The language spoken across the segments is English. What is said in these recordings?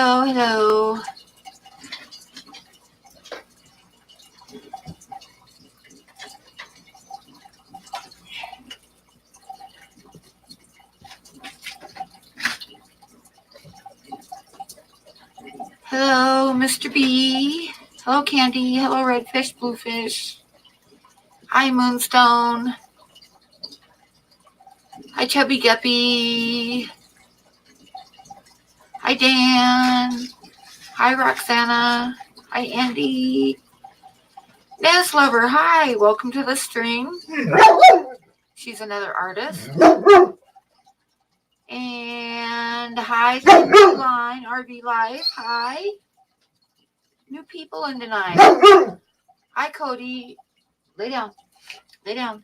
Hello, hello. Hello, Mr. B. Hello, Candy. Hello, Redfish, Bluefish. Hi, Moonstone. Hi, Chubby Guppy. Hi, Dan. Hi, Roxana. Hi, Andy. Nest Lover, hi. Welcome to the stream. She's another artist. And hi, Line, RV Life. Hi. New people in tonight. Hi, Cody. Lay down. Lay down.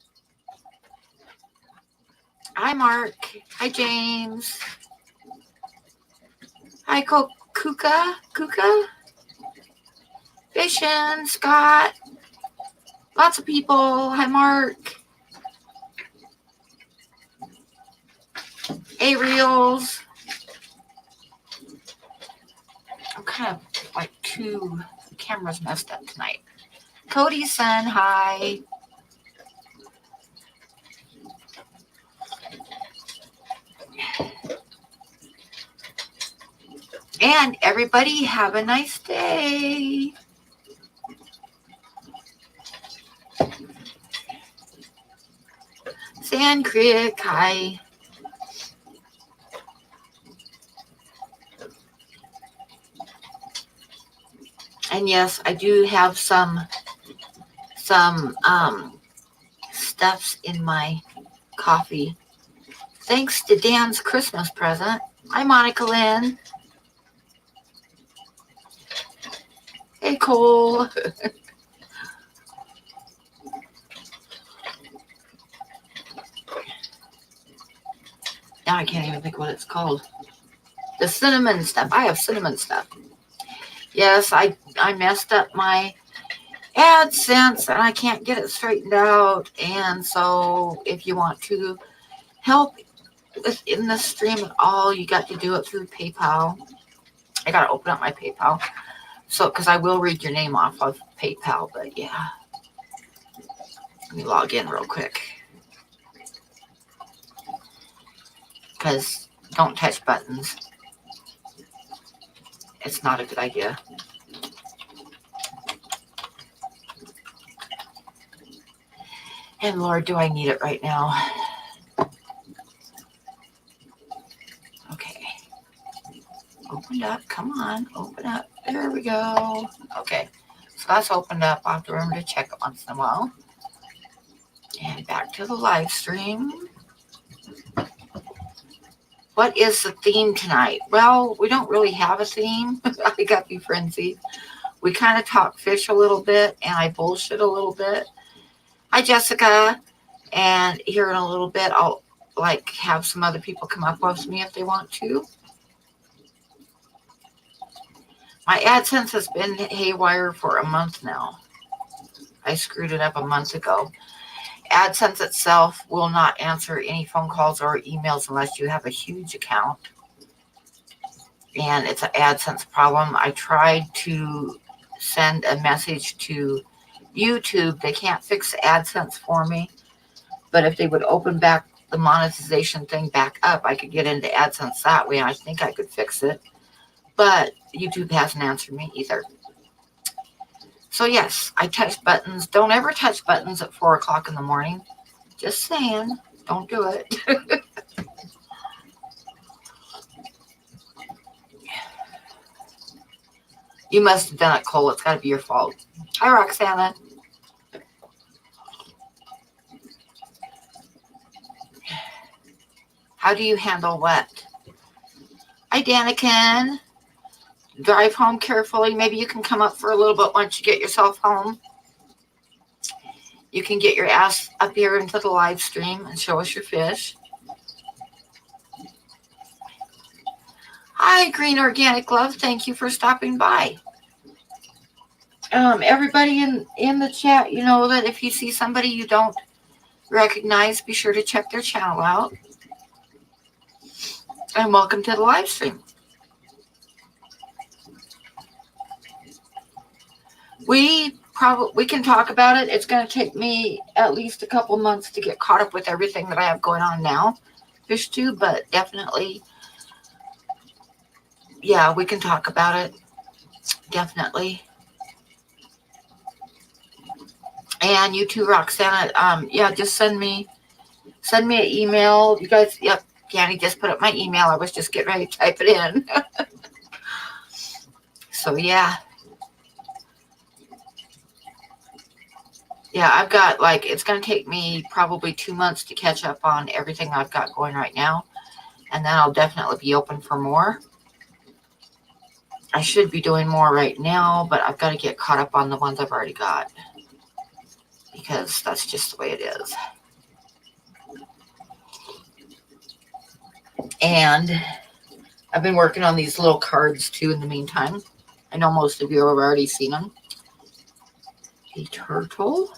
Hi, Mark. Hi, James. Hi, Kuka. Vision, Scott. Lots of people. Hi, Mark. Hey, Reels. I'm kind of like two cameras messed up tonight. Cody's son, hi. And everybody have a nice day. Sand Creek, hi. And yes, I do have some stuffs in my coffee. Thanks to Dan's Christmas present. Hi, Monica Lynn. Hey, Cole. Now I can't even think what it's called. The cinnamon stuff. I have cinnamon stuff. Yes, I messed up my Adsense and I can't get it straightened out. And so if you want to help in the stream at all, you got to do it through PayPal. I got to open up my PayPal. So, because I will read your name off of PayPal, but yeah. Let me log in real quick. Because don't touch buttons. It's not a good idea. And Lord, do I need it right now? Okay. Opened up. Come on. Open up. There we go. Okay. So that's opened up. I'll have to remember to check it once in a while. And back to the live stream. What is the theme tonight? Well, we don't really have a theme. I got me frenzied. We kind of talk fish a little bit, and I bullshit a little bit. Hi, Jessica. And here in a little bit, I'll have some other people come up with me if they want to. My AdSense has been haywire for a month now. I screwed it up a month ago. AdSense itself will not answer any phone calls or emails unless you have a huge account. And it's an AdSense problem. I tried to send a message to YouTube. They can't fix AdSense for me. But if they would open back the monetization thing back up, I could get into AdSense that way. And I think I could fix it. But YouTube hasn't answered me either. So yes, I touch buttons. Don't ever touch buttons at 4 o'clock in the morning. Just saying, don't do it. You must have done it, Cole. It's got to be your fault. Hi, Roxana. How do you handle what? Hi, Daniken. Drive home carefully. Maybe you can come up for a little bit once you get yourself home. You can get your ass up here into the live stream and show us your fish. Hi, Green Organic Love. Thank you for stopping by. Everybody in the chat, you know that if you see somebody you don't recognize, be sure to check their channel out. And welcome to the live stream. We can talk about it. It's going to take me at least a couple months to get caught up with everything that I have going on now, FishTube, but definitely, yeah, we can talk about it. Definitely. And you too, Roxana. Yeah, just send me an email. You guys, yep, Candy just put up my email. I was just getting ready to type it in. So yeah. Yeah, I've got it's going to take me probably 2 months to catch up on everything I've got going right now. And then I'll definitely be open for more. I should be doing more right now, but I've got to get caught up on the ones I've already got. Because that's just the way it is. And I've been working on these little cards too in the meantime. I know most of you have already seen them. A turtle.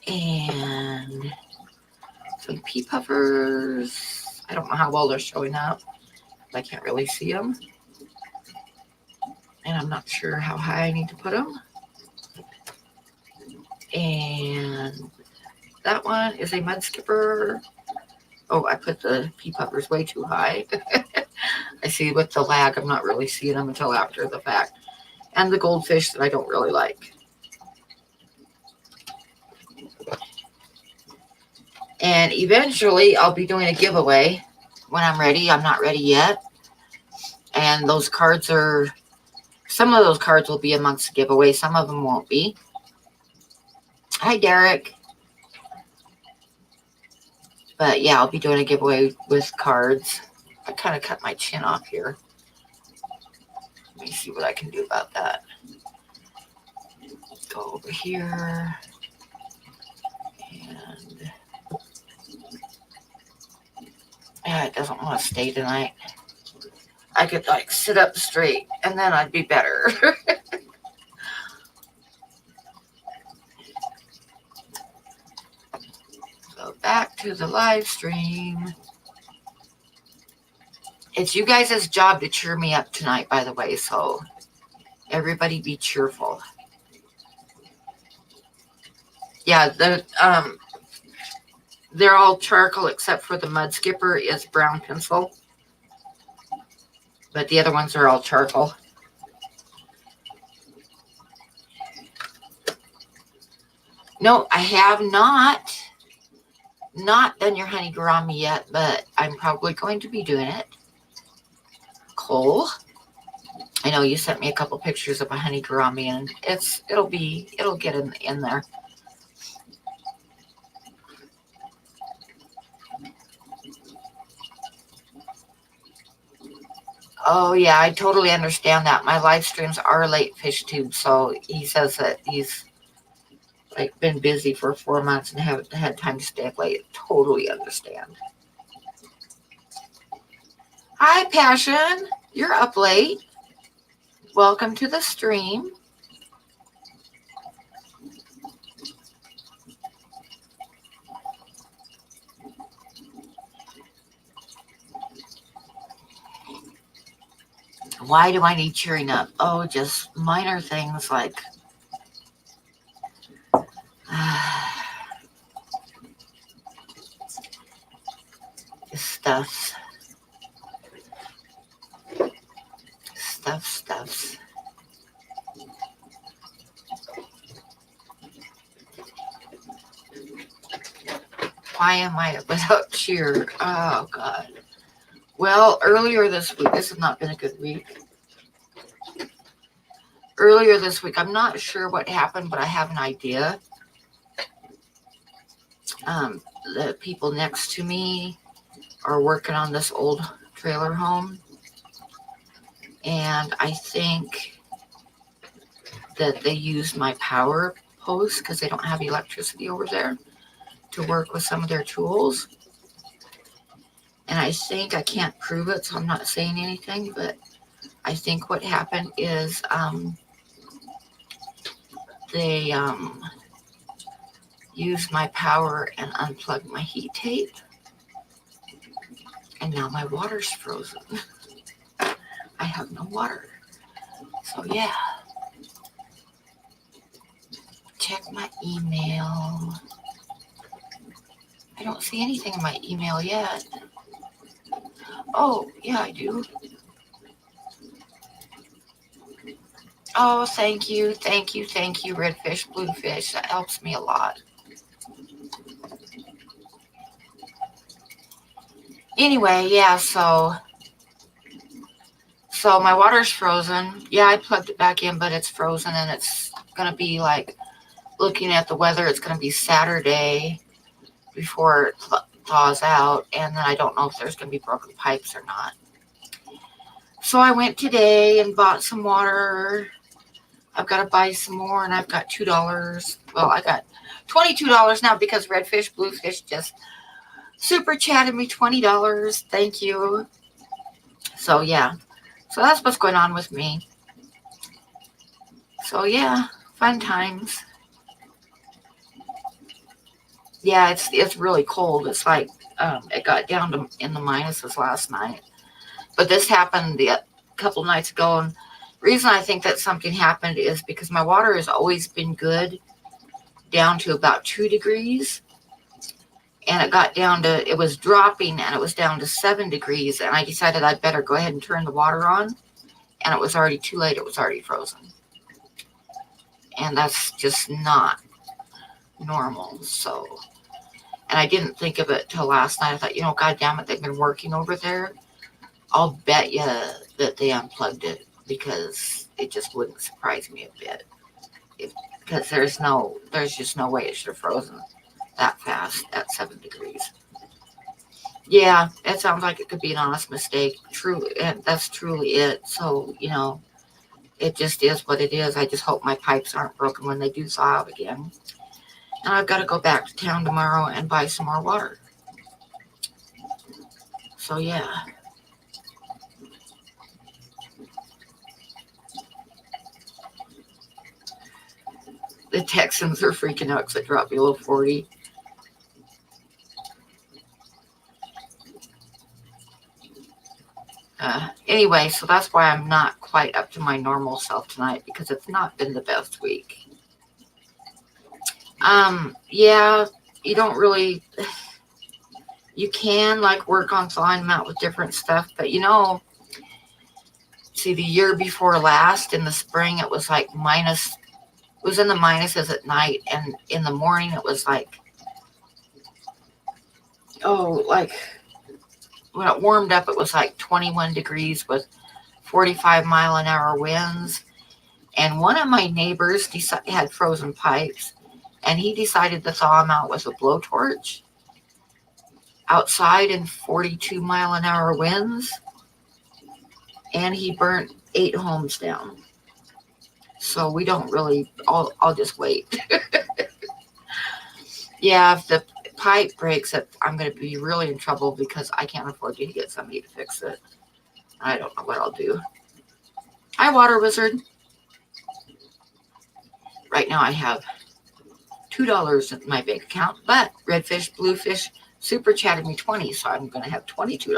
And some pea puffers. I don't know how well they're showing up. I can't really see them. And I'm not sure how high I need to put them. And that one is a mud skipper. Oh, I put the pea puffers way too high. I see with the lag, I'm not really seeing them until after the fact. And the goldfish that I don't really like. And eventually, I'll be doing a giveaway when I'm ready. I'm not ready yet. And those cards are, some of those cards will be amongst the giveaway. Some of them won't be. Hi, Derek. But yeah, I'll be doing a giveaway with cards. I kind of cut my chin off here. Let me see what I can do about that. Go over here. And yeah, it doesn't want to stay tonight. I could sit up straight and then I'd be better. So back to the live stream. It's you guys' job to cheer me up tonight, by the way, so everybody be cheerful. Yeah, they're all charcoal except for the mud skipper is brown pencil. But the other ones are all charcoal. No, I have not done your honey gourami yet, but I'm probably going to be doing it. Cole, I know you sent me a couple pictures of a honey gourami, and it'll get in there. Oh yeah, I totally understand that. My live streams are late, FishTube, so he says that he's been busy for 4 months and haven't had time to stay up late. Totally understand. Hi, Passion. You're up late. Welcome to the stream. Why do I need cheering up? Oh, just minor things like stuffs. Why am I without cheer? Oh, God. Well, earlier this week, this has not been a good week. Earlier this week, I'm not sure what happened, but I have an idea. The people next to me are working on this old trailer home. And I think that they used my power post because they don't have electricity over there to work with some of their tools. And I think, I can't prove it, so I'm not saying anything, but I think what happened is they used my power and unplugged my heat tape. And now my water's frozen. I have no water. So yeah. Check my email. I don't see anything in my email yet. Oh, yeah, I do. Oh, thank you, thank you, thank you, Redfish, Bluefish. That helps me a lot. Anyway, yeah, so my water's frozen. Yeah, I plugged it back in, but it's frozen, and it's going to be like, looking at the weather, it's going to be Saturday before it thaws out, and then I don't know if there's going to be broken pipes or not. So I went today and bought some water. I've got to buy some more, and I've got $2. Well, I got $22 now because Redfish, Bluefish just super chatted me $20. Thank you. So yeah, so that's what's going on with me. So yeah, fun times. Yeah, it's really cold. It's like it got down to in the minuses last night, but this happened a couple nights ago. And the reason I think that something happened is because my water has always been good down to about 2 degrees, and it got down to, it was dropping, and it was down to 7 degrees, and I decided I'd better go ahead and turn the water on, and it was already too late. It was already frozen, and that's just not normal. So, and I didn't think of it till last night. I thought, God damn it, they've been working over there. I'll bet you that they unplugged it, because it just wouldn't surprise me a bit. Because there's just no way it should have frozen that fast at 7 degrees. Yeah, it sounds like it could be an honest mistake. Truly, and that's truly it. So, it just is what it is. I just hope my pipes aren't broken when they do thaw out again. And I've got to go back to town tomorrow and buy some more water. So, yeah. The Texans are freaking out because it dropped below 40. Anyway, so that's why I'm not quite up to my normal self tonight, because it's not been the best week. Yeah, you don't really, you can work on thawing them out with different stuff, but see, the year before last in the spring, it was like minus, it was in the minuses at night, and in the morning it was when it warmed up, it was like 21 degrees with 45-mile-an-hour winds. And one of my neighbors had frozen pipes, and he decided to thaw them out with a blowtorch outside in 42-mile-an-hour winds, and he burnt 8 homes down. So we don't really, I'll just wait. Yeah, if the pipe breaks, I'm going to be really in trouble, because I can't afford to get somebody to fix it. I don't know what I'll do. Hi, Water Wizard. Right now I have $2 in my bank account, but Redfish, Bluefish super chatted me 20, so I'm going to have $22.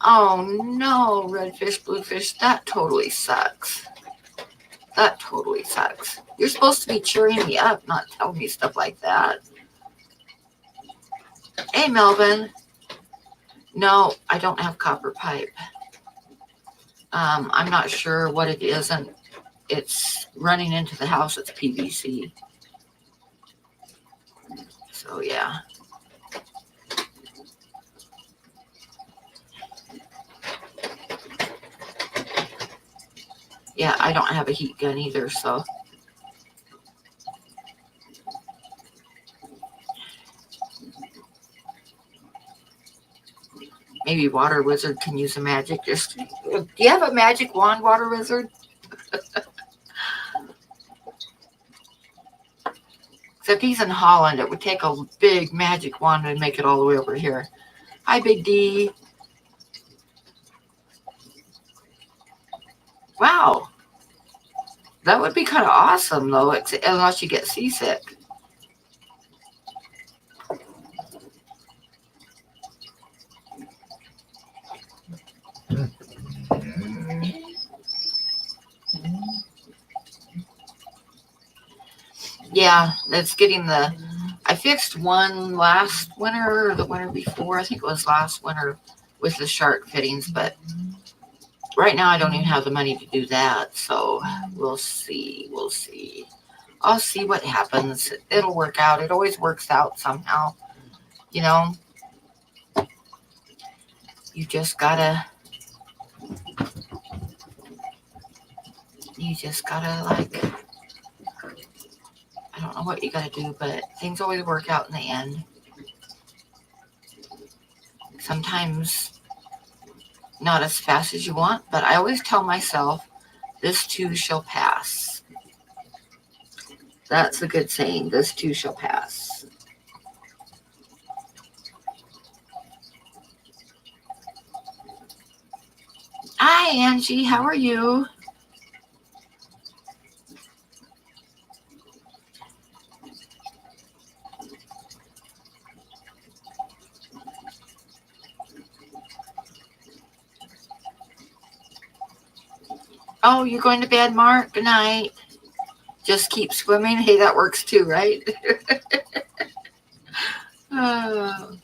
Oh no, Redfish, Bluefish, that totally sucks. That totally sucks. You're supposed to be cheering me up, not telling me stuff like that. Hey, Melvin. No, I don't have copper pipe. I'm not sure what it is, and it's running into the house. It's PVC. So, yeah. Yeah, I don't have a heat gun either, so. Maybe Water Wizard can use a magic. Do you have a magic wand, Water Wizard? Except he's in Holland. It would take a big magic wand to make it all the way over here. Hi, Big D. Wow. That would be kind of awesome, though, unless you get seasick. Yeah, that's getting the. I fixed one last winter or the winter before. I think it was last winter with the shark fittings, but right now I don't even have the money to do that. So we'll see. We'll see. I'll see what happens. It'll work out. It always works out somehow. You know, you just gotta like, I don't know what you gotta do, but things always work out in the end. Sometimes not as fast as you want, but I always tell myself, this too shall pass. That's a good saying. This too shall pass. Hi, Angie. How are you? Oh, you're going to bed, Mark? Good night. Just keep swimming. Hey, that works too, right? Oh.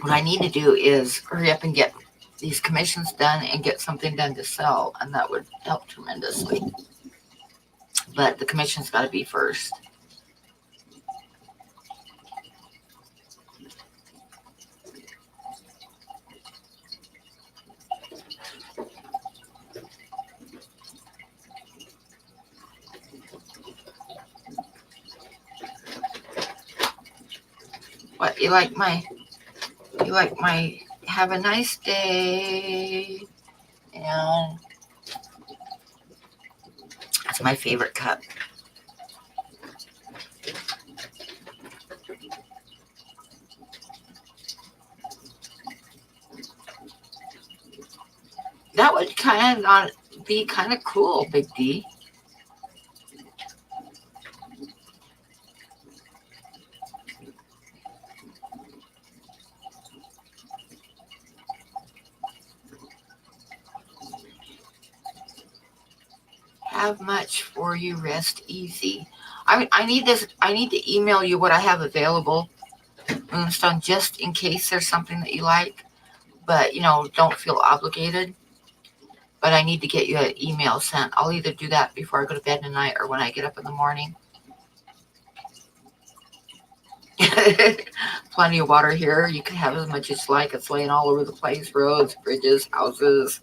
What I need to do is hurry up and get these commissions done and get something done to sell, and that would help tremendously. But the commission's got to be first. What, you like my have a nice day? And that's my favorite cup. That would kind of not be kind of cool, Big D. Have much for you, rest easy. I need this. I need to email you what I have available, Moonstone, just in case there's something that you like. But don't feel obligated. But I need to get you an email sent. I'll either do that before I go to bed tonight or when I get up in the morning. Plenty of water here. You can have as much as you like. It's laying all over the place. Roads, bridges, houses.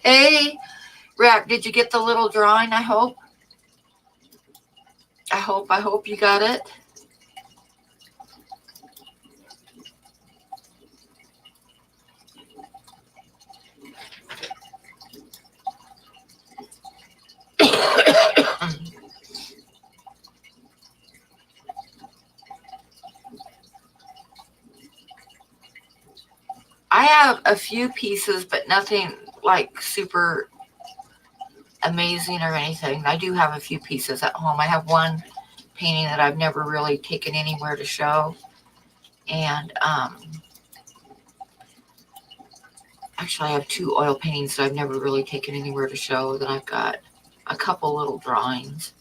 Hey, Rack, did you get the little drawing? I hope you got it. I have a few pieces, but nothing like super amazing or anything. I do have a few pieces at home. I have one painting that I've never really taken anywhere to show. And actually I have two oil paintings that I've never really taken anywhere to show. Then I've got a couple little drawings.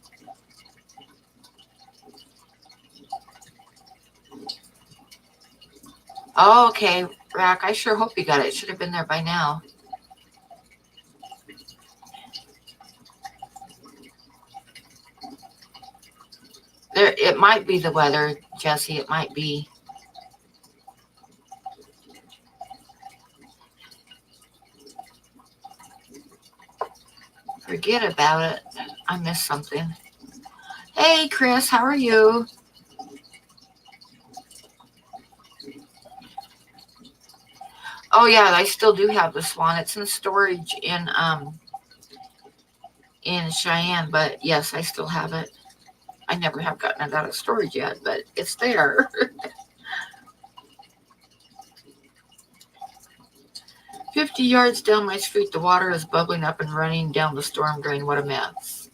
Oh, okay, Rack, I sure hope you got it. It should have been there by now. It might be the weather, Jesse. It might be. Forget about it. I missed something. Hey, Chris, how are you? Oh yeah, I still do have the swan. It's in storage in Cheyenne, but yes, I still have it. I never have gotten it out of storage yet, but it's there. 50 yards down my street, the water is bubbling up and running down the storm drain. What a mess.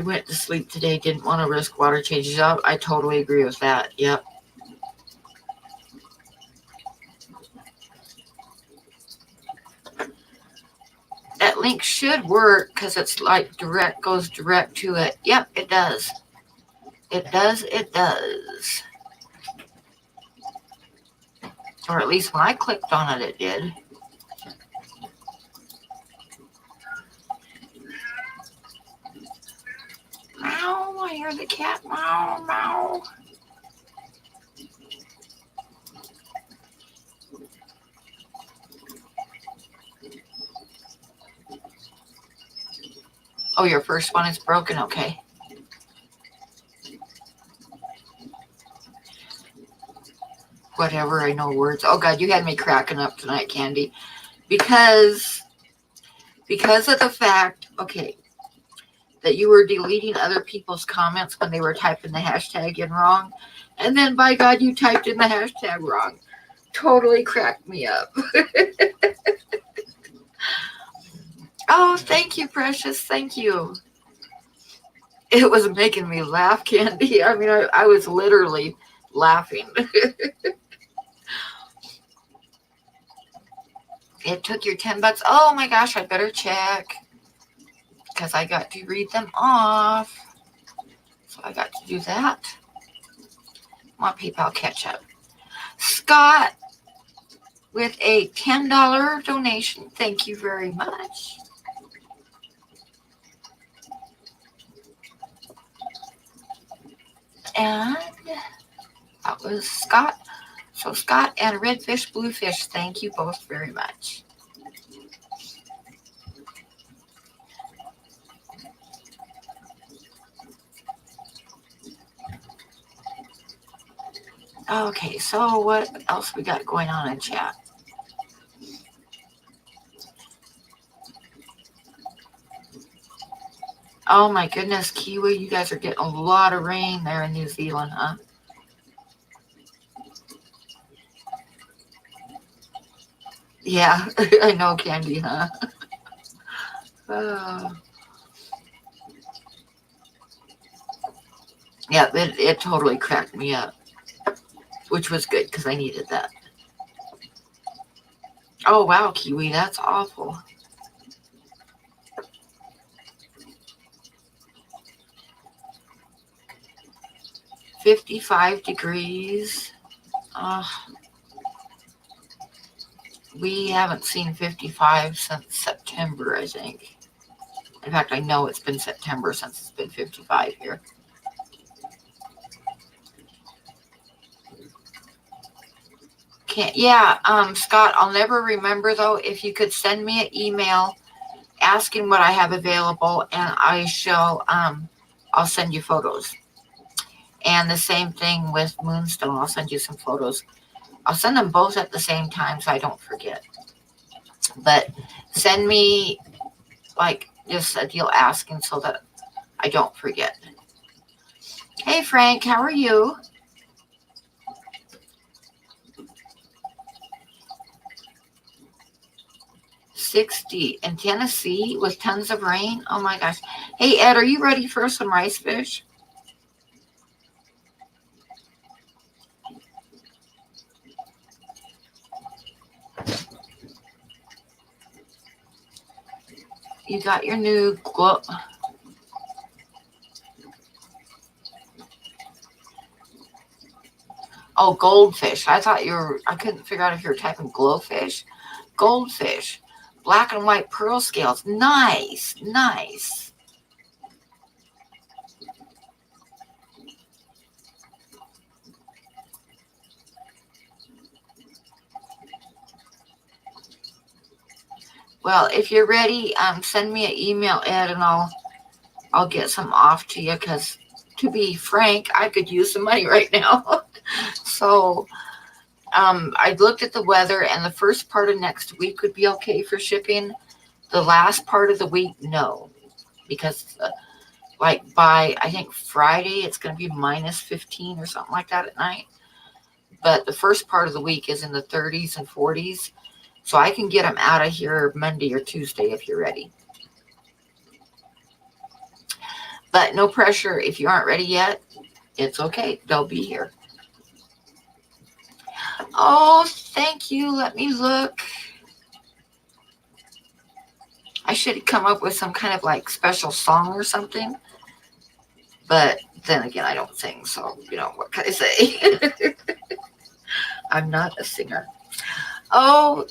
You went to sleep today, didn't want to risk water changes up. I totally agree with that. Yep. That link should work because it's like goes direct to it. Yep, it does. It does. Or at least when I clicked on it, it did. Meow, I hear the cat meow, meow. Oh, your first one is broken? Okay. Whatever, I know words. Oh, God, you had me cracking up tonight, Candy. Because of the fact, okay, that you were deleting other people's comments when they were typing the hashtag in wrong. And then, by God, you typed in the hashtag wrong. Totally cracked me up. Oh, thank you, precious. Thank you. It was making me laugh, Candy. I mean, I was literally laughing. It took your $10. Oh my gosh, I better check. Because I got to read them off. So I got to do that. Come on, PayPal catch up. Scott with a $10 donation. Thank you very much. And that was Scott. So Scott and Redfish, Bluefish, thank you both very much. Okay, so what else we got going on in chat? Oh my goodness, Kiwi, you guys are getting a lot of rain there in New Zealand, huh? Yeah, I know, Candy, huh? Yeah, it totally cracked me up, which was good because I needed that. Oh, wow, Kiwi, that's awful. $55 degrees. We haven't seen 55 since September, I think. In fact, I know it's been September since it's been 55 here. Scott, I'll never remember, though, if you could send me an email asking what I have available, and I shall, I'll send you photos. And the same thing with Moonstone. I'll send you some photos. I'll send them both at the same time so I don't forget. But send me, like, just a deal asking so that I don't forget. Hey, Frank, how are you? $60 in Tennessee with tons of rain. Oh my gosh. Hey, Ed, are you ready for some rice fish? You got your new glow. Oh, goldfish. I couldn't figure out if you were typing glowfish. Goldfish. Black and white pearl scales. Nice. Nice. Well, if you're ready, send me an email, Ed, and I'll get some off to you because, to be frank, I could use some money right now. So I looked at the weather, and the first part of next week would be okay for shipping. The last part of the week, no, because like by, I think, Friday, it's going to be minus 15 or something like that at night. But the first part of the week is in the 30s and 40s. So I can get them out of here Monday or Tuesday if you're ready. But no pressure. If you aren't ready yet, it's okay. They'll be here. Oh, thank you. Let me look. I should come up with some kind of like special song or something. But then again, I don't sing. So, what can I say? I'm not a singer. Oh,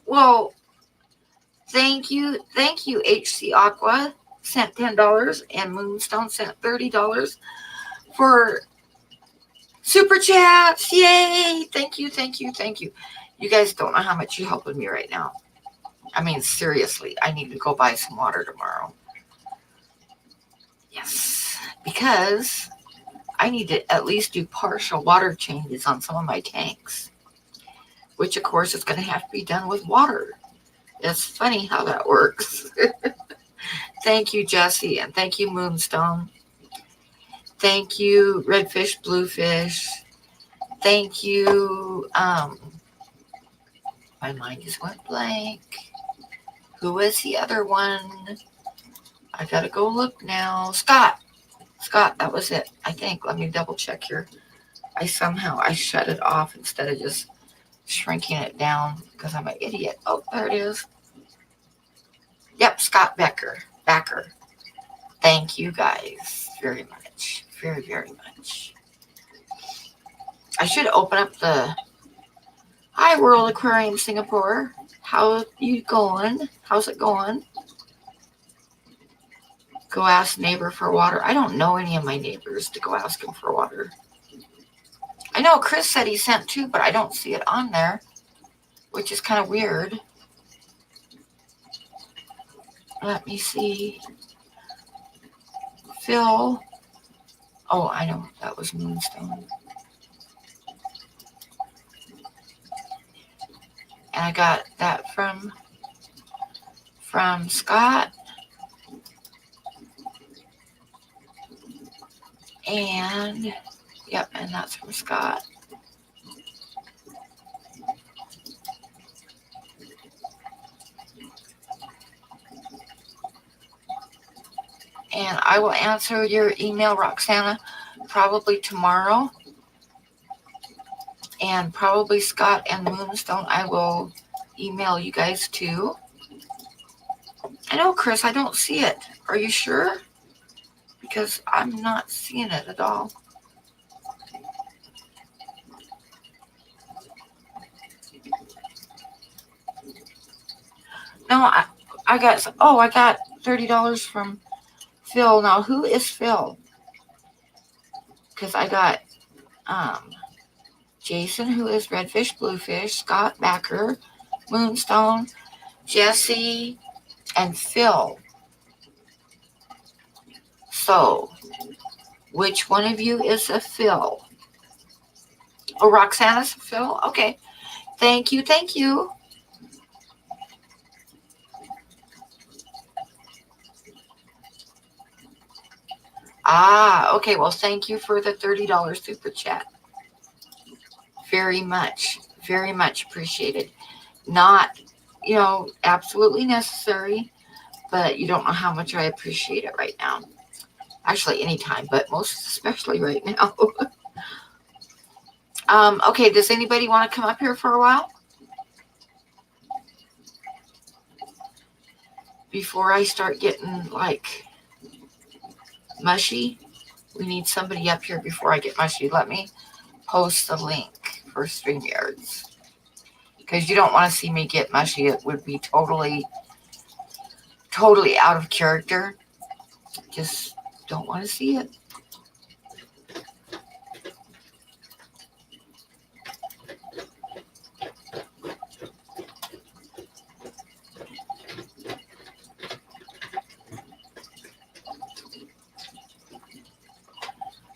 well, thank you. Thank you, HC Aqua. Sent $10 and Moonstone sent $30 for super chats. Yay. Thank you. You guys don't know how much you're helping me right now. I mean, seriously, I need to go buy some water tomorrow. Yes, because I need to at least do partial water changes on some of my tanks, which of course is going to have to be done with water. It's funny how that works. Thank you, Jesse, and thank you, Moonstone. Thank you, Redfish, Bluefish. Thank you. My mind just went blank. Who was the other one? I gotta go look now. Scott, that was it. I think. Let me double check here. I shut it off instead of just shrinking it down because I'm an idiot. Oh, there it is. Yep, Scott Backer. Thank you guys very much. Very, very much. I should open up the Hi World Aquarium Singapore. How you going? How's it going? Go ask neighbor for water. I don't know any of my neighbors to go ask him for water. I know Chris said he sent 2, but I don't see it on there, which is kind of weird. Let me see. Phil. Oh, I know. That was Moonstone. And I got that from Scott. And, yep, and that's from Scott. And I will answer your email, Roxana, probably tomorrow. And probably Scott and Moonstone, I will email you guys too. I know, Chris, I don't see it. Are you sure? Because I'm not seeing it at all. No, I got $30 from Phil. Now, who is Phil? Because I got Jason, who is Redfish, Bluefish, Scott Backer, Moonstone, Jesse, and Phil. So, which one of you is a Phil? Oh, Roxana's a Phil? Okay. Thank you. Okay. Well, thank you for the $30 super chat. Very much appreciated. Not, absolutely necessary, but you don't know how much I appreciate it right now. Actually, anytime, but most especially right now. Okay, does anybody want to come up here for a while? Before I start getting, like, mushy. We need somebody up here before I get mushy. Let me post the link for StreamYards. Because you don't want to see me get mushy. It would be totally out of character. Just don't want to see it.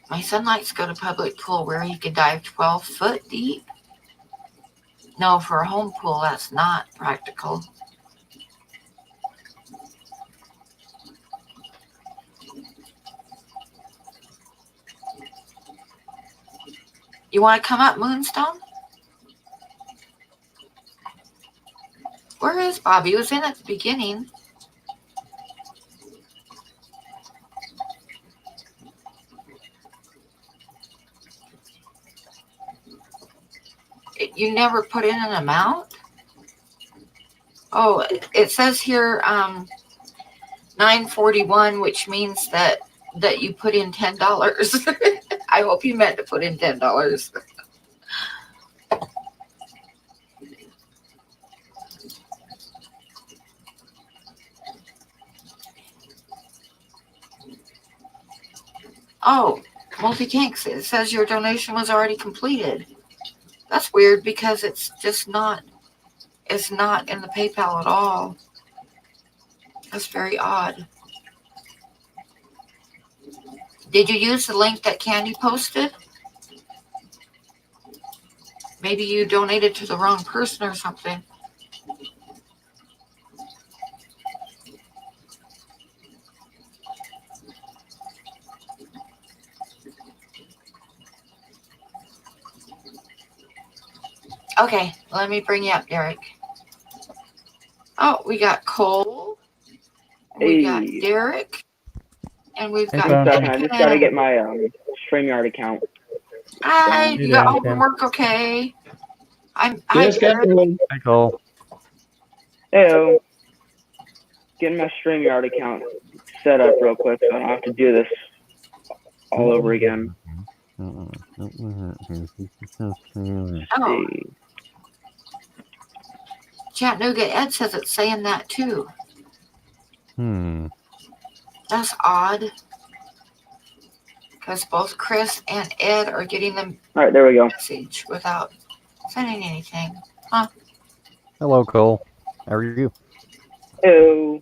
My son likes to go to public pool where he can dive 12 foot deep. No, for a home pool, that's not practical. You want to come up, Moonstone? Where is Bobby? He was in at the beginning. You never put in an amount? Oh, it says here $9.41, which means that you put in $10. I hope you meant to put in $10. Oh, multi-tanks. It says your donation was already completed. That's weird because it's just not. It's not in the PayPal at all. That's very odd. Did you use the link that Candy posted? Maybe you donated to the wrong person or something. Okay, let me bring you up, Derek. Oh, we got Cole. We got Derek. And we've got I just got to get my StreamYard account. Hi, you got homework, okay? Hi, Derek. Hi, Cole. Hey, getting my StreamYard account set up real quick so I don't have to do this all over again. Oh. Chattanooga Ed says it's saying that too. That's odd. Because both Chris and Ed are getting the All right, there we go. message without sending anything. Huh? Hello, Cole. How are you? Hello.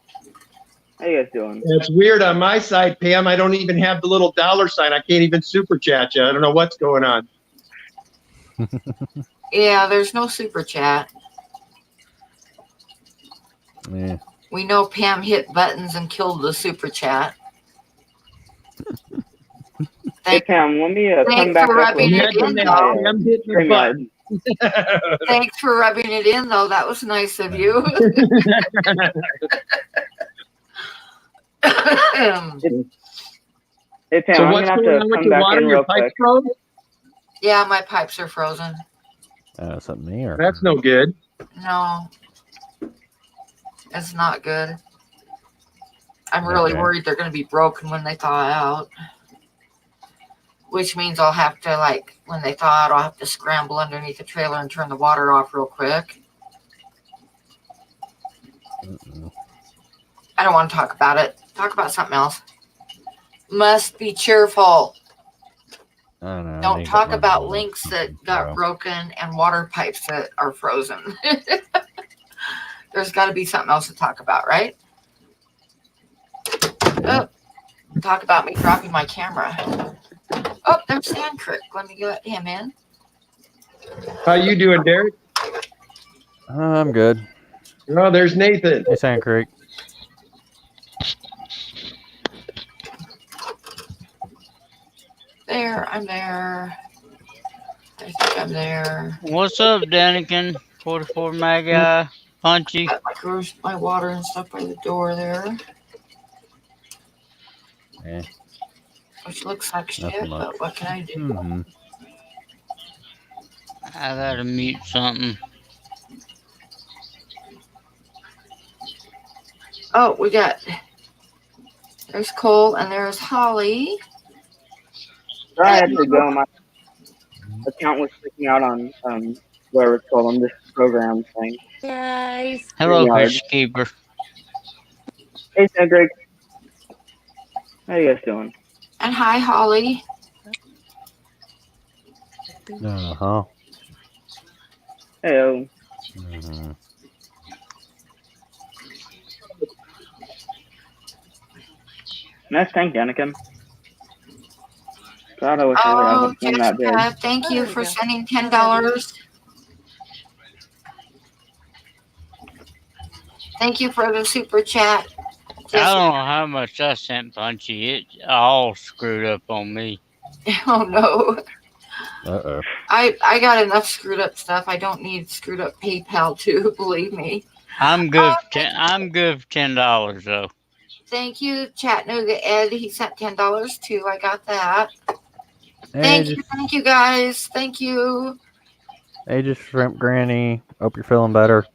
How you guys doing? It's weird on my side, Pam. I don't even have the little $ sign. I can't even super chat you. I don't know what's going on. Yeah, there's no super chat. Yeah. We know Pam hit buttons and killed the super chat. Hey, Pam, let me come back up with Thanks for rubbing it in, though. That was nice of you. Hey, Pam, so I'm what's going to going have on to with come your back water? in Your real pipes quick. froze? Yeah, my pipes are frozen. Something here. That's no good. No, it's not good. I'm really worried they're going to be broken when they thaw out. Which means I'll have to, like, when they thaw out, I'll have to scramble underneath the trailer and turn the water off real quick. I don't want to talk about it. Talk about something else. Must be cheerful. Don't talk about links that got broken and water pipes that are frozen. There's got to be something else to talk about, right? Oh, talk about me dropping my camera. Oh, there's Sand Creek. Let me get him in. How you doing, Derek? I'm good. Oh, there's Nathan. Hey, Sand Creek. There, I'm there. I think I'm there. What's up, Daniken? 44 Mega, Punchy. Got my water and stuff by the door there. Yeah. Which looks like shit, but what can I do? I gotta mute something. Oh, we got, there's Cole and there's Holly. I had to go. My account was freaking out on whatever it's called on this program thing. Guys. Hello, Fish Keeper. Hey, Sam Greg. How you guys doing? And hi, Holly. Uh-huh. Hello. Nice tank, Daniken. God, I wish I would have one that big. Jessica, thank you for sending $10. Thank you for the super chat. I don't know how much I sent Punchy. It all screwed up on me. Oh, no. Uh-oh. I got enough screwed up stuff. I don't need screwed up PayPal too, believe me. I'm good. I'm good for $10 though. Thank you, Chattanooga Ed. He sent $10 too. I got that. Hey, Thank you guys. Thank you. Hey, just Shrimp Granny. Hope you're feeling better.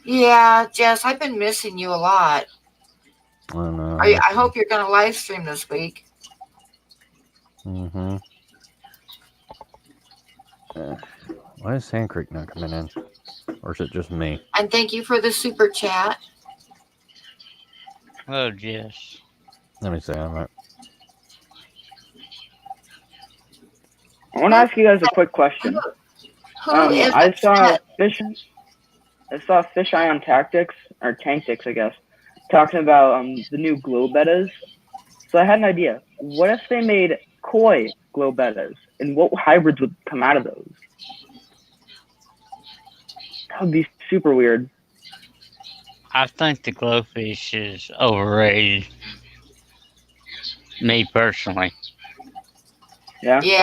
Yeah, Jess, I've been missing you a lot. I don't know. I hope you're going to live stream this week. Mm-hmm. Why is Sand Creek not coming in? Or is it just me? And thank you for the super chat. Oh, Jess. Let me see. I'm not... I want to ask you guys a quick question. Who is I saw it? Fish Eye on Tactics, or Tactics, I guess, talking about the new glow bettas. So I had an idea. What if they made koi glow bettas, and what hybrids would come out of those? That would be super weird. I think the glowfish is overrated. Me personally. Yeah. Yeah.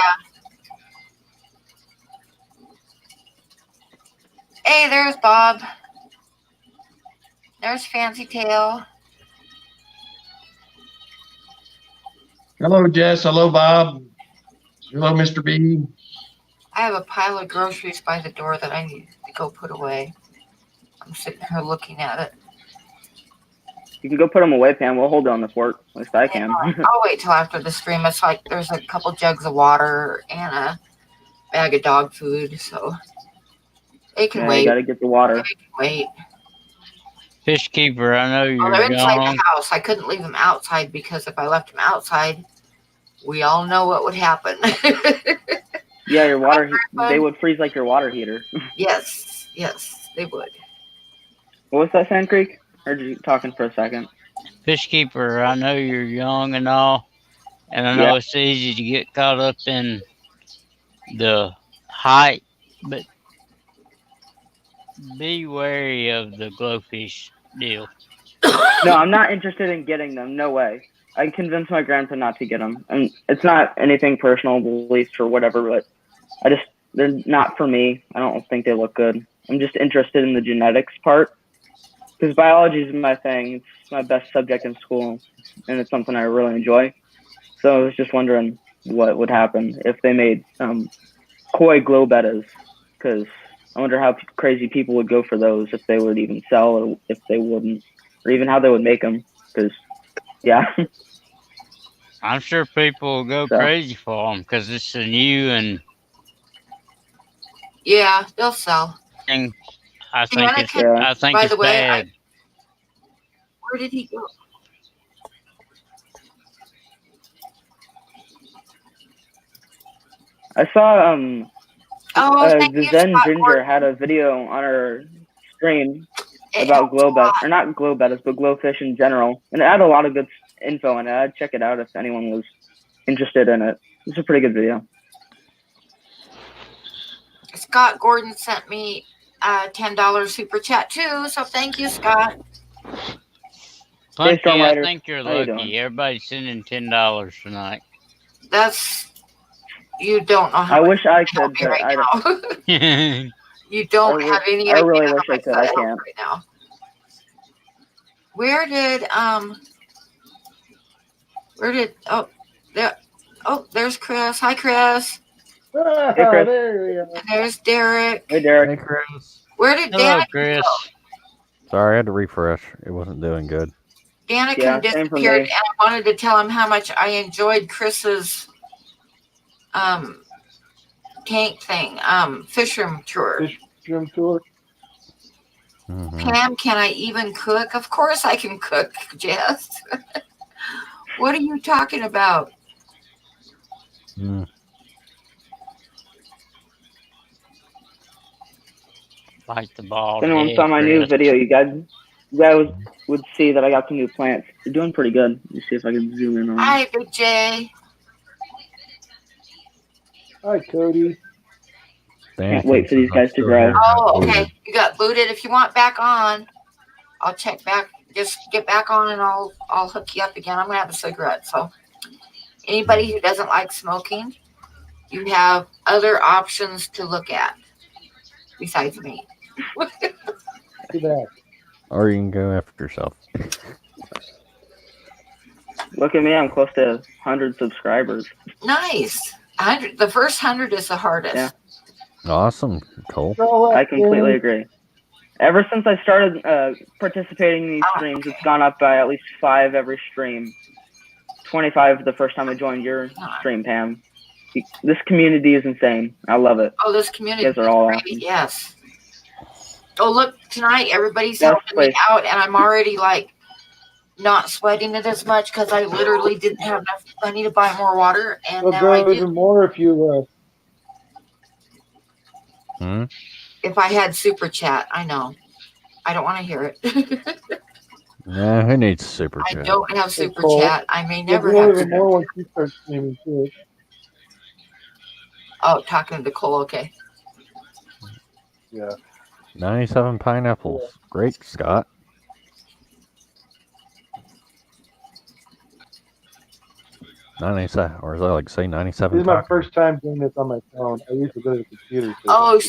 Hey, there's Bob. There's Fancy Tail. Hello, Jess. Hello, Bob. Hello, Mr. B. I have a pile of groceries by the door that I need to go put away. I'm sitting here looking at it. You can go put them away, Pam. We'll hold it on the fort. At least I can. I'll wait till after the stream. It's like there's a couple jugs of water and a bag of dog food, so they can Yeah, wait. you gotta get the water. They can wait. Fish keeper, I know Oh, you're they're inside gone. the house. I couldn't leave them outside because if I left them outside, we all know what would happen. Yeah, your water. They would freeze like your water heater. Yes, they would. What was that, Sand Creek? Heard you talking for a second. Fish keeper, I know you're young and all, and I know it's easy to get caught up in the hype, but be wary of the glowfish deal. No, I'm not interested in getting them. No way. I convinced my grandpa not to get them, and it's not anything personal beliefs or whatever. But they're not for me. I don't think they look good. I'm just interested in the genetics part because biology is my thing. It's my best subject in school, and it's something I really enjoy. So I was just wondering what would happen if they made koi glow bettas, because I wonder how crazy people would go for those, if they would even sell or if they wouldn't, or even how they would make them. Because, yeah. I'm sure people will go crazy for them because it's a new and Yeah, they'll sell. I think it's by the way, bad. Where did he go? I saw the Zen Scott Ginger Gordon. had a video on her stream about glow bet, or not glow bettas, but glowfish in general, and it had a lot of good info in it. I'd check it out if anyone was interested in it. It's a pretty good video. Scott Gordon sent me a $10 super chat too, so thank you, Scott. Punchy, I think you're lucky. Everybody's sending $10 tonight. You don't know how. I wish I could, but right I don't. You don't have any idea. I really wish I could. I can't. Right now. Where did there's Chris. Hi, Chris. Hey, Chris. There's Derek. Hey, Derek. Hey, Chris. Where did Danica go? Sorry, I had to refresh. It wasn't doing good. Danica disappeared, and I wanted to tell him how much I enjoyed Chris's tank thing, fish room tour. Mm-hmm. Pam, can I even cook? Of course I can cook, Jess. What are you talking about? Like the ball. If anyone saw my new video, you guys would see that I got some new plants. They're doing pretty good. Let me see if I can zoom in on them. Hi, Big J. Hi, Cody. Can't wait for these guys to grow. Oh, okay. You got booted. If you want back on, I'll check back. Just get back on and I'll hook you up again. I'm gonna have a cigarette. So anybody who doesn't like smoking, you have other options to look at besides me. Or you can go after yourself. Look at me. I'm close to 100 subscribers. Nice. 100. The first 100 is the hardest. Yeah. Awesome, Cole. I completely agree. Ever since I started participating in these streams, it's gone up by at least 5 every stream. 25 the first time I joined your stream, Pam. This community is insane. I love it. Oh, this community You guys are all great. awesome. Yes. Oh, look, tonight everybody's Best helping me place. out, and I'm already like not sweating it as much because I literally didn't have enough money to buy more water, and It'll now I grow do. even more if you. If I had super chat, I know. I don't want to hear it. Yeah, who needs super I chat? don't have super Cole, chat. I may You'll never grow have even super more once you start streaming too. Oh, talking to Cole, okay. Yeah. 97 pineapples. Great, Scott. Or is that like say 97? This is my first time doing this on my phone. I used to go to the computer. Oh,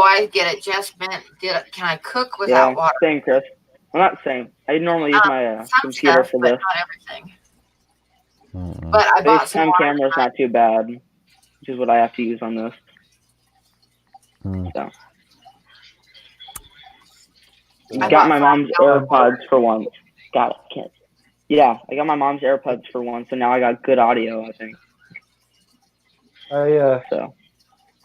I get it. Just meant, can I cook without water? Same, Chris. Well, not same. I normally use my Some computer stuff, for but this. not everything. But I bought some FaceTime water camera's tonight. not too bad, which is what I have to use on this. So. I Got my mom's $5 AirPods for once. Got it, kid. Yeah, I got my mom's AirPods for once, so now I got good audio, I think. So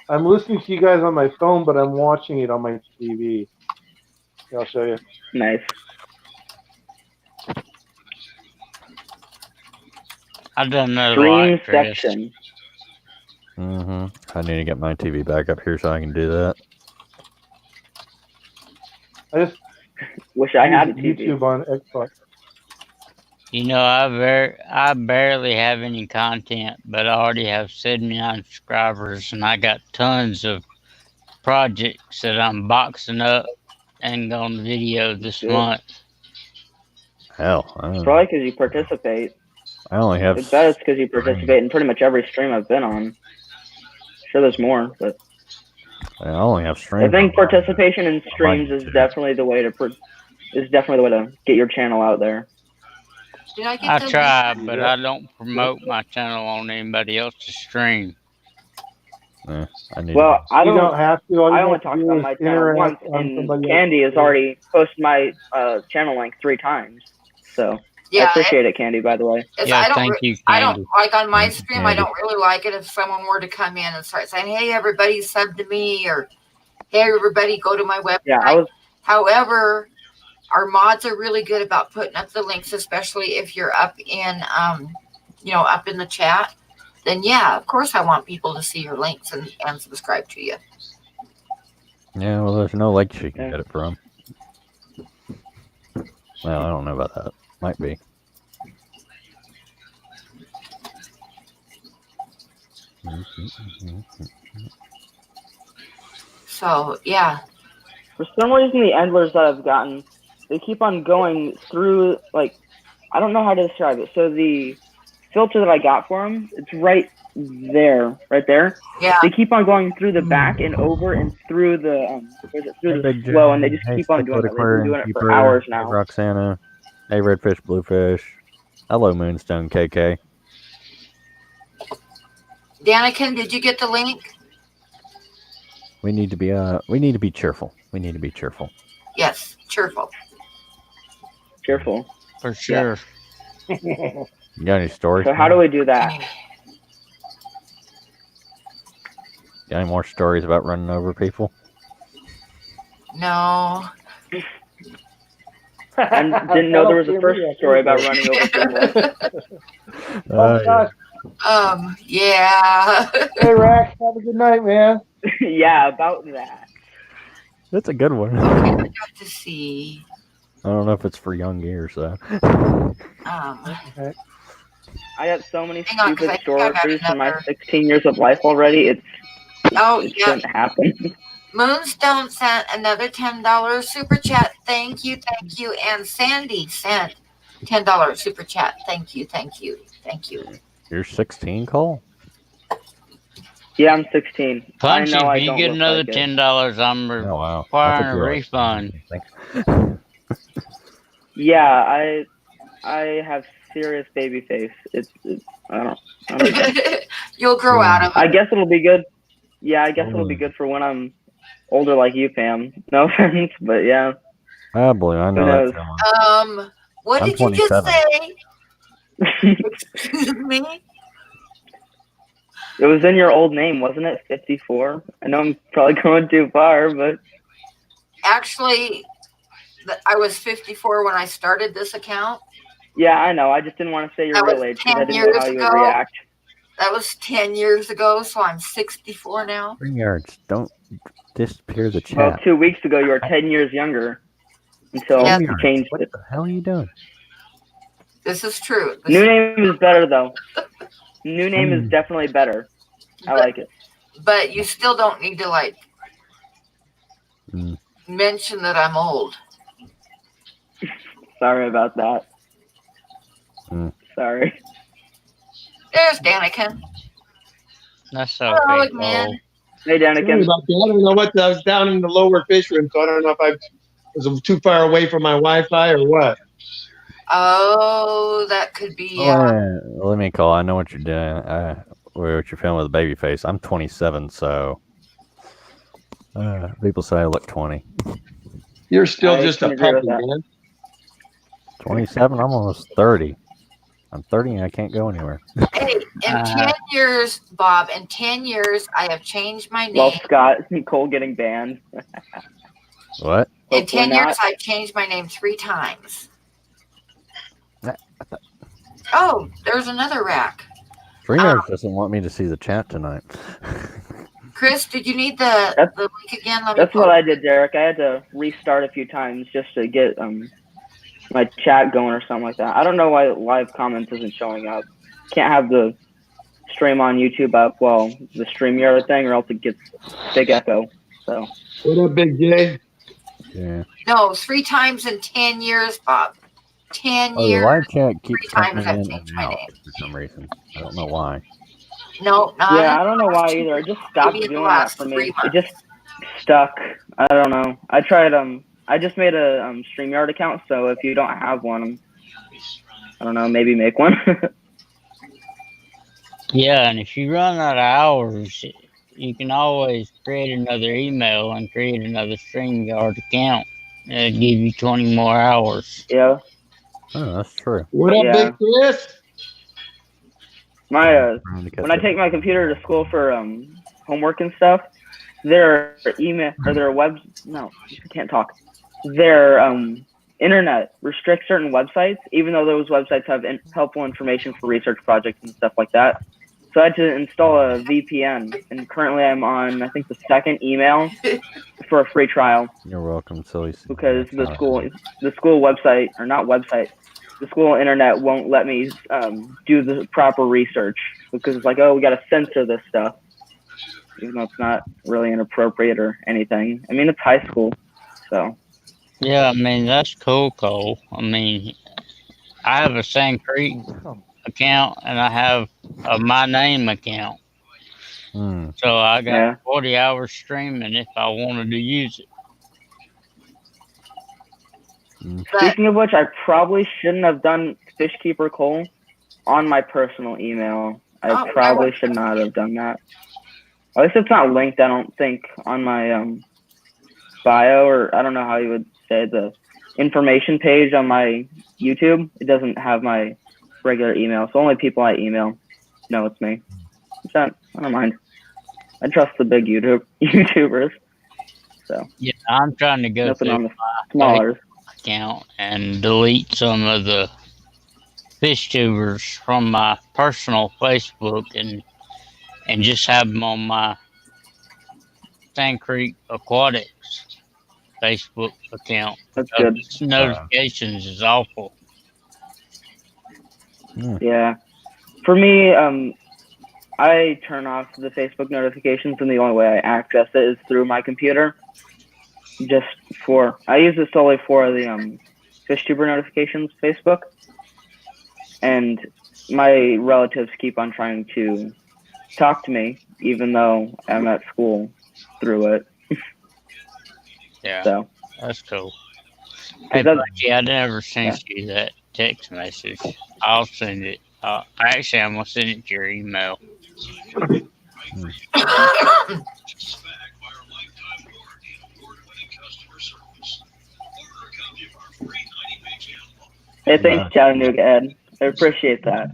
I'm listening to you guys on my phone, but I'm watching it on my TV. I'll show you. Nice. I've done another Stream Chris. section. I need to get my TV back up here so I can do that. I just wish I had a TV. YouTube on Xbox. You know, I barely have any content, but I already have 79 subscribers, and I got tons of projects that I'm boxing up and going to video this month. Hell, It's probably because you participate. I only have. I bet it's because you participate in pretty much every stream I've been on. Sure, there's more, but I only have streams. I think participation in streams is definitely the way to get your channel out there. I try, but I don't promote my channel on anybody else's stream. I need Well, I You don't don't have to. All you I have only to talked do about is my channel interact once, on and somebody Candy has else's already posted my channel link 3 times. So Yeah, I appreciate it, Candy. By the way. Yeah, thank you, I don't Candy. like on my stream. I Candy. don't really like it if someone were to come in and start saying, "Hey, everybody, sub to me," or "Hey, everybody, go to my website." Yeah, However, our mods are really good about putting up the links, especially if you're up in, up in the chat. Then yeah, of course, I want people to see your links and subscribe to you. Yeah, well, there's no lake she can get it from. Well, I don't know about that. Might be. So yeah. For some reason, the endlers that I've gotten, they keep on going through, like, I don't know how to describe it. So the filter that I got for them, it's right there. Yeah. They keep on going through the back and over and through the flow, and they just keep on doing it. They've been doing it for hours now. Hey, Roxana. Hey, Redfish, Bluefish. Hello, Moonstone KK. Daniken, did you get the link? We need to be cheerful. We need to be cheerful. Yes, cheerful. Cheerful. For sure. You got any stories? So how do we do that? Got any more stories about running over people? No. I didn't know there was a first story about running over people. Yeah. Yeah. Hey, Rack, have a good night, man. Yeah, about that. That's a good one. Okay, I got to see. I don't know if it's for young ears, though. Okay. I got so many Hang on, 'cause stupid I think I got stories in my another- 16 years of life already. It shouldn't happen. Moonstone sent another $10 super chat. Thank you. And Sandy sent $10 super chat. Thank you. You're 16, Cole? Yeah, I'm 16. Punchy, I know I if you don't get look another like it. $10, I'm Oh, wow. requiring a refund. Yeah, I have serious baby face. It's I don't know. You'll grow out of it. I guess it'll be good. Yeah, I guess it'll be good for when I'm older like you, Pam. No offense, but yeah. Oh boy, I know Who that knows? feeling. What I'm did you just 27. say? Excuse me? It was in your old name, wasn't it? 54. I know I'm probably going too far, but Actually, I was 54 when I started this account. yeah, I know. I just didn't want to say your That real was age because 10 I didn't know years how you would ago. react. That was 10 years ago, so I'm 64 now. StreamYards, don't disappear the Well, chat. 2 weeks ago, you were 10 years younger until Yeah. you changed What it. the hell are you doing? This is true. New name is better, though. New name is definitely better. I like it. But you still don't need to, like, Mm. mention that I'm old. Sorry about that. Mm. Sorry. There's Daniken. That's Hello okay. again. Hey, Sorry Daniken. about that. I don't know what. I was down in the lower fish room, so I don't know if I was too far away from my Wi-Fi or what. Oh, that could be. Let me call. I know what you're doing. What you're feeling with a baby face. I'm 27, so people say I look 20. You're still I just can a agree with puppy, that. man. 27. I'm almost 30. I'm 30 and I can't go anywhere. Hey, in 10 years, Bob, in 10 years, I have changed my Well, name. Scott, Cole getting banned. What? In Hopefully 10 years, not. I've changed my name 3 times. Yeah, Oh, there's another rack. StreamYards doesn't want me to see the chat tonight. Chris, did you need the link again? Let me That's what post I did, Derek. I had to restart a few times just to get my chat going or something like that. I don't know why live comments isn't showing up. Can't have the stream on YouTube up while the StreamYard thing, or else it gets big echo. So What up, Big J? Yeah. No, 3 times in 10 years, Bob. 10 Oh, the years. live chat keeps 3 times coming I've in and changed my out name. for some reason. I don't know why. No, not yeah, I don't know why either. It just stopped maybe in the doing that last for 3 me. It months. just stuck. I don't know. I tried I just made a StreamYard account, so if you don't have one, I don't know, maybe make one. Yeah, and if you run out of hours, you can always create another email and create another StreamYard account. It'll give you 20 more hours. Yeah. Oh, that's true. What up, Yeah. Big Chris? My when I take my computer to school for homework and stuff, their email or their web no, I can't talk. Their internet restricts certain websites, even though those websites have helpful information for research projects and stuff like that. So I had to install a VPN, and currently I'm on, I think, the 2nd email for a free trial. You're welcome, silly. Because the school website, or not website, the school internet won't let me do the proper research because it's like, oh, we got to censor this stuff, even though it's not really inappropriate or anything. I mean, it's high school, so. Yeah, I mean, that's cool, Cole. I mean, I have a Sand Creek account and I have a My Name account. So I got 40 hours streaming if I wanted to use it. Speaking of which, I probably shouldn't have done Fishkeeper Cole on my personal email. I probably should not have done that. At least it's not linked, I don't think, on my bio, or I don't know how you would say the information page on my YouTube. It doesn't have my regular email, so only people I email know it's me. I don't mind. I trust the big YouTubers. So yeah, I'm trying to go through on the my smaller account and delete some of the fish tubers from my personal Facebook and just have them on my Sand Creek Aquatics Facebook account. That's good. Notifications is awful. Yeah. For me, I turn off the Facebook notifications, and the only way I access it is through my computer. I use it solely for the FishTuber notifications Facebook, and my relatives keep on trying to talk to me, even though I'm at school through it. Yeah, so that's cool. Hey, Punchy, I never sent you that text message. I'll send it. Actually, I'm gonna send it to your email. Hey, thanks, Chattanooga Ed. I appreciate that.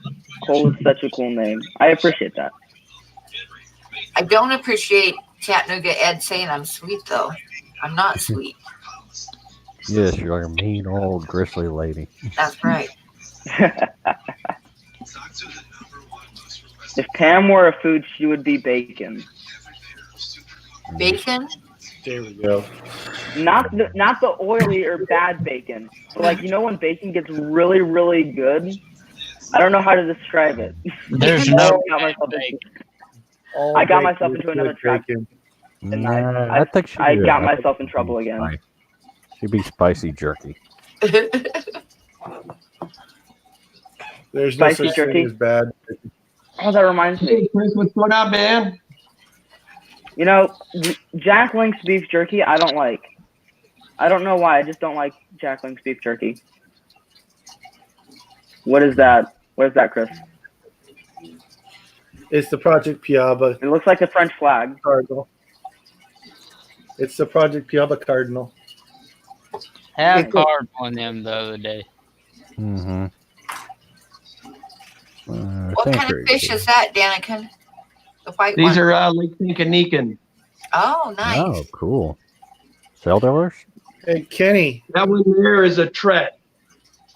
Cole is such a cool name. I appreciate that. I don't appreciate Chattanooga Ed saying I'm sweet, though. I'm not sweet. Yes, you're like a mean old grizzly lady. That's right. If Pam were a food, she would be bacon. Bacon? There we go. Not the oily or bad bacon. But like, you know when bacon gets really, really good? I don't know how to describe it. There's no I got myself into another trap. And I think she I would. got I myself think in trouble again. She'd be spicy jerky. There's no Spicy such jerky? thing as bad. Oh, that reminds me. Hey, Chris, what's going on, man? You know, Jack Link's beef jerky, I don't like. I don't know why. I just don't like Jack Link's beef jerky. What is that? What is that, Chris? It's the Project Piaba It looks like the French flag. Cardinal. It's the Project Piaba Cardinal. had card on them the other day. Mm-hmm. What kind of fish is that, Daniken? The white These one? are Lake Tinkaneekan. Oh, nice. Oh, cool. Cell dealers? Hey, Kenny. That one there is a tret.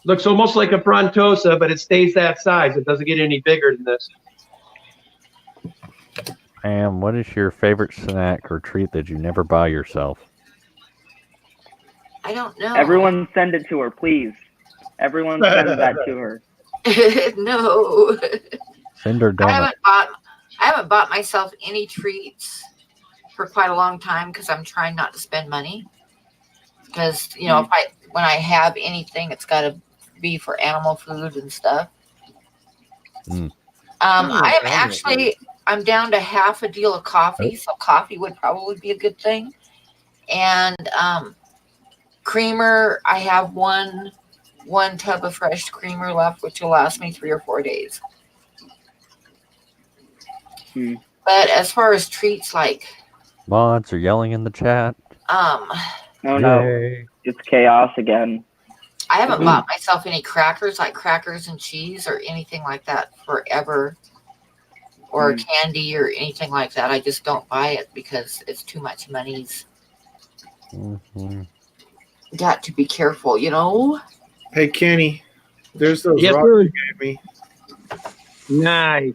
Looks almost like a frontosa, but it stays that size. It doesn't get any bigger than this. And what is your favorite snack or treat that you never buy yourself? I don't know. Everyone send it to her, please. Everyone send that to her. No. Send her I donut. haven't bought myself any treats for quite a long time because I'm trying not to spend money. Because, you know, when I have anything, it's got to be for animal food and stuff. I'm down to half a deal of coffee, so coffee would probably be a good thing. And creamer, I have one tub of fresh creamer left, which will last me 3 or 4 days. But as far as treats, like Mods are yelling in the chat. Oh no, it's chaos again. I haven't bought myself any crackers, like crackers and cheese or anything like that forever, or candy or anything like that. I just don't buy it because it's too much money. Got to be careful, you know. Hey, Kenny. There's those Yes, rocks sir. you gave me. Nice.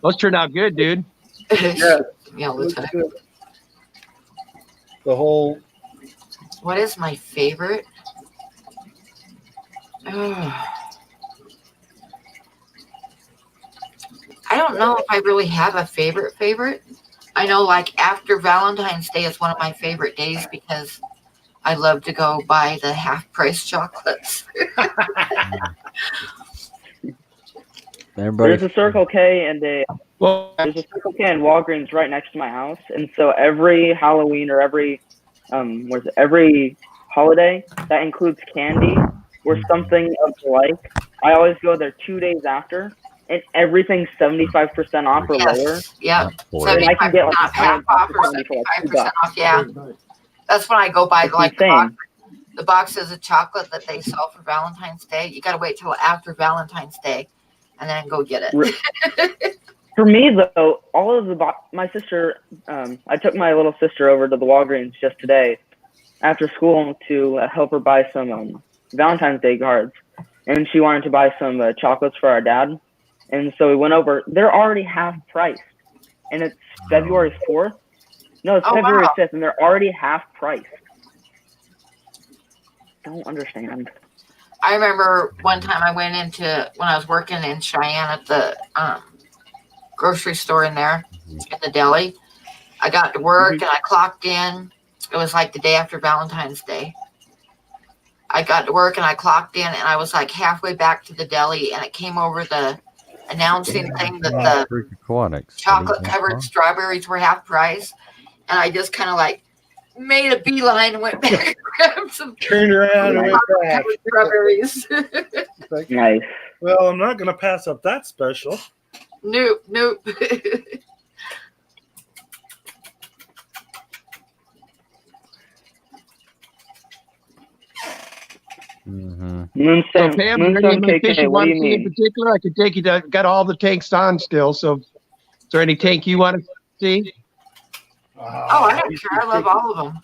Those turned out good, dude. Yeah. Yeah, all the time. Good. The whole. What is my favorite? I don't know if I really have a favorite. I know, like, after Valentine's Day is one of my favorite days because I love to go buy the half-price chocolates. There's a Circle K and there's a Circle K and Walgreens right next to my house, and so every Halloween or every holiday that includes candy or something of the like, I always go there 2 days after, and everything's 75% off or lower. Yeah, And I can get like half off or 75% off. Yeah, that's when I go buy like the boxes of chocolate that they sell for Valentine's Day. You got to wait till after Valentine's Day, and then go get it. For me, though, all of my sister, I took my little sister over to the Walgreens just today after school to help her buy some Valentine's Day cards. And she wanted to buy some chocolates for our dad. And so we went over. They're already half priced. And it's February 4th. No, it's February 5th, and they're already half priced. Don't understand. I remember one time I went into, when I was working in Cheyenne at the grocery store in there, in the deli. I got to work and I clocked in. It was like the day after Valentine's Day. I got to work and I clocked in, and I was like halfway back to the deli, and it came over the announcing thing that the chocolate covered strawberries were half price. And I just kind of like made a beeline and went back and grabbed some. Turned around and went back. Strawberries. Like, nice. Well, I'm not going to pass up that special. Nope, nope. Mm-hmm. So Moonstone, Pam, are any Moonstone of my fish KK, you what do want you to see in mean? particular? I could take you to, got all the tanks on still. So is there any tank you want to see? Oh, I don't care. I love all of them.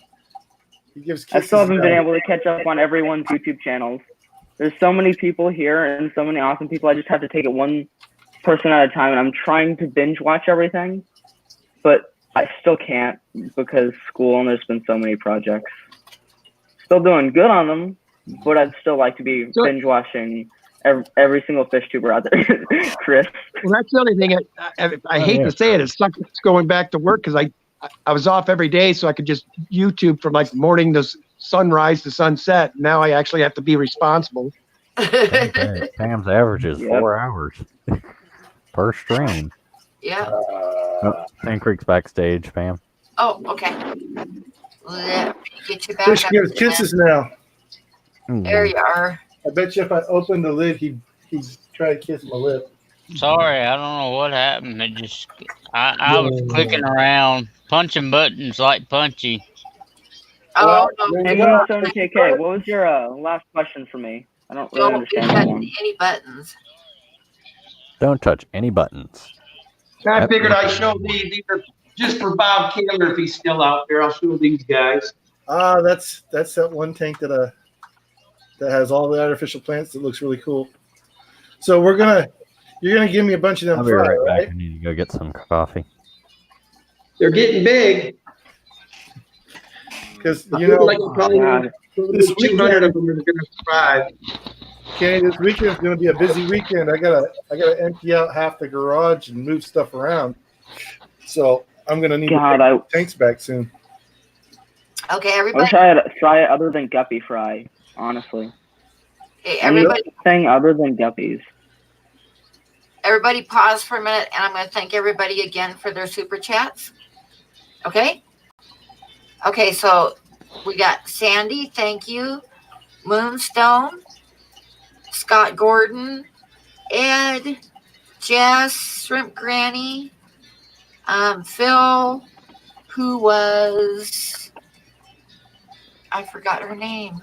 He gives I kisses. still haven't been back. able to catch up on everyone's YouTube channels. There's so many people here and so many awesome people. I just have to take it one person at a time, and I'm trying to binge watch everything, but I still can't because school and there's been so many projects. Still doing good on them, but I'd still like to be So- binge watching every single fish tuber out there. Chris. Well, that's the only thing. I hate to say it. It sucks going back to work because I was off every day, so I could just YouTube from like morning to sunrise to sunset. Now I actually have to be responsible. Pam's average is Yep. 4 hours per stream. Yeah. Oh, Sand Creek's backstage, Pam. Oh, okay. Let me get you back Fish up. gives again. kisses now. There you are. I bet you if I opened the lid, he'd try to kiss my lip. Sorry, I don't know what happened. It just I was clicking around, punching buttons like Punchy. Oh, Well, no. Hey, there you go. Moonstone KK, what was your last question for me? I don't really Don't understand that touch one. any buttons. Don't touch any buttons. I figured I'd show these are just for Bob Kaler if he's still out there. I'll show these guys. That's that one tank that has all the artificial plants that looks really cool. So you're gonna give me a bunch of them I'll be fry, right back. right? I need to go get some coffee. They're getting big. Because I you feel know, like probably God. This 200 of them are going to survive. Kenny, this weekend's gonna be a busy weekend. I gotta empty out half the garage and move stuff around. So I'm gonna need God, to I take tanks back soon. Okay, wish everybody. I had a fry other than guppy fry, honestly. Hey, everybody. Anything other than guppies. Everybody pause for a minute, and I'm going to thank everybody again for their super chats. Okay? Okay, so we got Sandy, thank you. Moonstone, Scott Gordon, Ed, Jess, Shrimp Granny, Phil, who was, I forgot her name.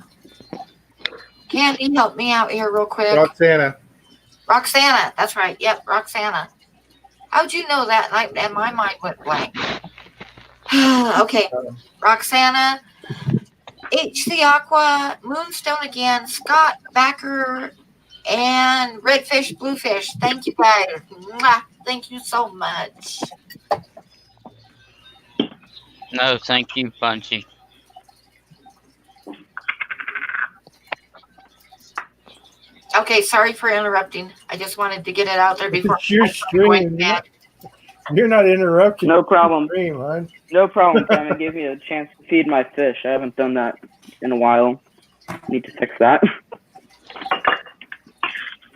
Candy, help me out here real quick. Roxana. Roxana, that's right. Yep, Roxana. How'd you know that? And my mind went blank. Okay, Roxana, HC Aqua, Moonstone again, Scott Backer, and Redfish, Bluefish. Thank you guys. Mwah. Thank you so much. No, thank you, Punchy. Okay, sorry for interrupting. I just wanted to get it out there before It's your stream. You're not interrupting. No problem. the Stream, man. No problem, Sam. It gave me a chance to feed my fish. I haven't done that in a while. Need to fix that.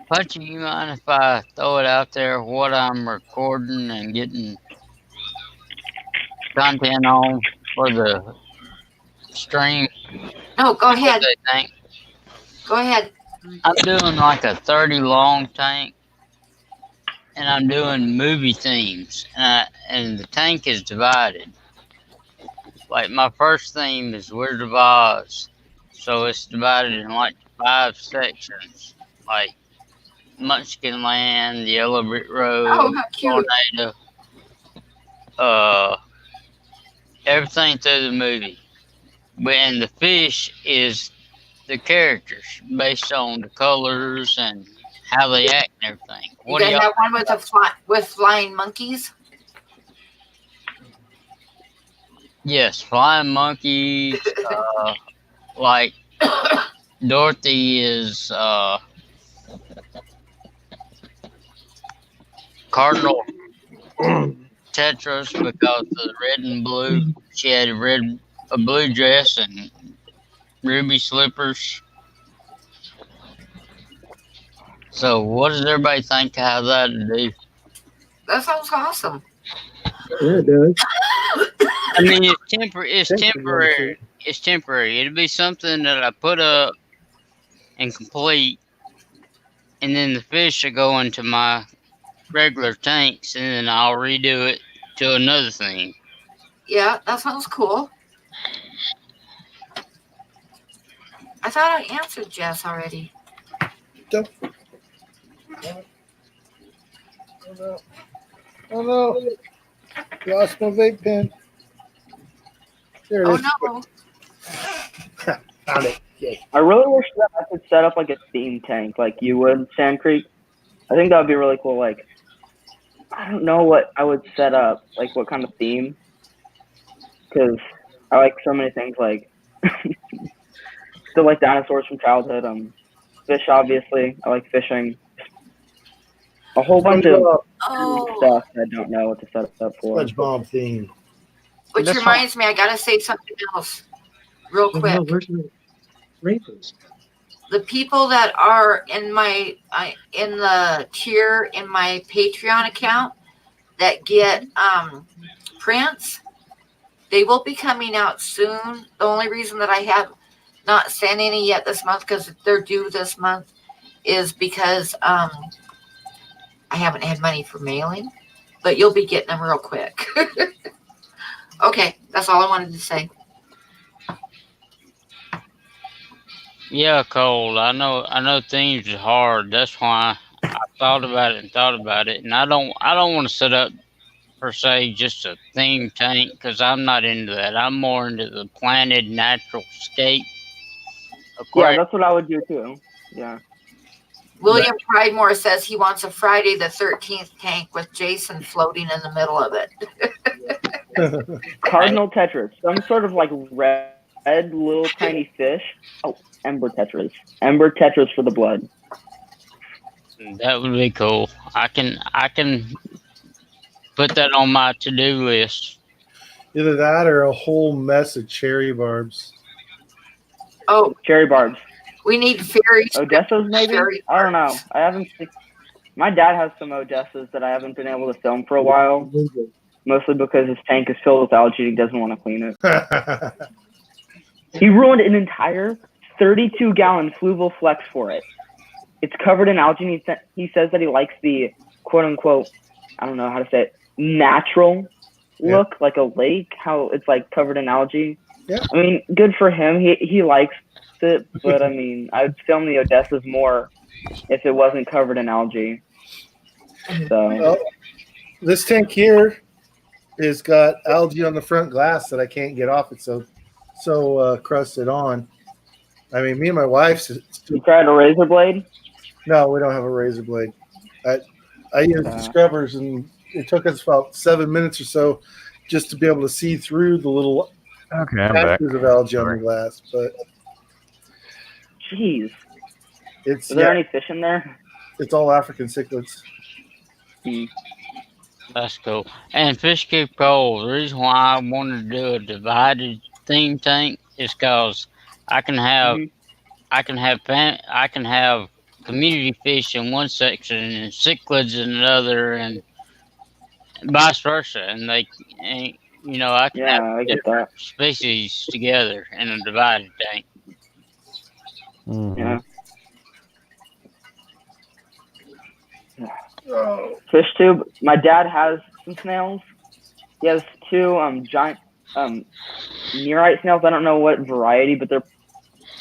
Punchy, you mind if I throw it out there what I'm recording and getting content on for the stream? No, go ahead. What they think? Go ahead. I'm doing like a 30 long tank, and I'm doing movie themes, and the tank is divided. Like my first theme is Wizard of Oz, so it's divided in like 5 sections, like Munchkin Land, the Yellow Brick Road, Oh, how cute. Tornado, everything through the movie. And the fish is the characters based on the colors and how they act and everything. You What do guys y'all? have one with with flying monkeys? Yes, flying monkeys. Like Dorothy is cardinal tetras because of the red and blue. She had a blue dress and ruby slippers. So, what does everybody think how that do? That sounds awesome. Yeah, it does. I mean, it's temporary. It's temporary. It'll be something that I put up and complete, and then the fish will go into my regular tanks, and then I'll redo it to another thing. Yeah, that sounds cool. I thought I answered Jess already. Oh no. Oh no. Lost my vape pen. There it Oh is. no. Found it. Yay. I really wish that I could set up like a theme tank like you would, Sand Creek. I think that would be really cool. Like, I don't know what I would set up, like what kind of theme, because I like so many things. Like, still like dinosaurs from childhood. Fish, obviously. I like fishing. A whole bunch of Oh, stuff I don't know what to set up for. SpongeBob theme. which That's reminds me, I gotta say something else real No, quick. where's the rainbows? The people that are in my in the tier in my Patreon account that get prints, they will be coming out soon. The only reason that I have not sent any yet this month, because they're due this month, is because I haven't had money for mailing. But you'll be getting them real quick. Okay, that's all I wanted to say. Yeah, Cole. I know things are hard. That's why I thought about it, and I don't want to set up per se just a theme tank because I'm not into that. I'm more into the planted natural scape. Yeah, Aquarium. that's what I would do too. Yeah. William Pridemore says he wants a Friday the 13th tank with Jason floating in the middle of it. Cardinal tetras, some sort of like red little tiny fish. Oh, ember tetras. Ember tetras for the blood. That would be cool. I can put that on my to-do list. Either that or a whole mess of cherry barbs. Oh, Cherry barbs. we need fairies. Odessas, maybe? Fairy I don't know. I haven't seen. My dad has some Odessas that I haven't been able to film for a while, mostly because his tank is filled with algae and he doesn't want to clean it. He ruined an entire 32-gallon Fluval Flex for it. It's covered in algae, and he says that he likes the quote-unquote, I don't know how to say it, natural look, like a lake, how it's like covered in algae. Yeah. I mean, good for him. He likes it, but I mean, I would film the Odessas more if it wasn't covered in algae. So Well, this tank here has got algae on the front glass that I can't get off. It's so crusted on. I mean, me and my wife's. you tried a razor blade? No, we don't have a razor blade. I used the scrubbers, and it took us about 7 minutes or so just to be able to see through the little Okay, I'm back. patches of algae on the glass. But Jeez. it's Are there any fish in there? it's all African cichlids. That's cool. And Fish Keep Cold, the reason why I wanted to do a divided theme tank is because I can have I can have community fish in one section and cichlids in another, and vice versa. And I can Yeah, have I get different species together in a divided tank. Mhm. Yeah. Oh. Fish tube. My dad has some snails. He has two giant nearite snails. I don't know what variety, but they're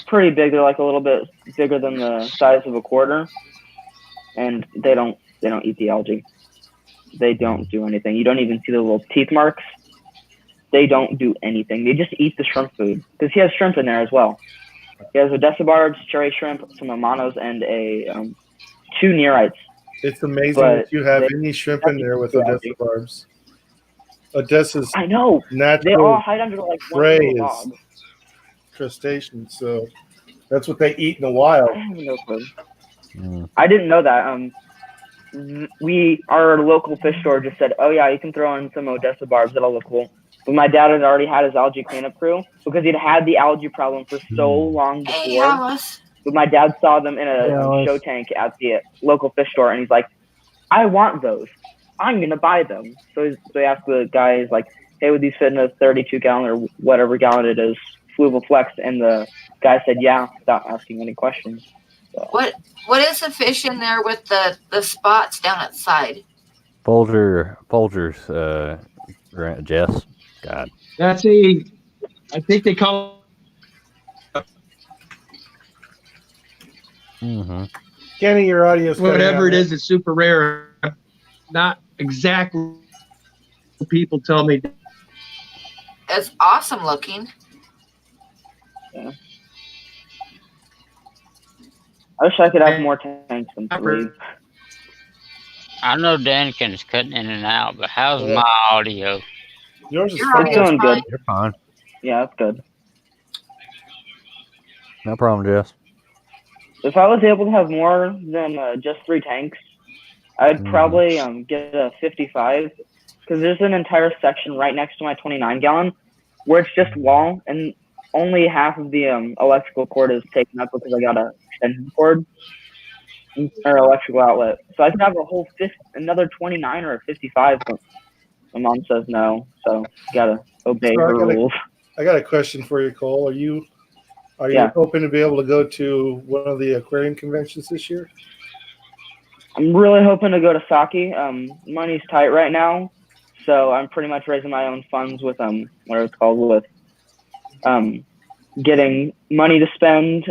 pretty big. They're like a little bit bigger than the size of a quarter, and they don't eat the algae. They don't do anything. You don't even see the little teeth marks. They don't do anything. They just eat the shrimp food because he has shrimp in there as well. He has Odessa barbs, cherry shrimp, some amanos, and two nearites. It's amazing But that you have any shrimp in there with Odessa barbs. Odessa's I know. They all natural hide under like one prey little is log. crustaceans, so that's what they eat in the wild. I have no clue. Mm. I didn't know that. Our local fish store just said, "Oh yeah, you can throw in some Odessa barbs. That'll look cool." But my dad had already had his algae cleanup crew because he'd had the algae problem for so long Hey, before. Alice. But my dad saw them in a Alice. show tank at the local fish store, and he's like, "I want those. I'm gonna buy them." So he asked the guy, he's like, "Hey, would these fit in a 32-gallon or whatever gallon it is, Fluval Flex?" And the guy said, "Yeah," without asking any questions. So, What is the fish in there with the spots down its side? Folger's Jess. God. That's I think they call Mm-hmm. Kenny, your audio's whatever it is. It's super rare. Not exactly what people tell me. It's awesome looking. I wish I could have more tanks than 3. I know Daniken's cutting in and out, but how's my audio? Yours is Your fine. It's doing good. You're fine. Yeah, it's good. No problem, Jess. If I was able to have more than just 3 tanks, I'd probably get a 55, because there's an entire section right next to my 29 gallon where it's just wall, and only half of the electrical cord is taken up because I got a extension cord or electrical outlet. So I could have a whole another 29 or a 55, but my mom says no, so gotta obey her rules. I got a question for you, Cole. Are you hoping to be able to go to one of the aquarium conventions this year? I'm really hoping to go to Saki. Money's tight right now, so I'm pretty much raising my own funds with whatever it's called, with getting money to spend,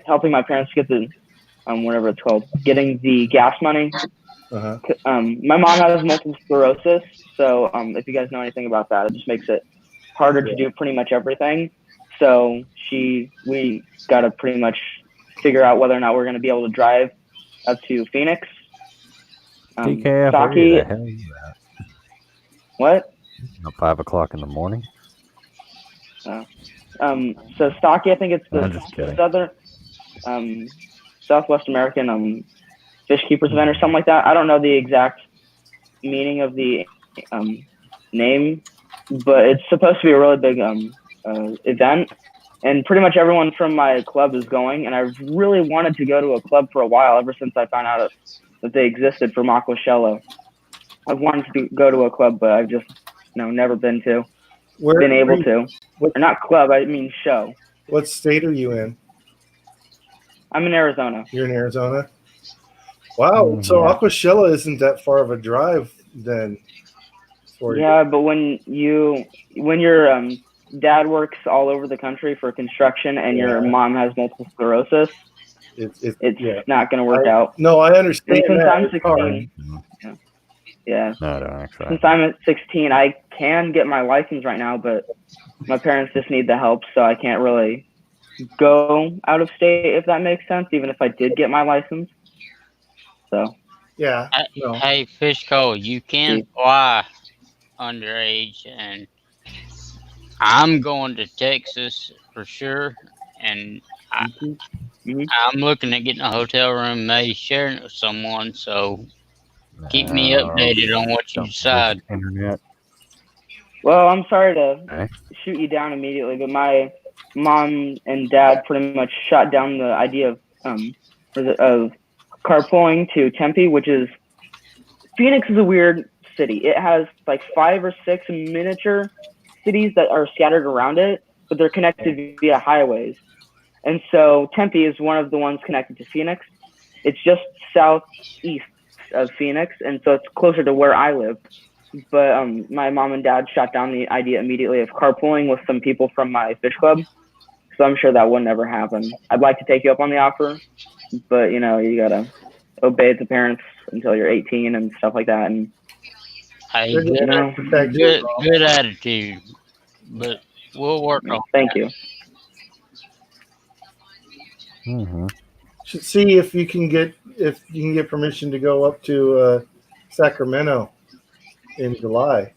helping my parents get the whatever it's called, getting the gas money. My mom has multiple sclerosis, so if you guys know anything about that, it just makes it harder to do pretty much everything. So we got to pretty much figure out whether or not we're going to be able to drive up to Phoenix. DKF, Saki, where the hell are you at? What? At 5 o'clock in the morning. So Saki, I think it's I'm just kidding. southern, Southwest American fish keepers event or something like that. I don't know the exact meaning of the name, but it's supposed to be a really big event, and pretty much everyone from my club is going, and I've really wanted to go to a club for a while, ever since I found out that they existed from Aquashello. I've wanted to go to a club, but I've just never been to. Been able to. Or not club, I mean show. What state are you in? I'm in Arizona. You're in Arizona? Wow, so Aquashello isn't that far of a drive then for you. Yeah, but when your dad works all over the country for construction and your mom has multiple sclerosis, it's not going to work out. No, I understand since that. I'm 16, yeah. No, don't actually. Since I'm at 16, I can get my license right now, but my parents just need the help, so I can't really go out of state, if that makes sense, even if I did get my license. So yeah. Hey, Fishco, you can fly underage, and I'm going to Texas for sure, and I'm looking at getting a hotel room, maybe sharing it with someone, so keep me updated on what you decide. Internet. Well, I'm sorry to shoot you down immediately, but my mom and dad pretty much shot down the idea of carpooling to Tempe, which is Phoenix is a weird city. It has like 5 or 6 miniature cities that are scattered around it, but they're connected via highways. And so Tempe is one of the ones connected to Phoenix. It's just southeast of Phoenix, and so it's closer to where I live. But my mom and dad shot down the idea immediately of carpooling with some people from my fish club. So I'm sure that would never happen. I'd like to take you up on the offer, but you gotta obey the parents until you're 18 and stuff like that. And hey, good attitude, but we'll work on. Thank you. Should see if you can get permission to go up to Sacramento in July.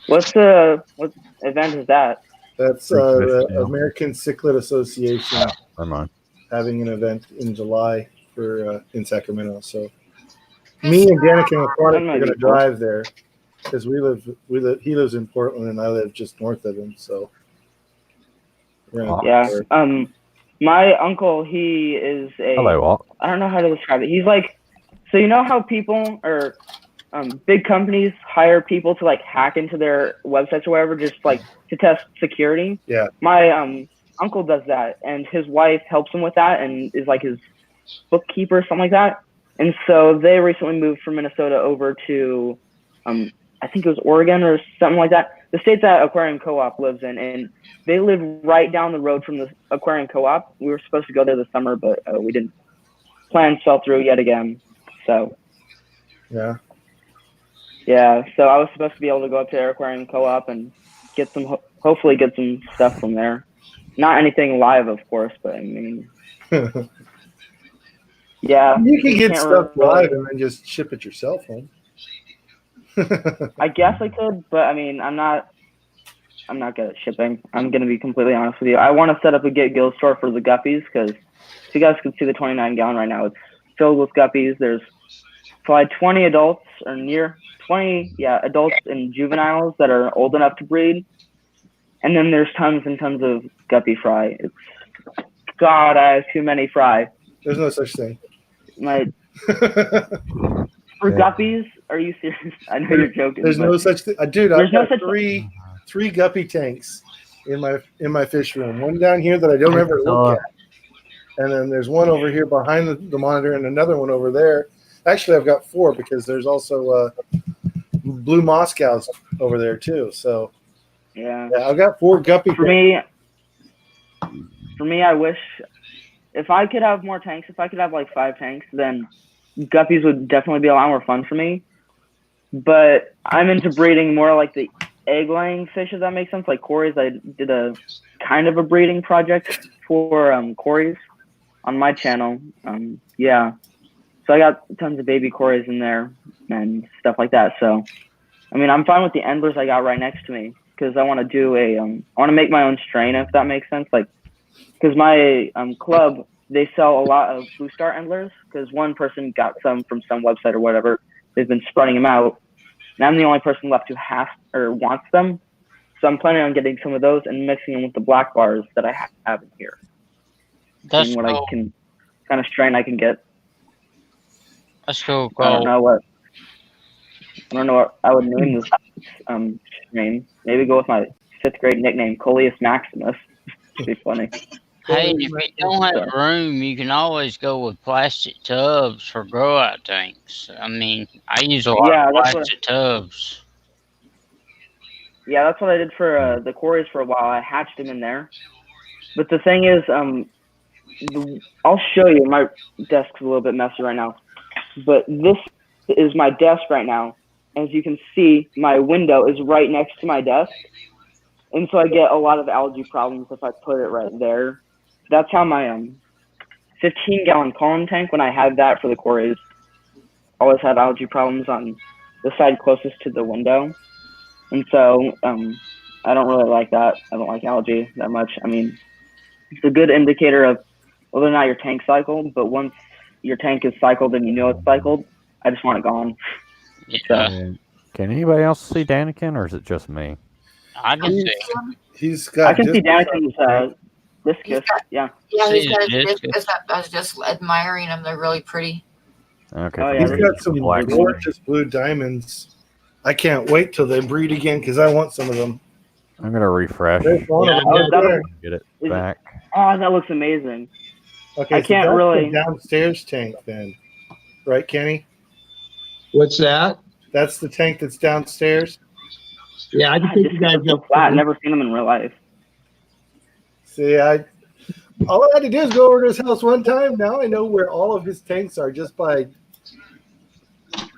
What event is that? That's the American Cichlid Association having an event in July for in Sacramento. So me and Danica and Aquatic are going to drive there because he lives in Portland and I live just north of him. So my uncle, he is a I don't know how to describe it. He's like, so you know how people or big companies hire people to like hack into their websites or whatever, just like to test security. Yeah. My uncle does that, and his wife helps him with that, and is like his bookkeeper or something like that. And so they recently moved from Minnesota over to, I think it was Oregon or something like that. The state that Aquarium Co-op lives in, and they live right down the road from the Aquarium Co-op. We were supposed to go there this summer, but we didn't. Plans fell through yet again. So. Yeah. Yeah. So I was supposed to be able to go up to their Aquarium Co-op and get some, hopefully get some stuff from there. Not anything live, of course, but I mean. Yeah. You can get stuff live and then just ship it yourself home. I guess I could, but I mean, I'm not good at shipping. I'm going to be completely honest with you. I want to set up a Get Gills store for the guppies because if you guys can see the 29 gallon right now, it's filled with guppies. There's probably 20 adults or near 20, adults and juveniles that are old enough to breed. And then there's tons and tons of guppy fry. God, I have too many fry. There's no such thing. For guppies? Are you serious? I know you're joking. There's no such thing, dude. I've got three guppy tanks in my fish room. One down here that I don't ever look at, and then there's one over here behind the monitor, and another one over there. Actually, I've got 4 because there's also blue Moscows over there too. So yeah, I've got 4 guppy. For me, I wish if I could have more tanks. If I could have like 5 tanks, then guppies would definitely be a lot more fun for me. But I'm into breeding more like the egg-laying fish, if that makes sense. Like Corys, I did a kind of a breeding project for Corys on my channel. So I got tons of baby Corys in there and stuff like that. So, I mean, I'm fine with the endlers I got right next to me because I want to do I want to make my own strain, if that makes sense. Like, because my club, they sell a lot of Blue Star endlers because one person got some from some website or whatever. They've been spreading them out. And I'm the only person left who has or wants them. So I'm planning on getting some of those and mixing them with the black bars that I have in here. That's what cool. I can kind of strain I can get. That's cool. I don't know what I would name this strain. Maybe go with my 5th grade nickname, Coleus Maximus. It'd be funny. Hey, if you don't have room, you can always go with plastic tubs for grow out tanks. I mean, I use a lot of plastic tubs. Yeah, that's what I did for the Corys for a while. I hatched them in there. But the thing is, I'll show you. My desk's a little bit messy right now. But this is my desk right now. As you can see, my window is right next to my desk. And so I get a lot of algae problems if I put it right there. That's how my 15-gallon column tank, when I had that for the Corys, always had algae problems on the side closest to the window. And so I don't really like that. I don't like algae that much. I mean, it's a good indicator of whether or not your tank's cycled, but once your tank is cycled and you know it's cycled, I just want it gone. Yeah. So. Can anybody else see Daniken, or is it just me? I can see. He's got. I can see Daniken's discus. Yeah, he's got his discus. I was just admiring them. They're really pretty. Okay. He's got some gorgeous blue diamonds. I can't wait till they breed again because I want some of them. I'm gonna refresh. There's one of them get it back. Oh, that looks amazing. Okay, I can't really the downstairs tank then, right, Kenny? What's that? That's the tank that's downstairs. Yeah, I can take you guys up. I've never seen them in real life. See, all I had to do is go over to his house one time. Now I know where all of his tanks are just by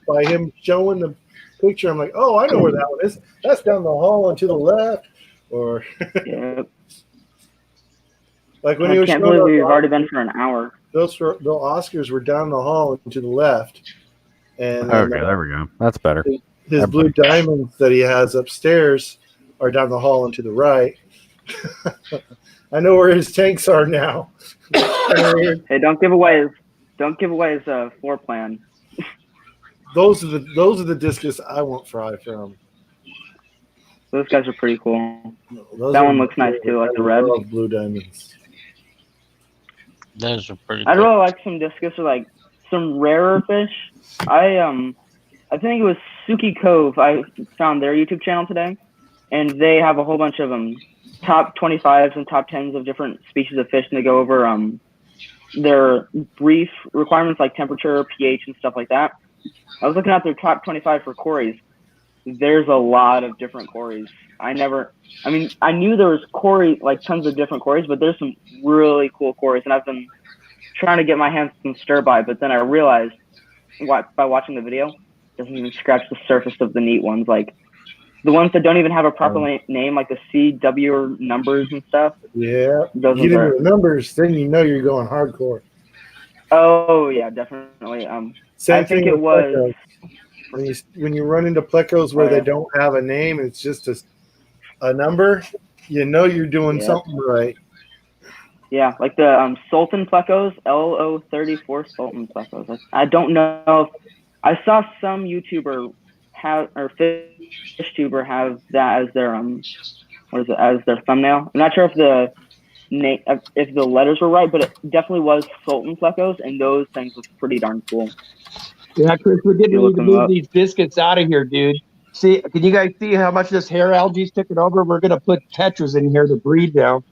him showing the picture. I'm like, oh, I know where that one is. That's down the hall and to the left. Or like when he was. I can't believe we've already been for an hour. Those Oscars were down the hall and to the left. And okay, there we go. That's better. His blue diamonds that he has upstairs are down the hall and to the right. I know where his tanks are now. Hey, don't give away his floor plan. Those are the discus I want fry from. Those guys are pretty cool. That one looks nice too, like the red. Blue diamonds. Those are pretty cool. I'd really like some discus or like some rarer fish. I think it was Suki Cove. I found their YouTube channel today, and they have a whole bunch of top 25s and top 10s of different species of fish, and they go over their brief requirements like temperature, pH, and stuff like that. I was looking at their top 25 for quarries. There's a lot of different quarries. I knew there was quarry, like tons of different quarries, but there's some really cool quarries, and I've been trying to get my hands on stir by, but then I realized by watching the video, it doesn't even scratch the surface of the neat ones, like the ones that don't even have a proper name, like the CW numbers and stuff. Yeah, you get into the numbers, then you know you're going hardcore. Oh yeah, definitely. Same I think thing it was when you run into plecos where they don't have a name, it's just a number. You know you're doing something right. Yeah, like the Sultan plecos, LO34 Sultan plecos. I don't know if I saw some YouTuber fish tuber have that as their as their thumbnail. I'm not sure if the name, if the letters were right, but it definitely was Sultan plecos, and those things was pretty darn cool. Yeah, Chris, we're getting ready to move these biscuits out of here, dude. See, can you guys see how much this hair algae's taking over? We're gonna put tetras in here to breed now.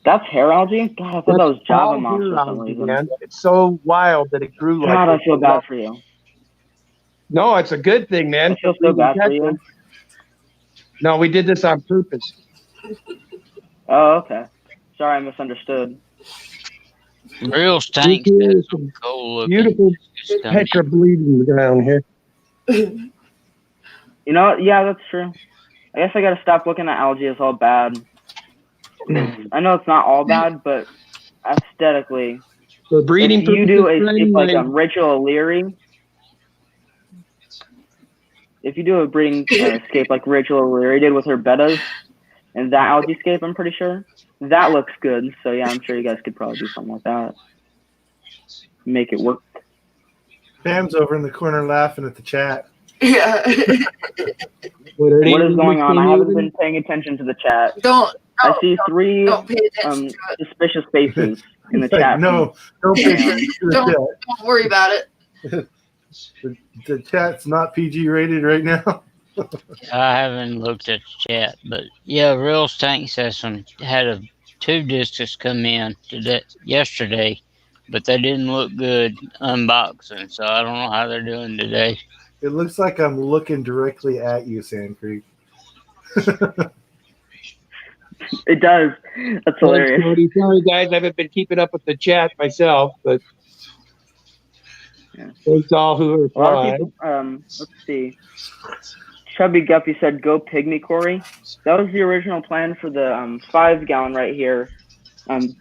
That's hair algae? God, I thought that was Java moss for some reason. Man. It's so wild that it grew like. God, I feel bad for you. No, it's a good thing, man. I feel so bad for you. No, we did this on purpose. Oh, okay. Sorry, I misunderstood. Real stank. Cool beautiful tetra bleeding down here. You know, yeah, that's true. I guess I gotta stop looking at algae as all bad. I know it's not all bad, but aesthetically, for breeding, if you do a scape like Rachel O'Leary, if you do a breeding scape like Rachel O'Leary did with her bettas and that algae scape, I'm pretty sure that looks good. So yeah, I'm sure you guys could probably do something like that, make it work. Pam's over in the corner laughing at the chat. Yeah. What is going on? I haven't been paying attention to the chat. I see 3 suspicious faces in the chat. No, don't pay attention to the chat. Don't worry about it. The chat's not PG rated right now. I haven't looked at the chat, but yeah, Real Stank says had 2 discs come in yesterday, but they didn't look good unboxing, so I don't know how they're doing today. It looks like I'm looking directly at you, Sand Creek. It does. That's hilarious. Sorry, guys. I haven't been keeping up with the chat myself, but thanks all who are flying. Let's see. Chubby Guppy said, "Go pygmy, Corey." That was the original plan for the 5-gallon right here,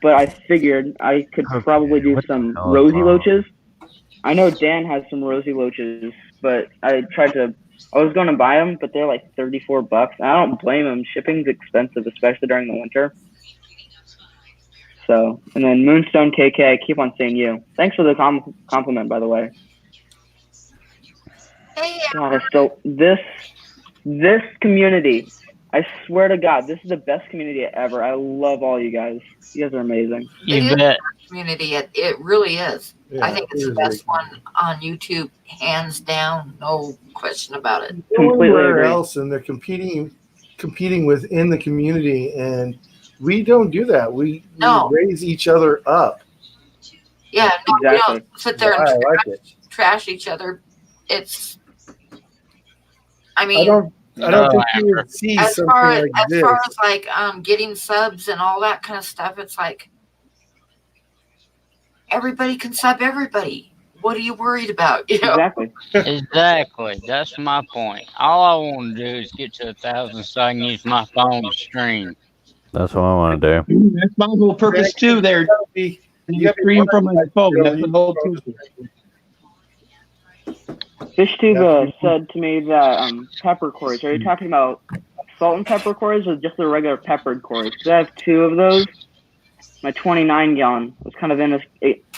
but I figured I could probably do some rosy loaches. I know Dan has some rosy loaches, but I was going to buy them, but they're like $34. I don't blame them. Shipping's expensive, especially during the winter. So, and then Moonstone KK, I keep on saying you. Thanks for the compliment, by the way. Hey, God, this community, I swear to God, this is the best community ever. I love all you guys. You guys are amazing. You bet. Community, it really is. Yeah, I think it's the best one on YouTube, hands down, no question about it. Completely agree. Else, and they're competing within the community, and we don't do that. We raise each other up. Yeah, no, exactly. We don't sit there and trash each other. I don't think you would see something like this. As far as like getting subs and all that kind of stuff, it's like everybody can sub everybody. What are you worried about? You know? Exactly. Exactly. That's my point. All I want to do is get to 1,000 so I can use my phone to stream. That's what I want to do. That's my whole purpose too. There, you stream from my phone. That's the whole purpose. FishTube said to me that pepper quarries. Are you talking about salt and pepper quarries or just the regular peppered quarries? Because I have 2 of those. My 29-gallon was kind of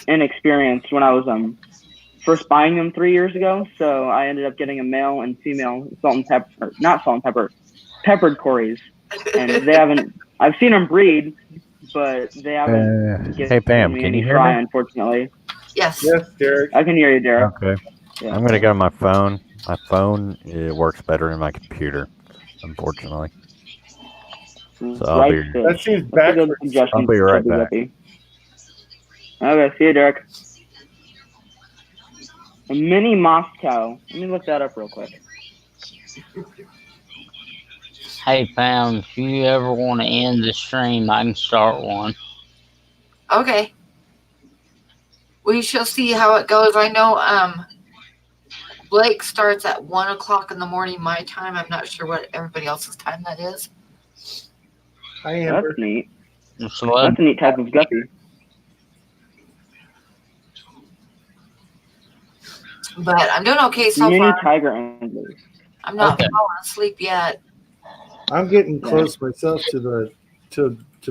inexperienced when I was first buying them 3 years ago. So I ended up getting a male and female peppered quarries, and they haven't. I've seen them breed, but they haven't. Hey Pam, can you hear me? Unfortunately. Yes. Yes, Derek. I can hear you, Derek. Okay. Yeah. I'm gonna go to my phone. My phone works better than my computer, unfortunately. So I'll be that seems backwards. I'll be right back. Okay, see you, Derek. A mini Moscow. Let me look that up real quick. Hey Pam, if you ever want to end the stream, I can start one. Okay. We shall see how it goes. I know Blake starts at 1 o'clock in the morning my time. I'm not sure what everybody else's time that is. I am. That's neat. That's a neat type of guppy. But I'm doing okay so Mini far. tiger anglers. I'm not Okay. falling asleep yet. I'm getting close myself to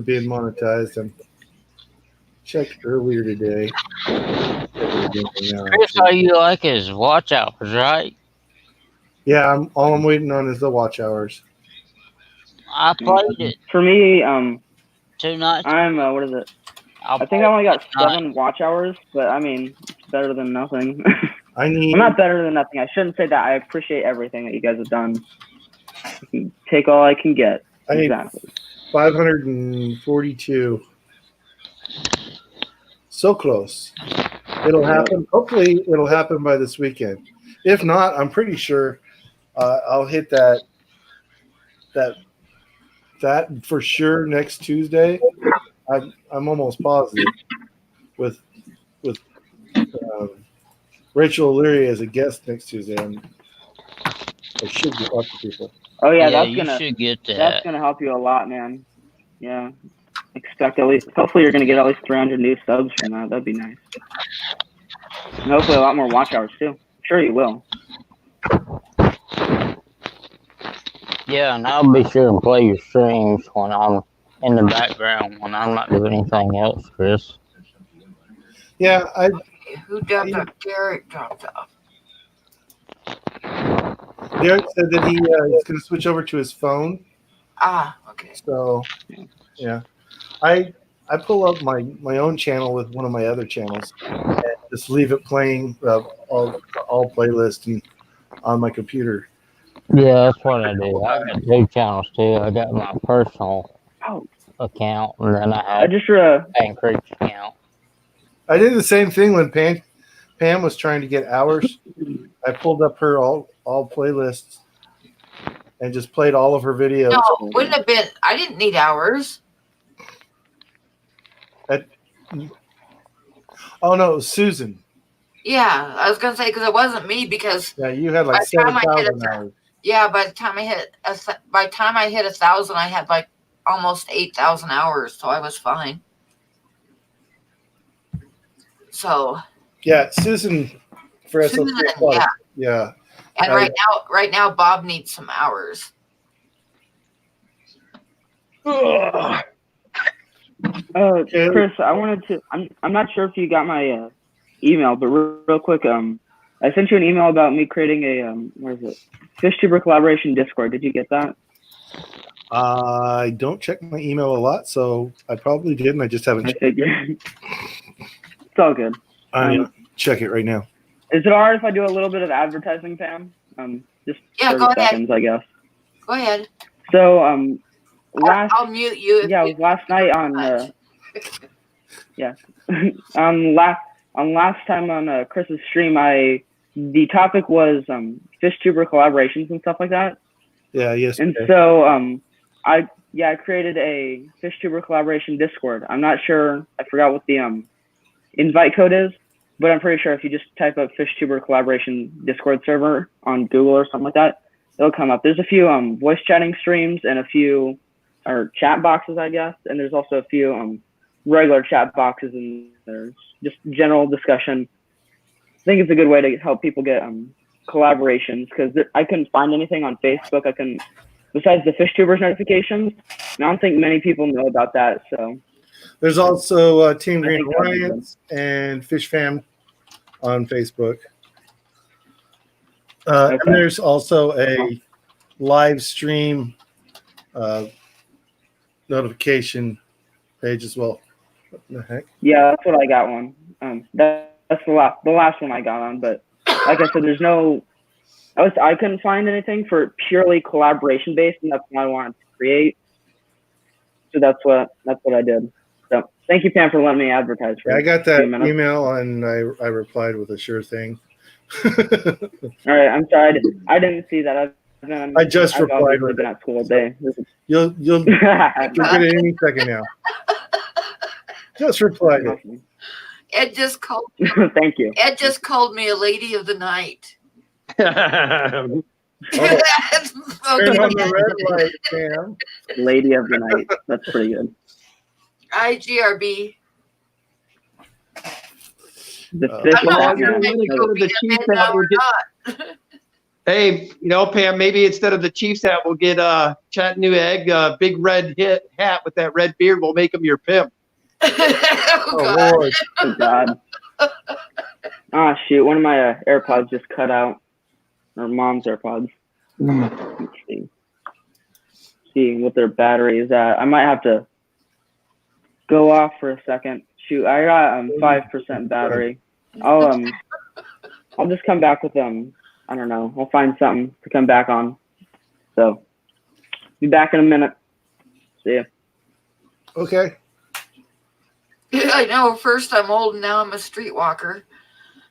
being monetized. I checked earlier today. Chris, all you like is watch hours, right? Yeah, all I'm waiting on is the watch hours. I played it For me, 2 nights. I'm what is it? I think I only got 7 watch hours, but I mean, it's better than nothing. I'm not better than nothing. I shouldn't say that. I appreciate everything that you guys have done. I can take all I can get. I need exactly. 542. So close. It'll happen. Hopefully, it'll happen by this weekend. If not, I'm pretty sure I'll hit that for sure next Tuesday. I'm almost positive with Rachel O'Leary as a guest next Tuesday. I should get up to people. Oh yeah, should get that. That's gonna help you a lot, man. Yeah, expect at least. Hopefully, you're gonna get at least 300 new subs from that. That'd be nice. And hopefully, a lot more watch hours too. I'm sure you will. Yeah, and I'll be sure and play your streams when I'm in the background when I'm not doing anything else, Chris. Yeah, Who dropped off? Derek dropped off. Derek said that he's going to switch over to his phone. Ah, okay. So, yeah, I pull up my own channel with one of my other channels and just leave it playing all playlists and on my computer. Yeah, that's what I do. I got 2 channels too. I got my personal account, and then I have Pam Creek's account. I did the same thing when Pam was trying to get hours. I pulled up her all playlists and just played all of her videos. No, wouldn't have been. I didn't need hours. Oh no, it was Susan. Yeah, I was gonna say because it wasn't me because you had like 7,000 hours. Yeah, by the time I hit 1,000, I had like almost 8,000 hours, so I was fine. So. Yeah, Susan for SLC. Yeah. And right now, Bob needs some hours. Chris, I wanted to. I'm not sure if you got my email, but real quick, I sent you an email about me creating a where is it? FishTuber collaboration Discord. Did you get that? I don't check my email a lot, so I probably did, and I just haven't. I figured. It's all good. I'm check it right now. Is it alright if I do a little bit of advertising, Pam? Just 30 go seconds, I guess. Go ahead. So, I'll mute you. Yeah, it was last night on. Last time on Chris's stream, the topic was FishTuber collaborations and stuff like that. Yeah. Yes. And so I created a FishTuber collaboration Discord. I'm not sure. I forgot what the invite code is, but I'm pretty sure if you just type up FishTuber collaboration Discord server on Google or something like that, it'll come up. There's a few voice chatting streams and a few chat boxes, I guess, and there's also a few regular chat boxes, and there's just general discussion. I think it's a good way to help people get collaborations because I couldn't find anything on Facebook. Besides the FishTubers notifications, and I don't think many people know about that. So there's also Team Green Alliance and Fish Fam on Facebook. And there's also a live stream notification page as well. What the heck? Yeah, that's what I got one. That's the last one I got on. But like I said, there's no. I couldn't find anything for purely collaboration based, and that's what I wanted to create. So that's what I did. So thank you, Pam, for letting me advertise for I got a that few minutes. email and I replied with a sure thing. All right, I'm sorry. I didn't see that. I just I've replied obviously with been it. at school all day. You'll get it any second now. Just reply to it. Ed just called. Thank you. Ed just called me a lady of the night. Oh, That's so turn on good. the red light, Pam. Lady of the night. That's pretty good. IGRB. The I'm fish not hat, sure man. maybe Let's go go to be the a Chiefs man hat. now We'll or get, not. hey, Pam, maybe instead of the Chiefs hat, we'll get Chattanooga Egg, big red hat with that red beard. We'll make him your pimp. Oh, Oh, God. Lord. Oh, God. Ah, shoot. One of my AirPods just cut out. Or Mom's AirPods. Let's see what their battery is at. I might have to go off for a second. Shoot, I got 5% battery. I'll just come back with I don't know. I'll find something to come back on. So be back in a minute. See ya. Okay. I know. First I'm old and now I'm a streetwalker.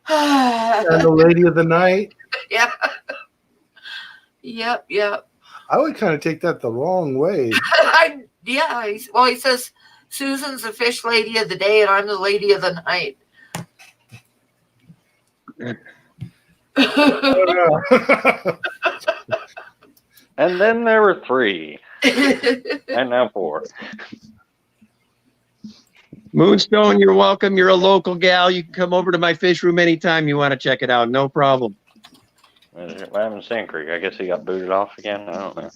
And the lady of the night. Yeah. Yep. I would kind of take that the wrong way. Well, he says Susan's the fish lady of the day and I'm the lady of the night. Oh, no. And then there were 3. And now 4. Moonstone, you're welcome. You're a local gal. You can come over to my fish room anytime you want to check it out. No problem. What happened to Sand Creek? I guess he got booted off again. I don't know.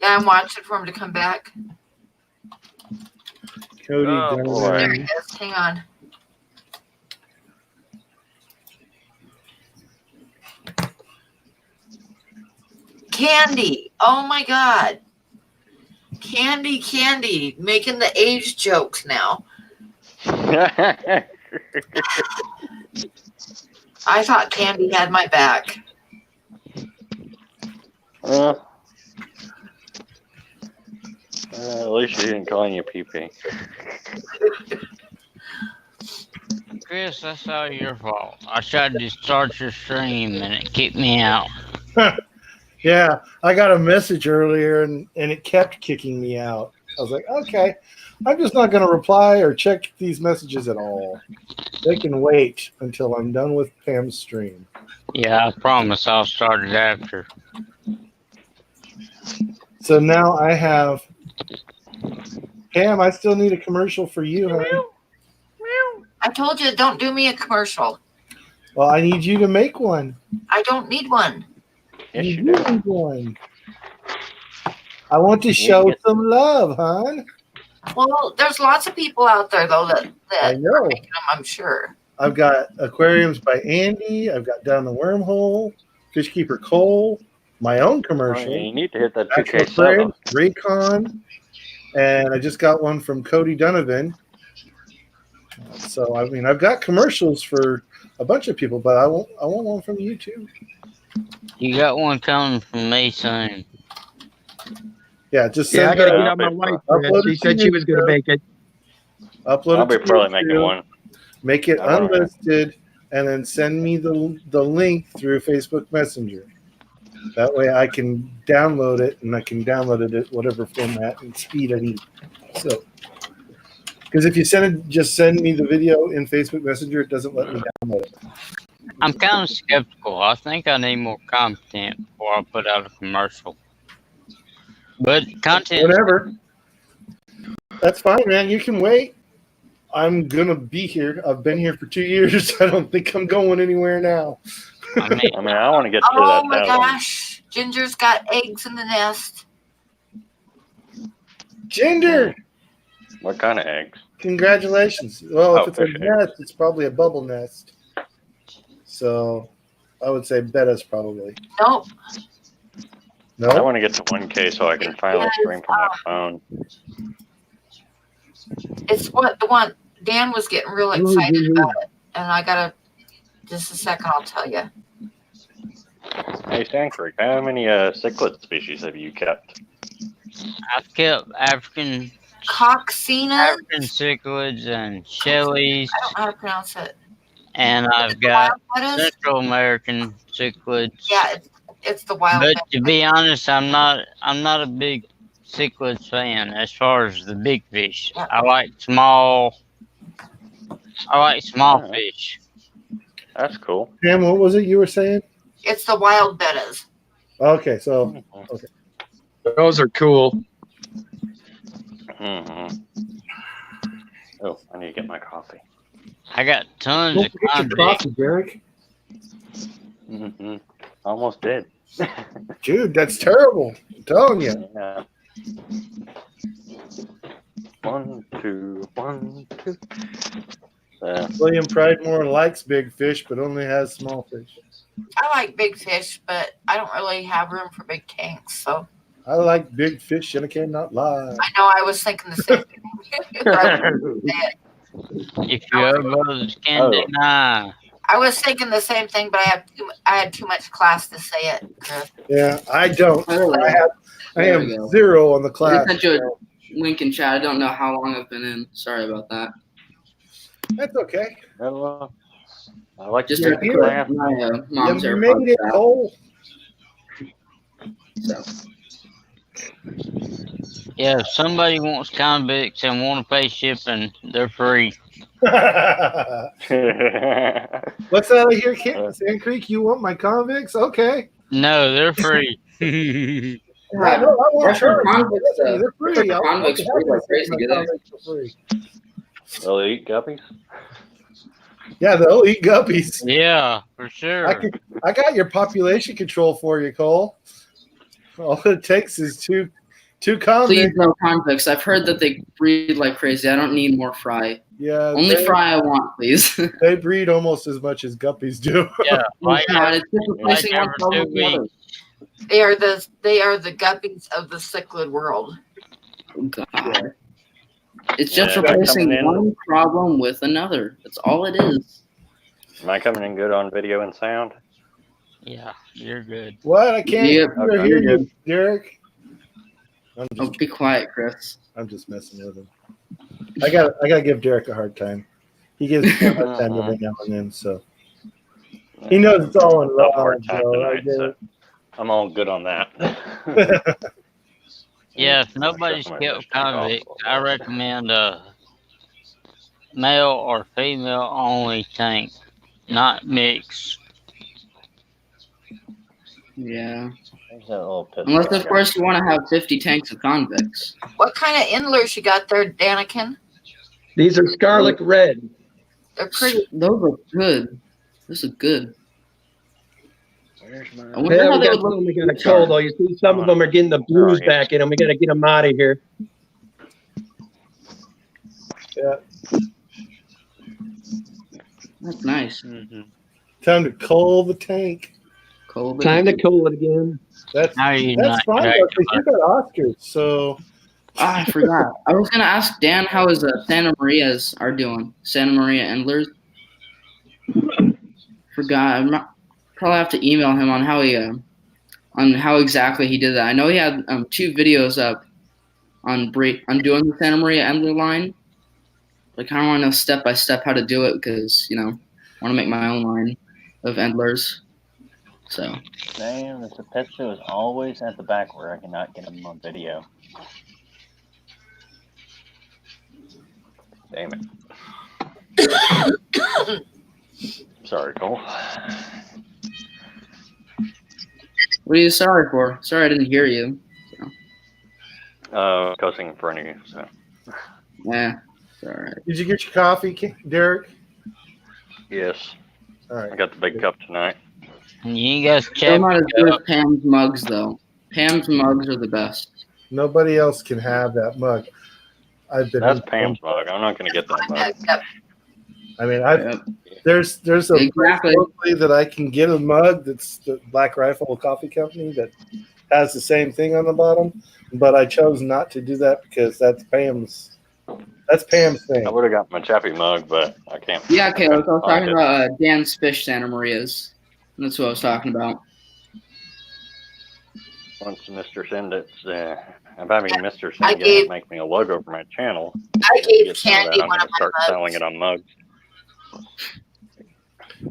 Yeah, I'm watching for him to come back. Cody, Oh, boy. There he is. Hang on. Candy. Oh my God. Candy. Making the age jokes now. I thought Candy had my back. At least she didn't call you pee-pee. Chris, that's all your fault. I tried to start your stream and it kicked me out. Yeah, I got a message earlier and it kept kicking me out. I was like, okay, I'm just not going to reply or check these messages at all. They can wait until I'm done with Pam's stream. Yeah, I promise I'll start it after. So now I have Pam. I still need a commercial for you, honey. I told you, don't do me a commercial. Well, I need you to make one. I don't need one. Yes, you you do do. need one. I want to show some love, hon. Well, there's lots of people out there, though, that I know. are making them, I'm sure. I've got Aquariums by Andy. I've got Down the Wormhole, Fishkeeper Cole, my own commercial. You need to hit that Actual 2K7. Friends, Raycon, and I just got one from Cody Donovan. So I mean, I've got commercials for a bunch of people, but I want one from you too. You got one coming from me soon. Yeah, just Yeah, I send got to that get out. on my wife. Upload She it said to she was going to YouTube. make it. Upload I'll it be to probably YouTube, making one. Make it I don't know. unlisted, and then send me the link through Facebook Messenger. That way I can download it, and I can download it at whatever format and speed I need. So, because if you just send me the video in Facebook Messenger, it doesn't let me download it. I'm kind of skeptical. I think I need more content before I put out a commercial. But content. Whatever. That's fine, man. You can wait. I'm gonna be here. I've been here for 2 years. I don't think I'm going anywhere now. I mean, I want to get to Oh that my 1,000. gosh. Ginger's got eggs in the nest. Ginger, What kind of eggs? congratulations. Well, if Oh, it's a fish eggs. nest, it's probably a bubble nest. So I would say Betta's probably. Nope. No? I want to get to 1K so I can finally stream from my phone. It's the one Dan was getting real excited about it. And I got to, just a second, I'll tell you. Hey, Sand Creek, how many cichlid species have you kept? I've kept African Coxina. African cichlids and shellies, I don't know how to pronounce it. and Is I've it the got wild bettas? Central American cichlids. Yeah, it's the wild But betta. to be honest, I'm not a big cichlids fan as far as the big fish. Yeah. I like small Alright. fish. That's cool. Pam, what was it you were saying? It's the wild bettas. Okay, so Those are cool. Mm-hmm. Oh, I need to get my coffee. I got tons don't of forget your convicts. coffee, Derek. Mm-hmm. Almost did. Dude, that's terrible. I'm telling you. Yeah. 1, 2, 1, 2. William Pridemore likes big fish, but only has small fish. I like big fish, but I don't really have room for big tanks. So I like big fish, and I cannot lie. I know I was thinking the same thing. I wouldn't say it. If you others can deny. I was thinking the same thing, but I had too much class to say it. Yeah, I don't. Oh, I there am we go. 0 on the I class. sent you a link in chat. I don't know how long I've been in. Sorry about that. That's okay. Well, I like Just to had hear to the correct my mom's You AirPods made it, out, Cole. so. Yeah, if somebody wants convicts and want to pay shipping, they're free. What's that I hear, Sand Creek? You want my convicts? Okay. No, they're free. I won't That's for charge. convicts, They're free. for convicts free like crazy, do they? Convicts for free. They'll eat guppies? Yeah, they'll eat guppies. Yeah, for sure. I got your population control for you, Cole. All it takes is two Please convicts. no convicts. I've heard that they breed like crazy. I don't need more fry. Yeah, Only fry I want, please. they breed almost as much as guppies do. Yeah, Oh, God, it's just replacing one problem with the other. They are the guppies of the cichlid world. Oh, God. It's just Yeah, replacing coming in. one problem with another. That's all it is. Am I coming in good on video and sound? Yeah, you're good. What? I can't Yep. hear you, Derek. Oh, be quiet, Chris. I'm just messing with him. I gotta give Derek a hard time. He gives me a hard time every now and then, so he knows it's all in A love. hard time So I tonight, get so I'm all good on that. it. Yeah, if nobody's kept convict, I recommend a male or female only tank, not mixed. Yeah. There's that little piss Unless, guy. of course, you want to have 50 tanks of convicts. What kind of endlers you got there, Danikin? These are scarlet red. They're pretty. Those are good. Those are good. Where's my... I wonder Yeah, how we they got would some we look. got a cold though. You see, some of them are getting the blues back in them. We got to get them out of here. That's nice. Mm-hmm. Time to cull the tank. Cold. Time to cool it again. That's How are you that's not fine. dragging Because you got Oscars, so Ah, I forgot. I was gonna ask Dan how his Santa Marias are doing. Santa Maria Endlers. Forgot. Probably have to email him on how exactly he did that. I know he had 2 videos up on doing the Santa Maria Endler line. I kind of want to know step by step how to do it because I want to make my own line of Endlers. So. Damn, the pet show is always at the back where I cannot get them on video. Damn it. Sorry, Cole. What are you sorry for? Sorry I didn't hear you. Cussing in front of you, so. Yeah, it's all right. did you get your coffee, Derek? Yes. All right. I got the big cup tonight. You guys Still check not as good up. as Pam's mugs, though. Pam's mugs are the best. Nobody else can have that mug. That's Pam's mug. I'm not going to get that mug. Yep. I mean, Yep. there's a Exactly. hopefully that I can get a mug that's the Black Rifle Coffee Company that has the same thing on the bottom, but I chose not to do that because that's Pam's thing. I would have got my Chappie mug, but I can't. Yeah, okay. I was find talking it. about Dan's Fish Santa Marias. That's what I was talking about. Once Mr. Send it, I'm having Mr. I Send gave- it make me a logo for my channel. I gave Get some of Candy that. I'm one going of to start my selling mugs. it on mugs.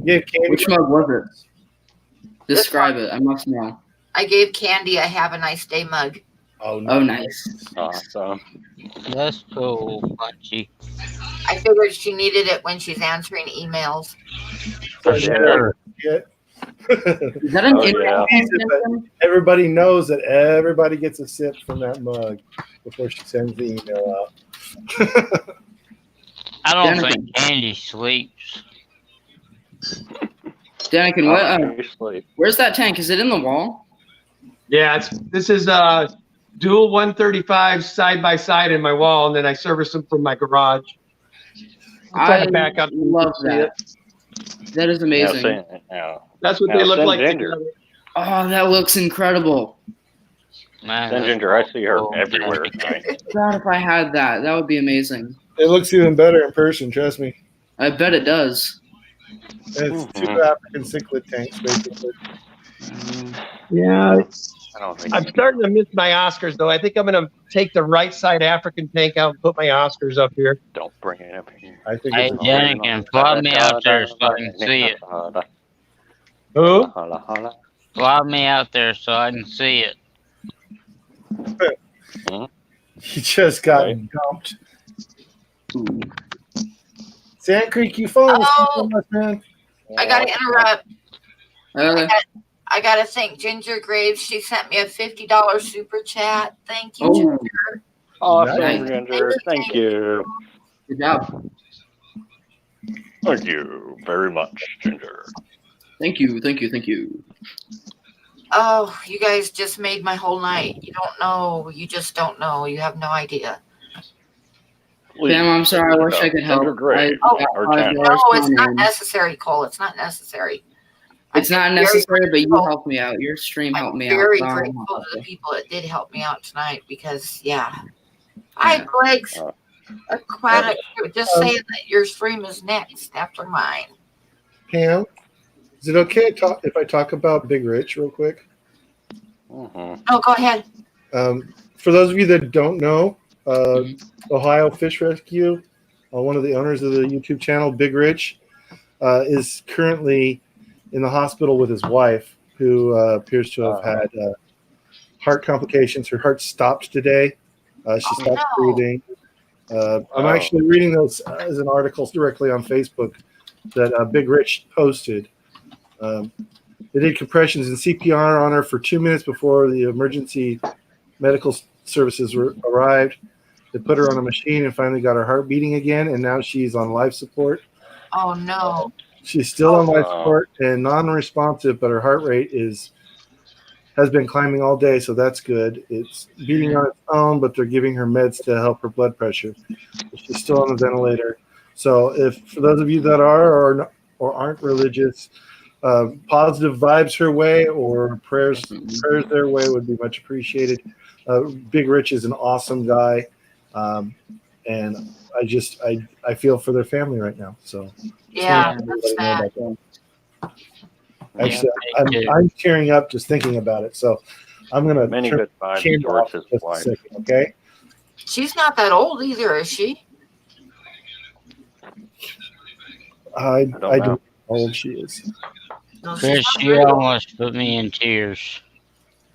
Yeah, Candy. Which mug was it? Describe it. I must know. I gave Candy a Have a Nice Day mug. Oh, Oh, nice. Awesome. That's cool, Punchy. I figured she needed it when she's answering emails. For sure. Yeah. Is that an Oh, email? yeah. Everybody knows that everybody gets a sip from that mug before she sends the email out. I don't Danica. think Candy sleeps. Danica, what? You sleep. Where's that tank? Is it in the wall? Yeah, this is dual 135 side by side in my wall, and then I service them from my garage. I'll try to back up. Love that. That is amazing. That's what Now they look send like Ginger. together. Oh, that looks incredible. Man, Send that's Ginger, I see her cool. everywhere at night. God, if I had that, that would be amazing. It looks even better in person, trust me. I bet it does. It's two African cichlid tanks, basically. Yeah, I don't think I'm starting to miss my Oscars, though. I think I'm going to take the right side African tank out and put my Oscars up here. Don't bring it up here. I think Hey, it's Danica, fly me out there so I can see it. Who? Fly me out there so I can see it. You just got dumped. Sand Creek, you phone Oh. so much, man. I gotta interrupt. Uh, I gotta thank Ginger Graves. She sent me a $50 super chat. Thank you, Oh. Ginger. Awesome, Nice. Ginger. Thank you. good job. Thank you very much, Ginger. Thank you. Thank you. Thank you. Oh, you guys just made my whole night. You don't know. You just don't know. You have no idea. Pam, I'm sorry. I wish I could help. Ginger Gray. Oh, Our No, channel. it's not necessary, Cole. It's not necessary. It's not I'm necessary, very but you grateful. helped me out. Your stream helped I'm me very out. grateful to the people that did help me out tonight because, Hi, Glegs. Aquatic. Just saying that your stream is next after mine. Pam, is it okay if I talk about Big Rich real quick? Oh, go ahead. For those of you that don't know, Ohio Fish Rescue, one of the owners of the YouTube channel, Big Rich, is currently in the hospital with his wife, who appears to have had heart complications. Her heart stopped today. She stopped breathing. I'm actually reading those as an article directly on Facebook that Big Rich posted. They did compressions and CPR on her for 2 minutes before the emergency medical services arrived. They put her on a machine and finally got her heart beating again, and now she's on life support. Oh, no. She's still on life support and non-responsive, but her heart rate has been climbing all day, so that's good. It's beating on its own, but they're giving her meds to help her blood pressure. She's still on the ventilator. So for those of you that are or aren't religious, positive vibes her way or prayers their way would be much appreciated. Big Rich is an awesome guy, and I feel for their family right now. So That's sad. Actually, I'm tearing up just thinking about it. So I'm gonna Many turn good the vibes camera off towards his just a wife. second, okay? She's not that old either, is she? I don't know how old she is. No, Chris, you almost put me in tears.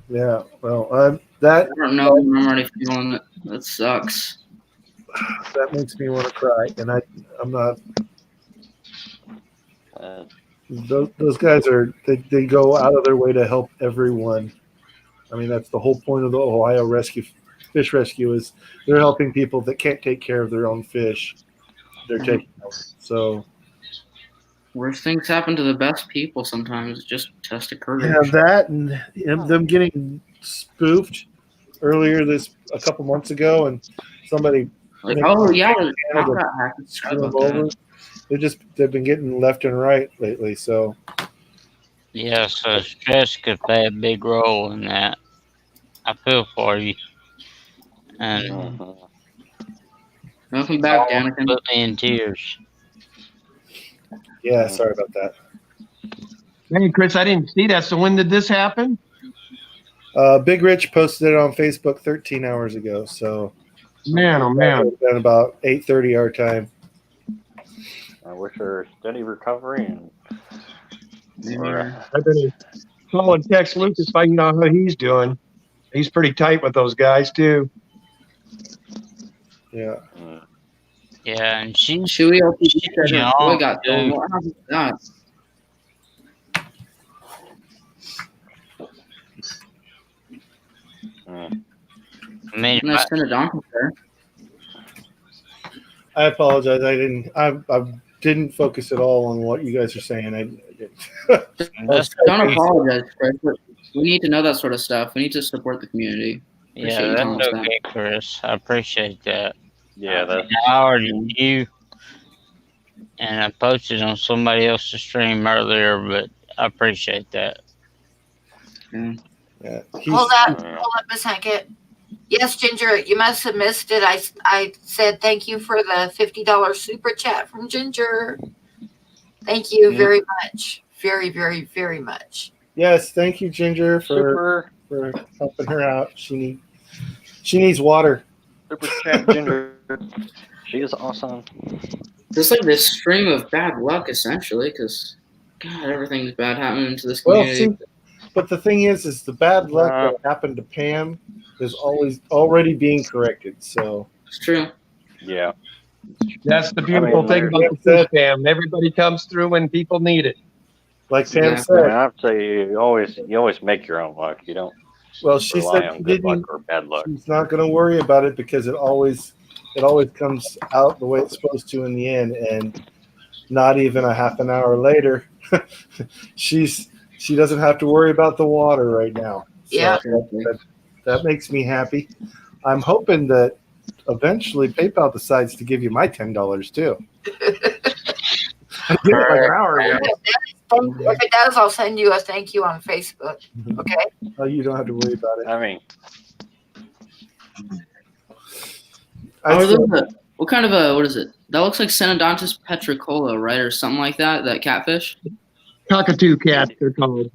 Yeah, well, I don't know. I'm already feeling it. That sucks. That makes me want to cry, and I'm not. Those guys they go out of their way to help everyone. I mean, that's the whole point of the Ohio Fish Rescue is they're helping people that can't take care of their own fish. They're taking them. So worst things happen to the best people sometimes. Just test of courage. yeah, that and them getting spoofed earlier a couple months ago, and somebody screw them over. They've been getting left and right lately. So yeah, so stress could play a big role in that. I feel for you. And welcome back, Danica. Put me in tears. Yeah, sorry about that. Hey, Chris, I didn't see that. So when did this happen? Big Rich posted it on Facebook 13 hours ago. So, Man, oh man. At about 8:30 our time. I wish her a steady recovery and. I've been calling Tex Lucas, finding out how he's doing. He's pretty tight with those guys too. Yeah. Yeah, and she Chewy LPD said her young, boy got dude. told. What happened to that? I mean, Nice synodontic there. I apologize. I didn't focus at all on what you guys are saying. Don't apologize, Chris. We need to know that sort of stuff. We need to support the community. Appreciate you telling that's us okay, Chris. I appreciate that. Yeah, that's. I already knew, and I posted on somebody else's stream earlier, but I appreciate that. that. Yeah. Hold up a second. Yes, Ginger, you must have missed it. I said thank you for the $50 super chat from Ginger. Thank you very much. Very, very, very much. Yes, thank you, Ginger, for helping her out. She needs water. Super chat, Ginger. She is awesome. Just like this stream of bad luck, essentially, because God, everything's bad happening to this community. Well, see, but the thing is the bad luck that happened to Pam is already being corrected. So it's true. Yeah. That's the beautiful thing about the fish fam. Everybody comes through when people need it. Like Pam I said, have to say you always make your own luck. You don't. Well, she rely said on she good luck didn't. or bad luck. She's not going to worry about it because it always comes out the way it's supposed to in the end, and not even a half an hour later, she doesn't have to worry about the water right now. So Yeah. that makes me happy. I'm hoping that eventually PayPal decides to give you my $10 too. I did it like an hour ago. If it does, I'll send you a thank you on Facebook. Okay. Oh, you don't have to worry about it. I mean, What kind of a, what is it? That looks like Synodontis petricola, right? Or something like that, that catfish? Cockatoo cats, they're called.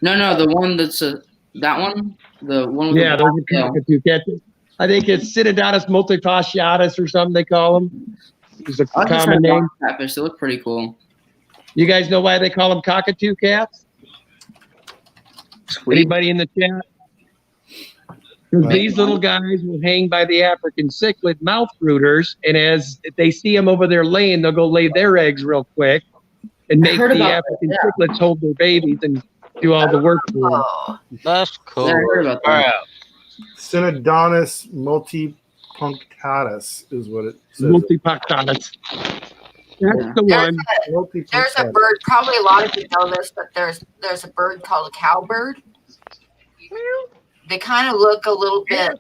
No, the one that's that one? The one with Yeah, the those are cockatoo cats. I think it's Synodontis multifasciatus or something they call them. It's a I like the common name. catfish. They look pretty cool. You guys know why they call them cockatoo cats? Sweet. Anybody in the chat? Because these little guys will hang by the African cichlid mouth rooters, and as they see them over there laying, they'll go lay their eggs real quick and make the African cichlids hold their babies and do all the work for them. Oh, That's cool. Yeah, I heard about that. Synodontis multipunctatus is what it says. Multipunctatus. That's the one. there's a bird. Probably a lot of you know this, but there's a bird called a cowbird. They kind of look a little bit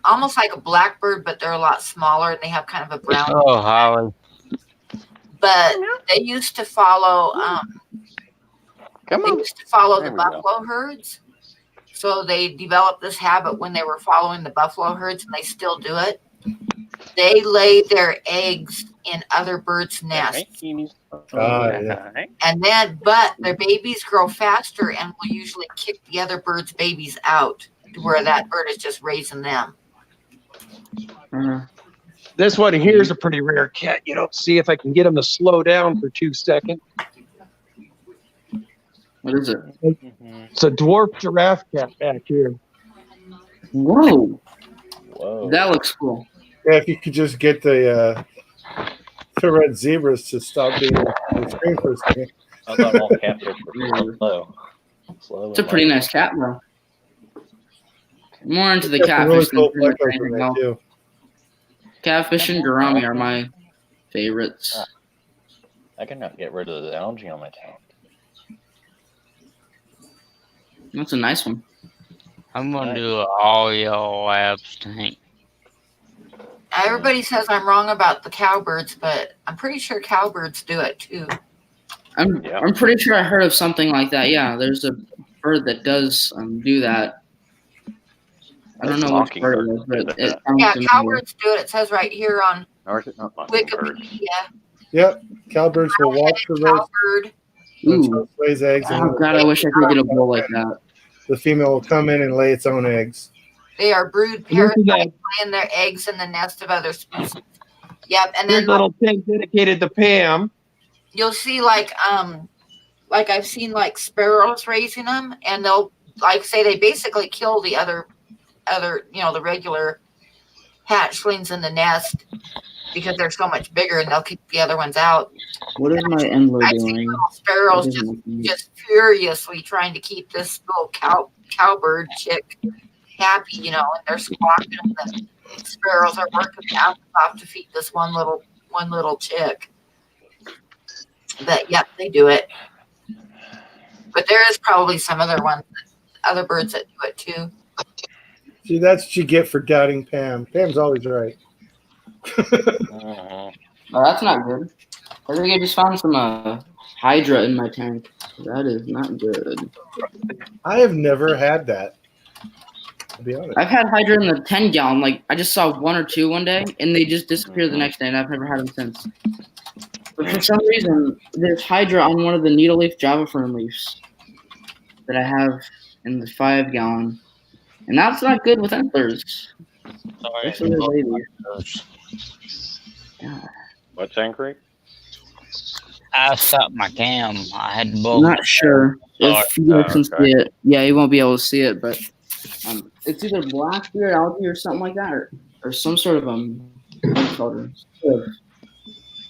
almost like a blackbird, but they're a lot smaller and they have kind of a brown. Oh, Holly. But they used to follow. The buffalo herds. So they developed this habit when they were following the buffalo herds, and they still do it. They lay their eggs in other birds' nests. And then, but their babies grow faster and will usually kick the other birds' babies out to where that bird is just raising them. This one here is a pretty rare cat. You don't see if I can get him to slow down for 2 seconds. What is it? It's a dwarf giraffe cat back here. Whoa. That looks cool. Yeah, if you could just get the red zebras to stop being on the screen for a second. I thought all catfish were slow. It's a pretty nice cat, though. More into the Got some catfish really cool than fleckers in anything there, else. too. Catfish and gourami are my favorites. I cannot get rid of the algae on my tank. That's a nice one. I'm gonna do an all yellow labs tank. Everybody says I'm wrong about the cowbirds, but I'm pretty sure cowbirds do it too. I'm pretty sure I heard of something like that. Yeah, there's a bird that does do that. I don't know which bird it is, but it yeah, cowbirds do it. It says right here on Wikipedia. Yep, cowbirds will watch for those. Cowbird. Ooh. Lays eggs. Oh God, I wish I could get a bowl like that. the female will come in and lay its own eggs. They are brood parasites laying their eggs in the nest of other species. Yep, and then little thing dedicated to Pam. You'll see like I've seen like sparrows raising them, and they'll like say they basically kill the other the regular hatchlings in the nest because they're so much bigger, and they'll keep the other ones out. What is my endler I've seen doing? little sparrows just furiously trying to keep this little cowbird chick happy, and they're squawking, and the sparrows are working the asses off to feed this one little chick. But yep, they do it. But there is probably some other birds that do it too. See, that's what you get for doubting Pam. Pam's always right. Well, that's not good. I think I just found some Hydra in my tank. That is not good. I have never had that. To be honest, I've had Hydra in the 10-gallon. Like, I just saw 1 or 2 one day, and they just disappeared the next day, and I've never had them since. But for some reason, there's Hydra on one of the needle leaf Java fern leaves that I have in the 5-gallon. And that's not good with antlers. Sorry. Yeah. What's angry? I stopped my cam. I had to I'm not sure if you guys can see it. Yeah, you won't be able to see it, but it's either black-beard algae or something like that, or some sort of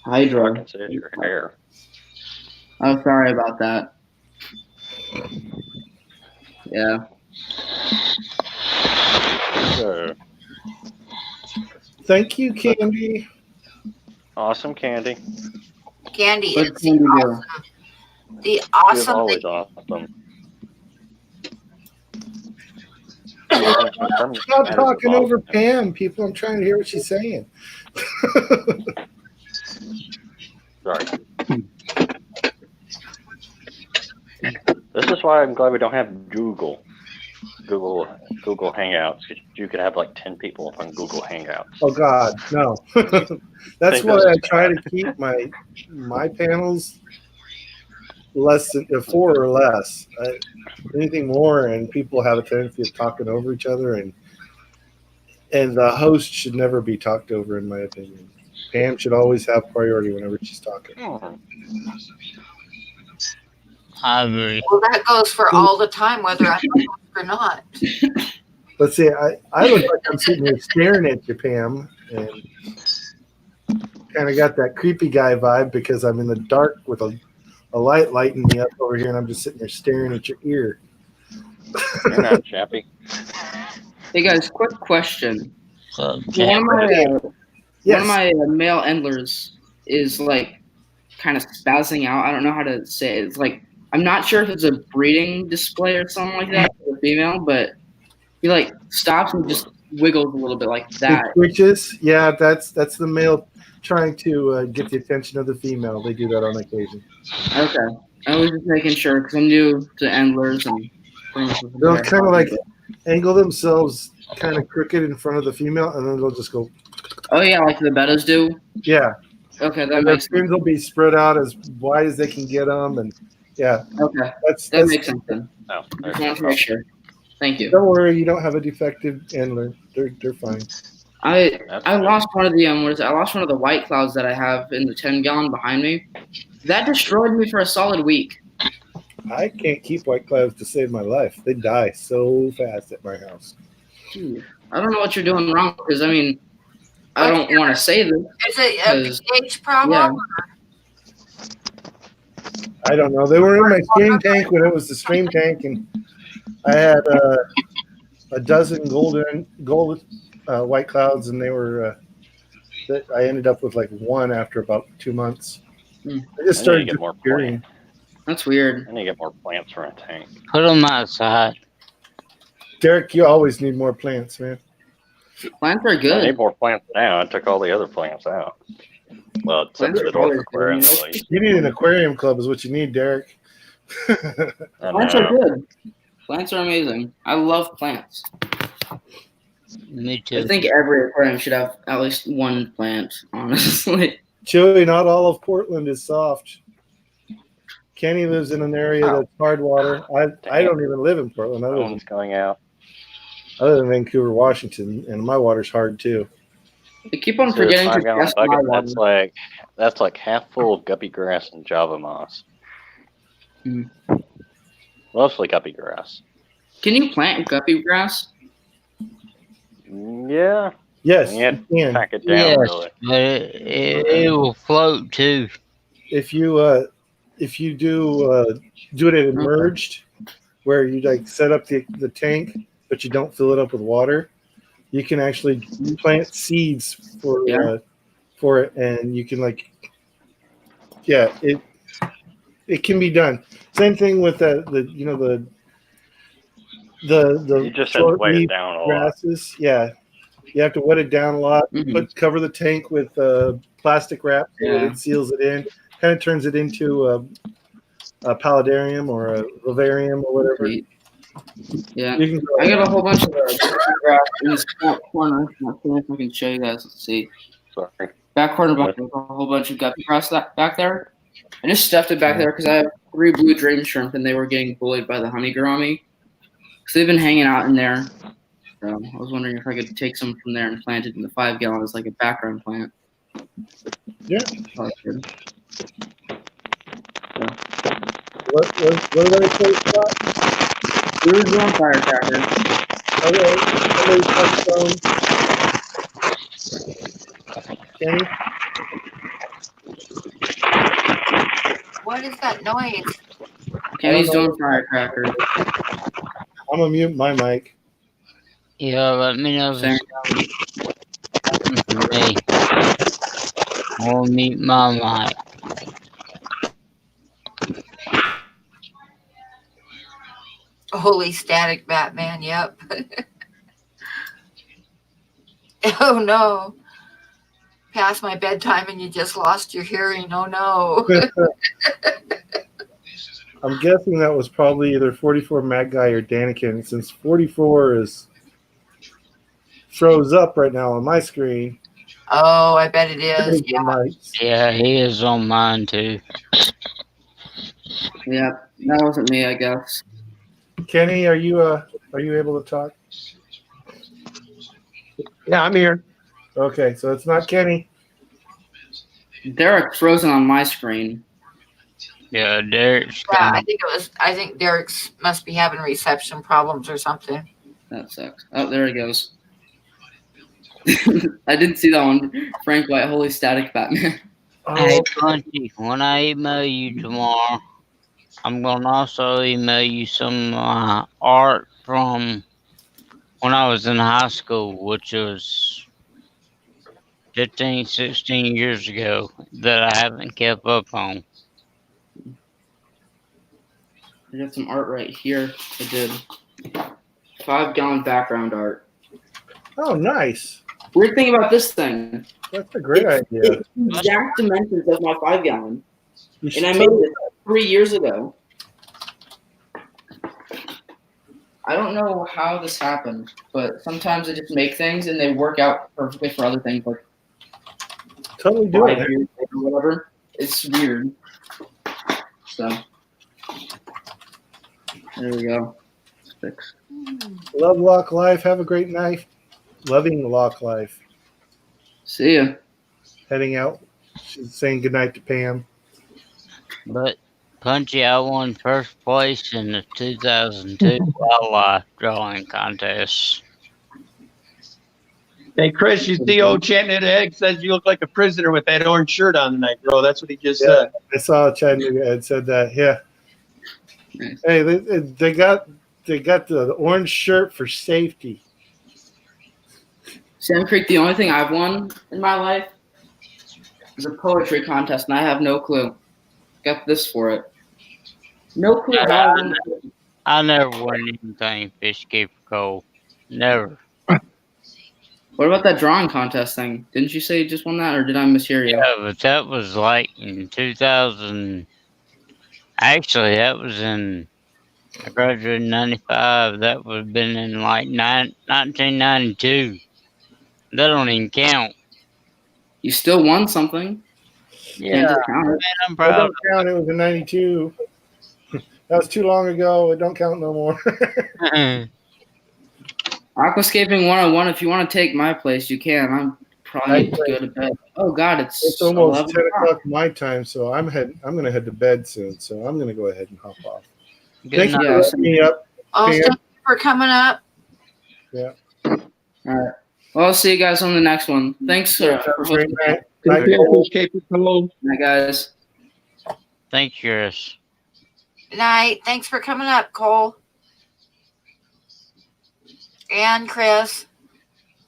Hydra. I can see your hair. Oh, sorry about that. Yeah. So, thank you, Candy. awesome, Candy. Candy is What's Candy do? the She's awesome always thing. awesome. Stop talking over Pam. People, I'm trying to hear what she's saying. Sorry. This is why I'm glad we don't have Google Hangouts. You could have like 10 people on Google Hangouts. Oh God, no. That's why I try to keep my panels less than 4 or less. Anything more, and people have a tendency of talking over each other, and the host should never be talked over, in my opinion. Pam should always have priority whenever she's talking. I agree. Well, that goes for all the time, whether I'm or not. But see, I look like I'm sitting here staring at you, Pam, and kind of got that creepy guy vibe because I'm in the dark with a light lighting me up over here, and I'm just sitting there staring at your ear. You're not chappy. Hey guys, quick question. So, One of my male endlers is like kind of spazzing out. I don't know how to say it. It's like, I'm not sure if it's a breeding display or something like that for the female, but he like stops and just wiggles a little bit like that. Twitches, yeah, that's the male trying to get the attention of the female. They do that on occasion. Okay, I was just making sure because I'm new to endlers and they'll kind of like angle themselves kind of crooked in front of the female, and then they'll just go. Oh yeah, like the bettas do. Yeah. Okay, that and makes their fins will be spread out as wide as they can get them, and yeah. Okay, that makes sense then. Oh, Just wanted to make sure. Thank you. Don't worry, you don't have a defective antler. They're fine. I lost one of the I lost one of the white clouds that I have in the 10-gallon behind me. That destroyed me for a solid week. I can't keep white clouds to save my life. They die so fast at my house. I don't know what you're doing wrong because I mean, I don't want to say this. Is it a pH problem? Yeah. I don't know. They were in my stream tank when it was the stream tank, and I had a dozen gold white clouds, and they were. I ended up with like one after about 2 months. I just started get more disappearing. plants. That's weird. I need to get more plants for a tank. Put them outside. Derek, you always need more plants, man. Plants are I good. need more plants now. I took all the other plants out. Well, except for the North Aquarium. You need an aquarium club is what you need, Derek. Plants are good. Plants are amazing. I love plants. Me too. I think every aquarium should have at least one plant, honestly. Chewy, not all of Portland is soft. Kenny lives in an area that's hard water. I don't even live in Portland. I live in, going out. I live in Vancouver, Washington, and my water's hard too. I keep on forgetting to test my water. That's like half full of guppy grass and Java moss. Mostly guppy grass. Can you plant guppy grass? Yeah. Yes, You you can. pack it down really. But it will float too. If you do it immersed, where you like set up the tank, but you don't fill it up with water, you can actually plant seeds for it, and you can it can be done. Same thing with the You just have to weigh it down a lot. grasses. Yeah, you have to wet it down a lot. Cover the tank with plastic wrap so that it seals it in. Kind of turns it into a paludarium or a vivarium or whatever. Yeah, I got a whole bunch of grass in this corner. I'm not sure if I can show you guys. Let's see. Sorry. Back corner, a whole bunch of guppy grass back there. I just stuffed it back there because I have 3 blue dream shrimp and they were getting bullied by the honey gourami. So they've been hanging out in there. So I was wondering if I could take some from there and plant it in the 5 gallons like a background plant. Yeah. Oh, good. What did I say, Scott? We were doing firecracker. Okay. Somebody touch phone. Kenny? What is that noise? Kenny's doing firecracker. I'm gonna mute my mic. Yeah, let me know if it's for me. I'll mute my mic. Holy static Batman, yep. Oh no. Past my bedtime and you just lost your hearing. Oh no. I'm guessing that was probably either 44 Mac Guy or Daniken, since 44 is froze up right now on my screen. Oh, I bet it is. Yeah, he is on mine too. Yeah, that wasn't me, I guess. Kenny, are you able to talk? Yeah, I'm here. Okay, so it's not Kenny. Derek's frozen on my screen. Yeah, Derek's. Yeah, I think Derek's must be having reception problems or something. That sucks. Oh, there he goes. I didn't see that one. Frank White, holy static Batman. Hey, Punchy, when I email you tomorrow, I'm going to also email you some art from when I was in high school, which was 15, 16 years ago, that I haven't kept up on. I got some art right here. I did 5-gallon background art. Oh, nice. Weird thing about this thing. That's a great idea. It's the exact dimensions of my 5-gallon. And I made it 3 years ago. I don't know how this happened, but sometimes I just make things and they work out perfectly for other things, like totally do it or whatever. It's weird. So there we go. Fix. Love Lock Life. Have a great night. Loving Lock Life. See ya. Heading out. She's saying goodnight to Pam. But Punchy, I won first place in the 2002 wildlife drawing contest. Hey, Chris, you see old Chattanooga Egg says you look like a prisoner with that orange shirt on tonight, bro. That's what he just said. I saw Chattanooga Ed said that. Yeah. Nice. Hey, they got the orange shirt for safety. Sam Creek, the only thing I've won in my life is a poetry contest, and I have no clue. Got this for it. No clue how I never won anything Fish Keeper Cole. Never. What about that drawing contest thing? Didn't you say you just won that, or did I mishear you? Yeah, but that was like in 2000. Actually, that was in, I graduated in 95. That would have been in like 1992. That don't even count. You still won something. Yeah, man, I'm proud. It was in 92. That was too long ago. It don't count no more. Aquascaping 101. If you want to take my place, you can. I'm probably need to go to bed. Oh God, It's almost 11 10 o'clock my time, so I'm gonna head to bed soon. So I'm gonna go ahead and hop off. Thank you for letting me up. Oh, Pam. thank you for coming up. Yeah. All right. Well, I'll see you guys on the next one. Thanks for Great night. Take care, Cole. Bye, guys. Thanks, Chris. Good night. Thanks for coming up, Cole. And Chris.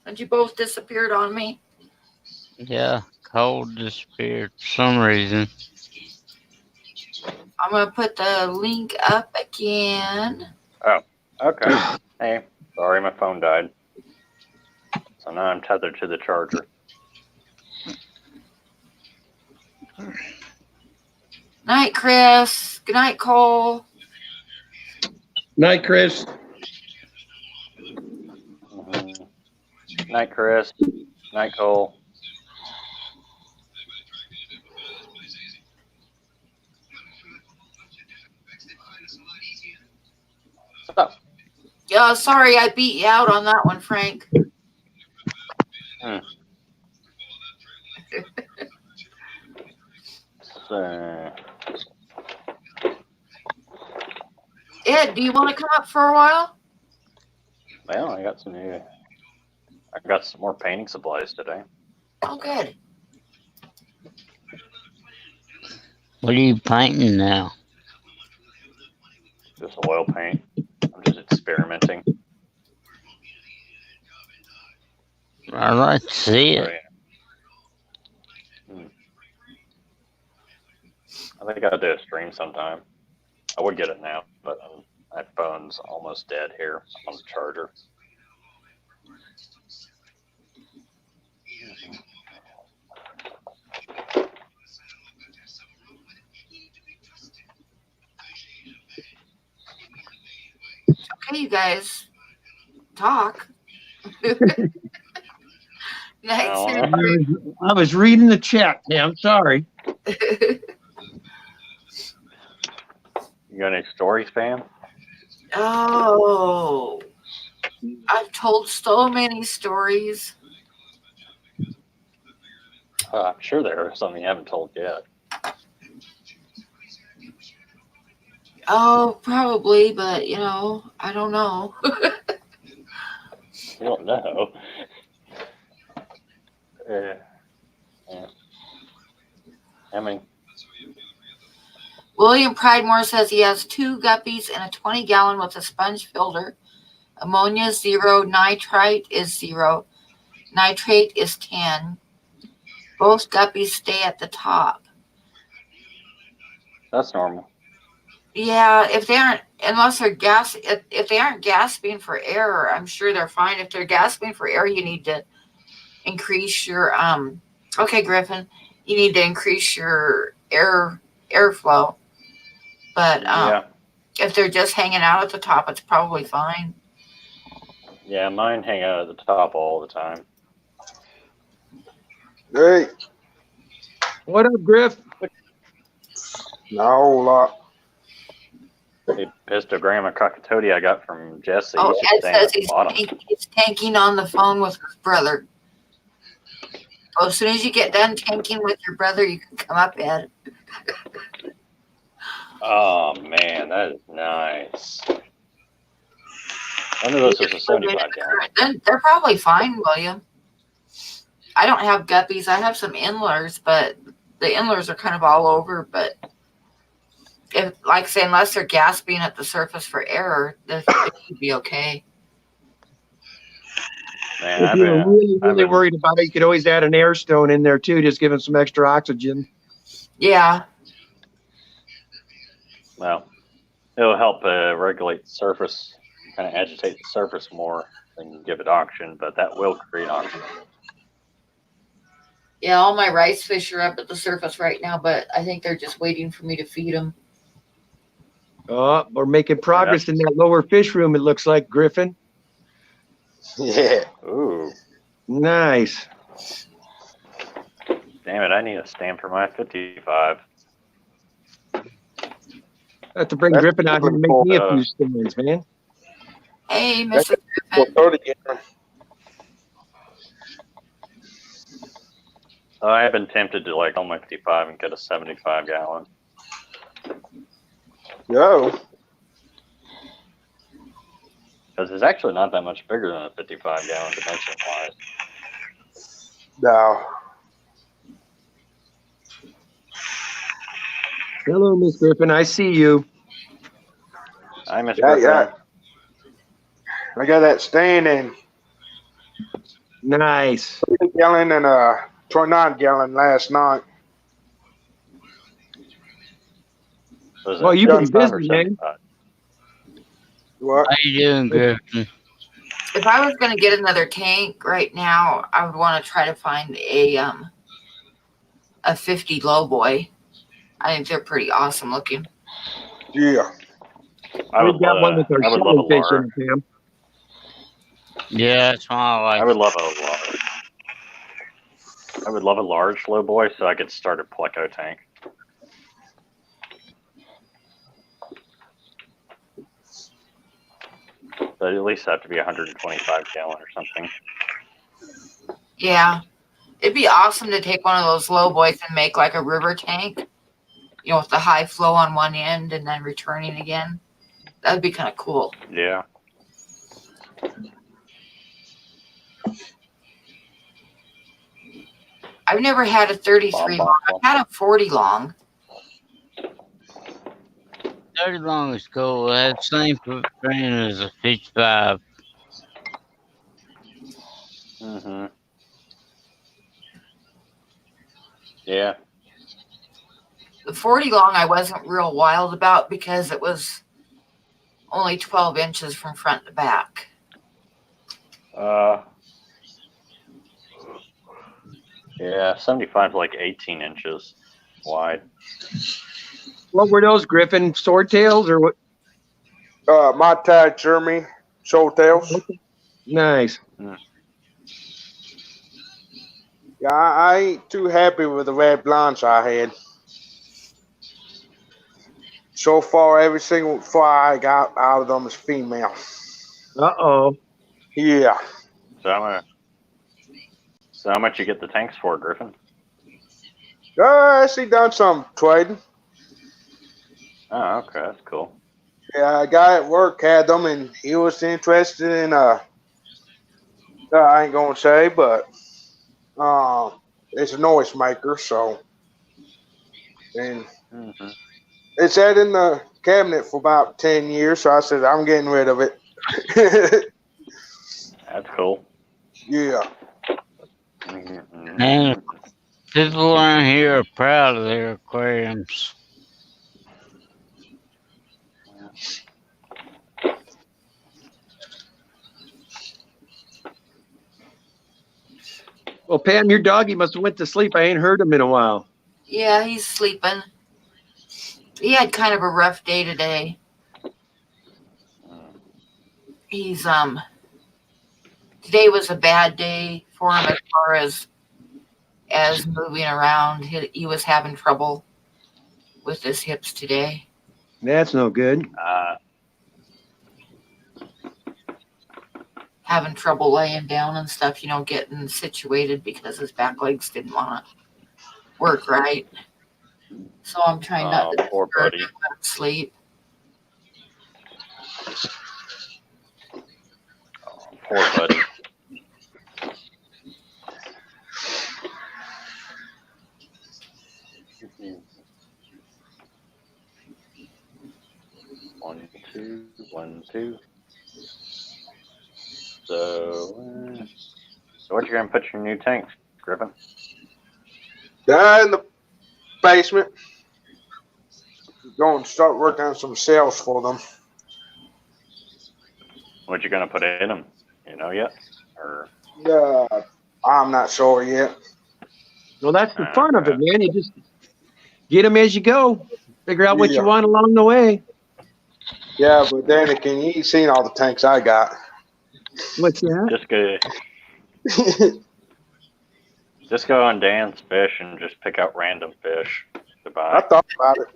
And you both disappeared on me. Yeah, Cole disappeared for some reason. I'm going to put the link up again. Oh, okay. Hey, sorry, my phone died. So now I'm tethered to the charger. Night, Chris. Good night, Cole. Night, Chris. Night, Chris. Night, Cole. Oh. Yeah, sorry I beat you out on that one, Frank. So, Ed, do you want to come up for a while? well, I got some more painting supplies today. Oh, good. What are you painting now? Just oil paint. I'm just experimenting. I'd like to see it. I think I'll do a stream sometime. I would get it now, but my phone's almost dead here on the charger. Okay, you guys. Talk. Next. I was reading the chat. Yeah, I'm sorry. You got any stories, fam? Oh, I've told so many stories. I'm sure there are some you haven't told yet. Oh, probably, but I don't know. You don't know. Yeah. I mean, William Pridemore says he has 2 guppies and a 20-gallon with a sponge filter. Ammonia is 0. Nitrite is 0. Nitrate is 10. Both guppies stay at the top. that's normal. Yeah, if they aren't, unless they're if they aren't gasping for air, I'm sure they're fine. If they're gasping for air, you need to increase your okay, Griffin, you need to increase your airflow. But Yeah. if they're just hanging out at the top, it's probably fine. Yeah, mine hang out at the top all the time. Hey, What up, Griff? not a whole lot. The pistogramma cockatoo I got from Jesse. Oh, He should Ed stay says at the bottom. he's tanking on the phone with his brother. Oh, as soon as you get done tanking with your brother, you can come up, Ed. Oh man, that is nice. One of those is a 75 gallon. Then they're probably fine, William. I don't have guppies. I have some inlers, but the inlers are kind of all over. But if, like I say, unless they're gasping at the surface for air, they should be okay. Man, If you're really worried about it, you could always add an air stone in there too, just give them some extra oxygen. Yeah. Well, it'll help regulate the surface, kind of agitate the surface more than give it oxygen, but that will create oxygen. Yeah, all my rice fish are up at the surface right now, but I think they're just waiting for me to feed them. We're making progress in that lower fish room, it looks like, Griffin. Yeah. Ooh. Nice. Damn it, I need a stamp for my 55. I have to bring That's Griffin out here and make me a few stands, man. Hey, That's Mrs. for Griffin. 30 gallon. I've been tempted to like on my 55 and get a 75 gallon. Yo. Because it's actually not that much bigger than a 55 gallon dimension wise. No. Hello, Miss Griffin. I see you. I miss Yeah. I got that stand in Nice. 30 gallon and 29 gallon last night. Well, you've been busy, man. What? How you doing, Griffin? If I was going to get another tank right now, I would want to try to find a 50 low boy. I think they're pretty awesome looking. Yeah. We've got one with our I would love a shellfish in large. it, Pam. Yeah, that's why I like. I would love a large. I would love a large low boy so I could start a Pleco tank. But at least have to be 125 gallon or something. Yeah. It'd be awesome to take one of those low boys and make like a river tank, you know, with the high flow on one end and then returning again. That'd be kind of cool. Yeah. I've never had a 33 long. I've had a 40 long. 30 long is cool. I have the same footprint as a 55. Mm-hmm. Yeah. The 40 long I wasn't real wild about because it was only 12 inches from front to back. Yeah, 75 is like 18 inches wide. What were those, Griffin? Swordtails or what? My tag Jeremy Showtails. Nice. Yeah, I ain't too happy with the red blondes I had. So far, every single fly I got out of them is female. Uh-oh. Yeah. So how much you get the tanks for, Griffin? I actually done some trading. Oh, okay, that's cool. Yeah, a guy at work had them, and he was interested in I ain't gonna say, but it's a noise maker, so and it's had in the cabinet for about 10 years, so I said I'm getting rid of it. That's cool. Yeah. Man, people around here are proud of their aquariums. Well, Pam, your doggy must have went to sleep. I ain't heard him in a while. Yeah, he's sleeping. He had kind of a rough day today. He's today was a bad day for him as far as moving around. He was having trouble with his hips today. That's no good. Having trouble laying down and stuff, you know, getting situated because his back legs didn't want to work right. So I'm trying not to poor disturb buddy. him when sleep. Poor buddy. One, two. So what you gonna put your new tanks, Griffin? Down in the basement. Going to start working on some sales for them. What you gonna put in them? You know yet? Or I'm not sure yet. Well, that's the fun of it, man. You just get them as you go. Figure out what you Yeah. want along the way. Yeah, but then again, you ain't seen all the tanks I got. What's that? Just go on Dan's Fish and just pick out random fish to buy. I thought about it.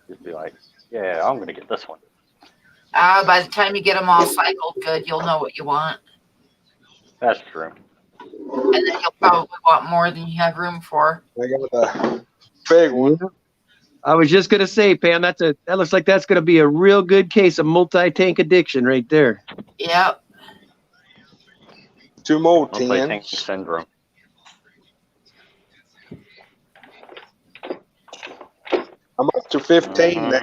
Just be like, yeah, I'm gonna get this one. By the time you get them all cycled good, you'll know what you want. That's true. And then you'll probably want more than you have room for. I got the big one. I was just gonna say, Pam, that looks like that's gonna be a real good case of multi-tank addiction right there. Yep. 2 more Multi-tank 10s. syndrome. I'm up to 15 now.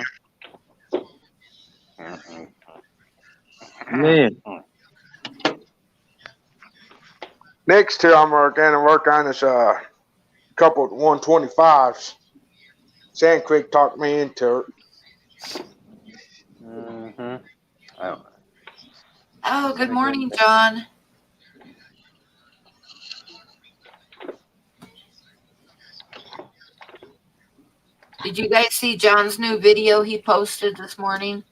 Man. Next year, I'm going to work on this couple of 125s. Sand Creek talked me into it. Oh, good morning, John. Did you guys see John's new video he posted this morning?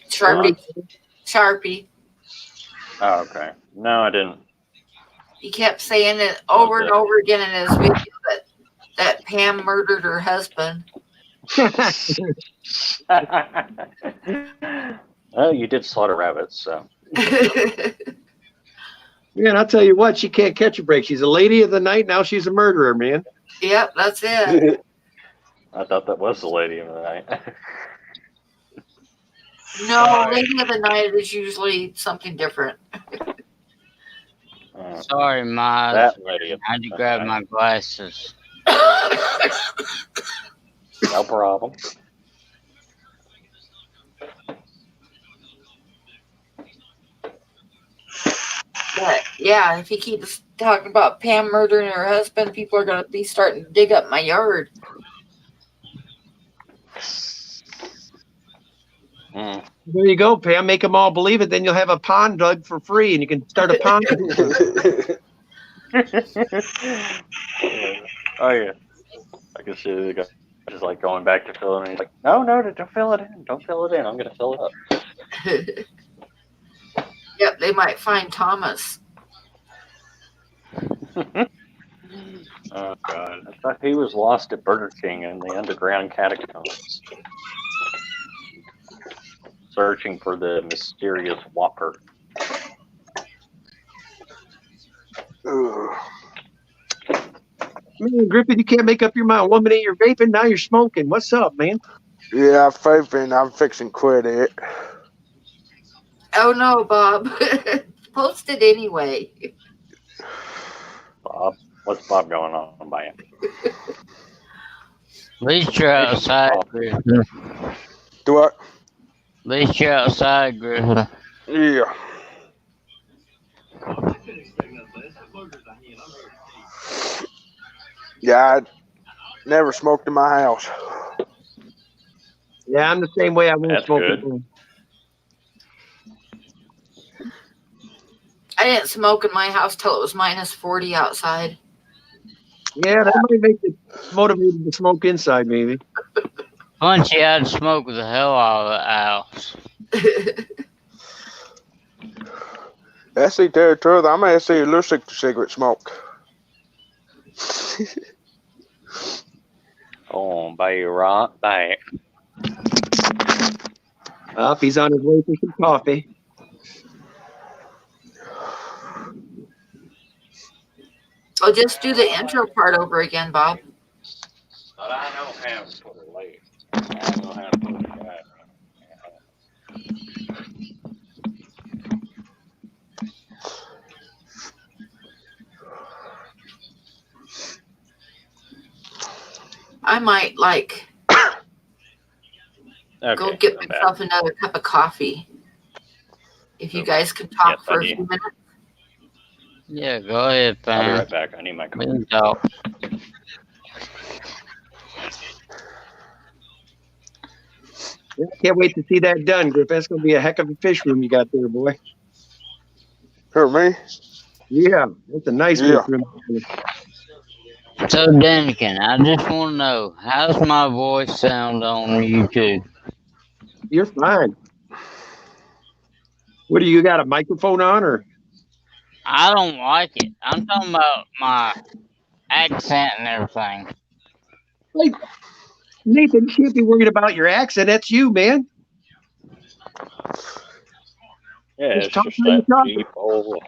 Sharpie. Oh, okay. No, I didn't. He kept saying it over and over again in his video that Pam murdered her husband. Well, you did slaughter rabbits, so. Man, I'll tell you what, she can't catch a break. She's a lady of the night. Now she's a murderer, man. Yep, that's it. I thought that was the lady of the night. No, lady of the night is usually something different. Sorry, Ma. That lady of I had to the grab night. my glasses. No problem. But yeah, if he keeps talking about Pam murdering her husband, people are going to be starting to dig up my yard. There you go, Pam. Make them all believe it. Then you'll have a pond dug for free, and you can start a pond. Oh yeah, I can see the guy just like going back to fill it in. He's like, no, don't fill it in. Don't fill it in. I'm gonna fill it up. Yep, they might find Thomas. Oh God, I thought he was lost at Burger King in the underground catacombs, searching for the mysterious Whopper. Man, Griffin, you can't make up your mind. 1 minute you're vaping, now you're smoking. What's up, man? Yeah, I'm vaping. I'm fixing to quit it. Oh no, Bob. Post it anyway. Bob, what's Bob going on by him? At least you're outside, Griffin. Do what? At least you're outside, Griffin. Yeah. Yeah, I never smoked in my house. Yeah, I'm the same way. I won't That's smoke. good. I didn't smoke in my house till it was minus 40 outside. Yeah, that might make you motivated to smoke inside, maybe. Punchy, I'd smoke the hell out of the house. That's the truth. I'm gonna see you sick to cigarette smoke. Oh, be right back. Up, he's on his way for some coffee. Oh, just do the intro part over again, Bob. But I know how to put it late. I know how to put it back. I might Okay, go get I'm myself back. another cup of coffee. If you guys can talk Yes, for a I do. few minutes. Yeah, go ahead, I'll be fam. right back. I need my We coffee. can talk. Yeah, I can't wait to see that done, Griff. That's going to be a heck of a fish room you got there, boy. Heard me? Yeah, that's a nice Yeah. fish room. So, Daniken, I just want to know, how's my voice sound on YouTube? You're fine. What do you got, a microphone on, or? I don't like it. I'm talking about my accent and everything. Nathan, you can't be worried about your accent. That's you, man. Yeah, Just it's talk just how you that talk. deep old,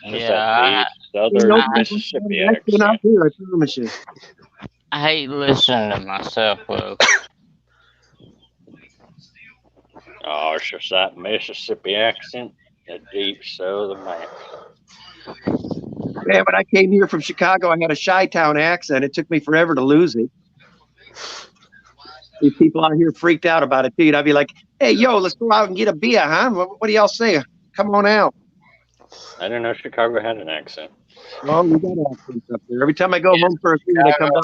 just Yeah, that deep You know, southern people Mississippi have an accent out accent. here, I promise you. I hate listening to myself, though. Oh, it's just that Mississippi accent, that deep southern man. Man, when I came here from Chicago, I had a Chi-Town accent. It took me forever to lose it. These people out here freaked out about it, too. I'd be like, hey, yo, let's go out and get a beer, huh? What do y'all say? Come on out. I didn't know Chicago had an accent. Oh, we got accents up there. Every time I go home for a food, I come back.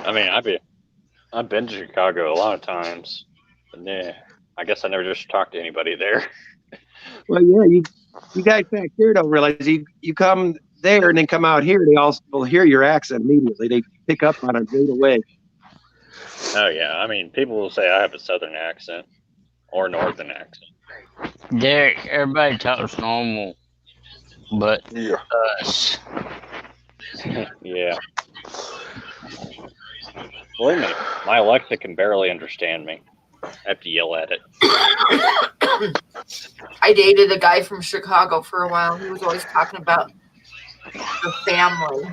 I mean, I've been to Chicago a lot of times, and yeah, I guess I never just talked to anybody there. Well, yeah, you guys back here don't realize you come there and then come out here, they all will hear your accent immediately. They pick up on it right away. Oh yeah, I mean, people will say I have a southern accent or northern accent. Derek, everybody talks normal, but Yeah. us. Yeah. Believe me, my Alexa can barely understand me. I have to yell at it. I dated a guy from Chicago for a while. He was always talking about the family.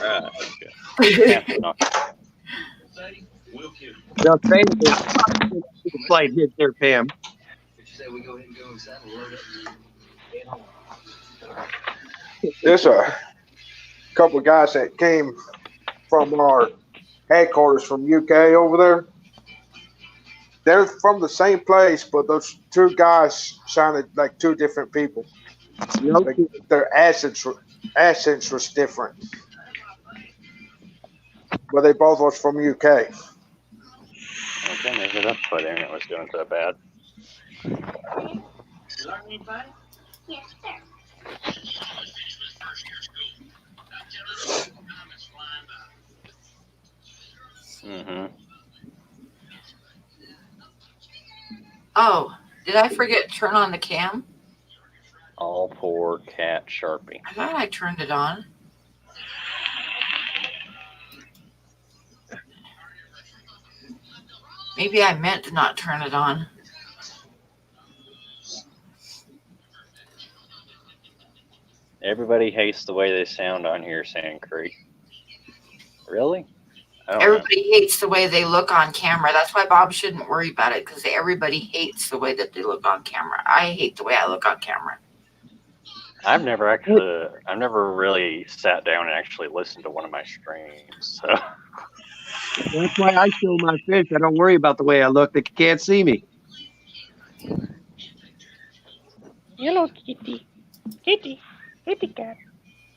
That's good. They'll say the flight hit there, Pam. There's a couple of guys that came from our headquarters from UK over there. They're from the same place, but those two guys sounded like two different people. Like their accents was different, but they both was from UK. Okay, maybe that's why the internet was doing so bad. Mm-hmm. Oh, did I forget to turn on the cam? All poor cat Sharpie. I thought I turned it on. Maybe I meant to not turn it on. Everybody hates the way they sound on here, Sand Creek. Really? I don't know. Everybody hates the way they look on camera. That's why Bob shouldn't worry about it, because everybody hates the way that they look on camera. I hate the way I look on camera. I've never really sat down and actually listened to one of my streams. So. That's why I show my fish. I don't worry about the way I look. They can't see me. Hello, kitty. Kitty. Kitty cat.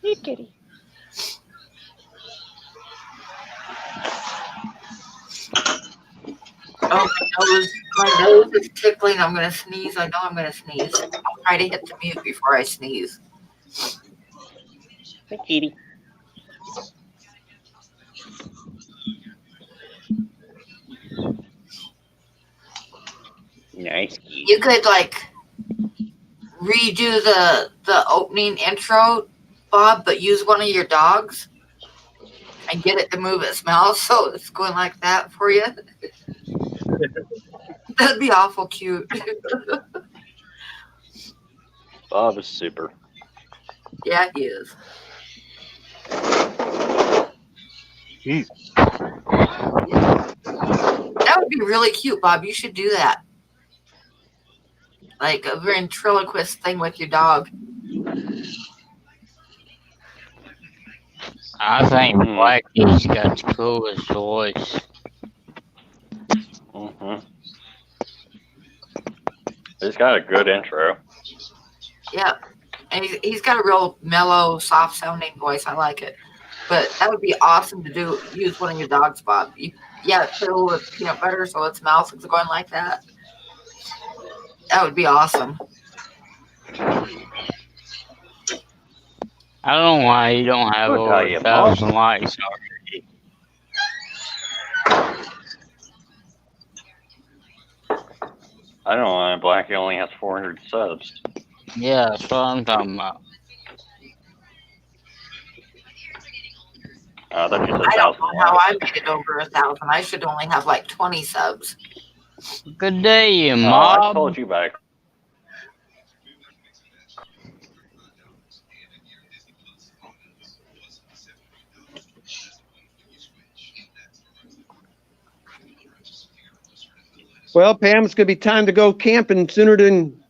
Hey, kitty. Oh, my nose is tickling. I'm going to sneeze. I know I'm going to sneeze. I'll try to hit the mute before I sneeze. Hey, kitty. Nice. You could redo the opening intro, Bob, but use one of your dogs and get it to move its mouth so it's going like that for you. That'd be awful cute. Bob is super. Yeah, he is. That would be really cute, Bob. You should do that. Like a ventriloquist thing with your dog. I think Blackie's got the coolest voice. Mm-hmm. He's got a good intro. Yeah. And he's got a real mellow, soft-sounding voice. I like it. But that would be awesome to use one of your dogs, Bob. Fill with peanut butter so its mouth is going like that. That would be awesome. I don't know why you don't have over 1,000 likes already. I don't know why Blackie only has 400 subs. Yeah, that's what I'm talking about. I thought you said I don't 1,000 know how likes. I made it over 1,000. I should only have like 20 subs. Good day, you Oh, I mob. told you back. Well, Pam, it's going to be time to go camping sooner than.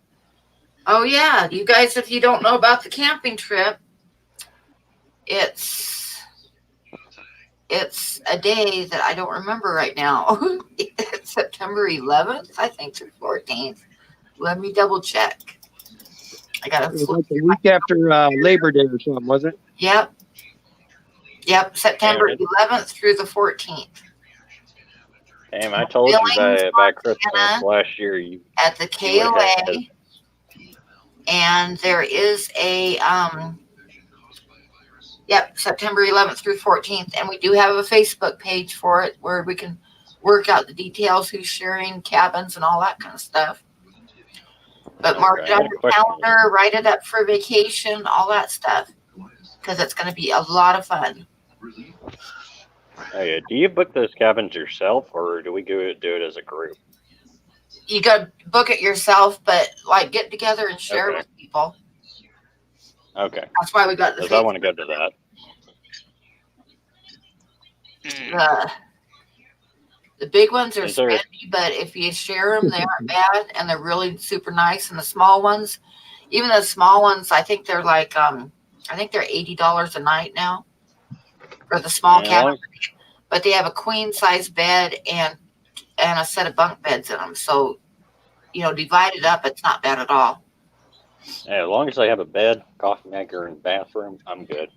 Oh yeah, you guys, if you don't know about the camping trip, it's a day that I don't remember right now. It's September 11th, I think, to 14th. Let me double check. I got It was to like the week after Labor Day or something, was it? Yep. September Damn it. 11th through the 14th. Damn, I told you Billings, by Christmas Montana, last year you at the you would have KOA, and there is a September 11th through 14th, and we do have a Facebook page for it where we can work out the details, who's sharing cabins and all that kind of stuff. But mark it on your calendar, write it up for vacation, all that stuff, because it's going to be a lot of fun. Oh, yeah. Do you book those cabins yourself, or do we do it as a group? You got to book it yourself, but like get together and share it with people. Okay. That's why we got the Because I want to go to that. The big ones are spendy, but if you share them, they aren't bad, and they're really super nice. And the small ones, even the small ones, I think they're like I think they're $80 a night now for the small cabin. But they have a queen size bed and a set of bunk beds in them. So, divided up, it's not bad at all. Yeah, as long as I have a bed, coffee maker, and bathroom, I'm good.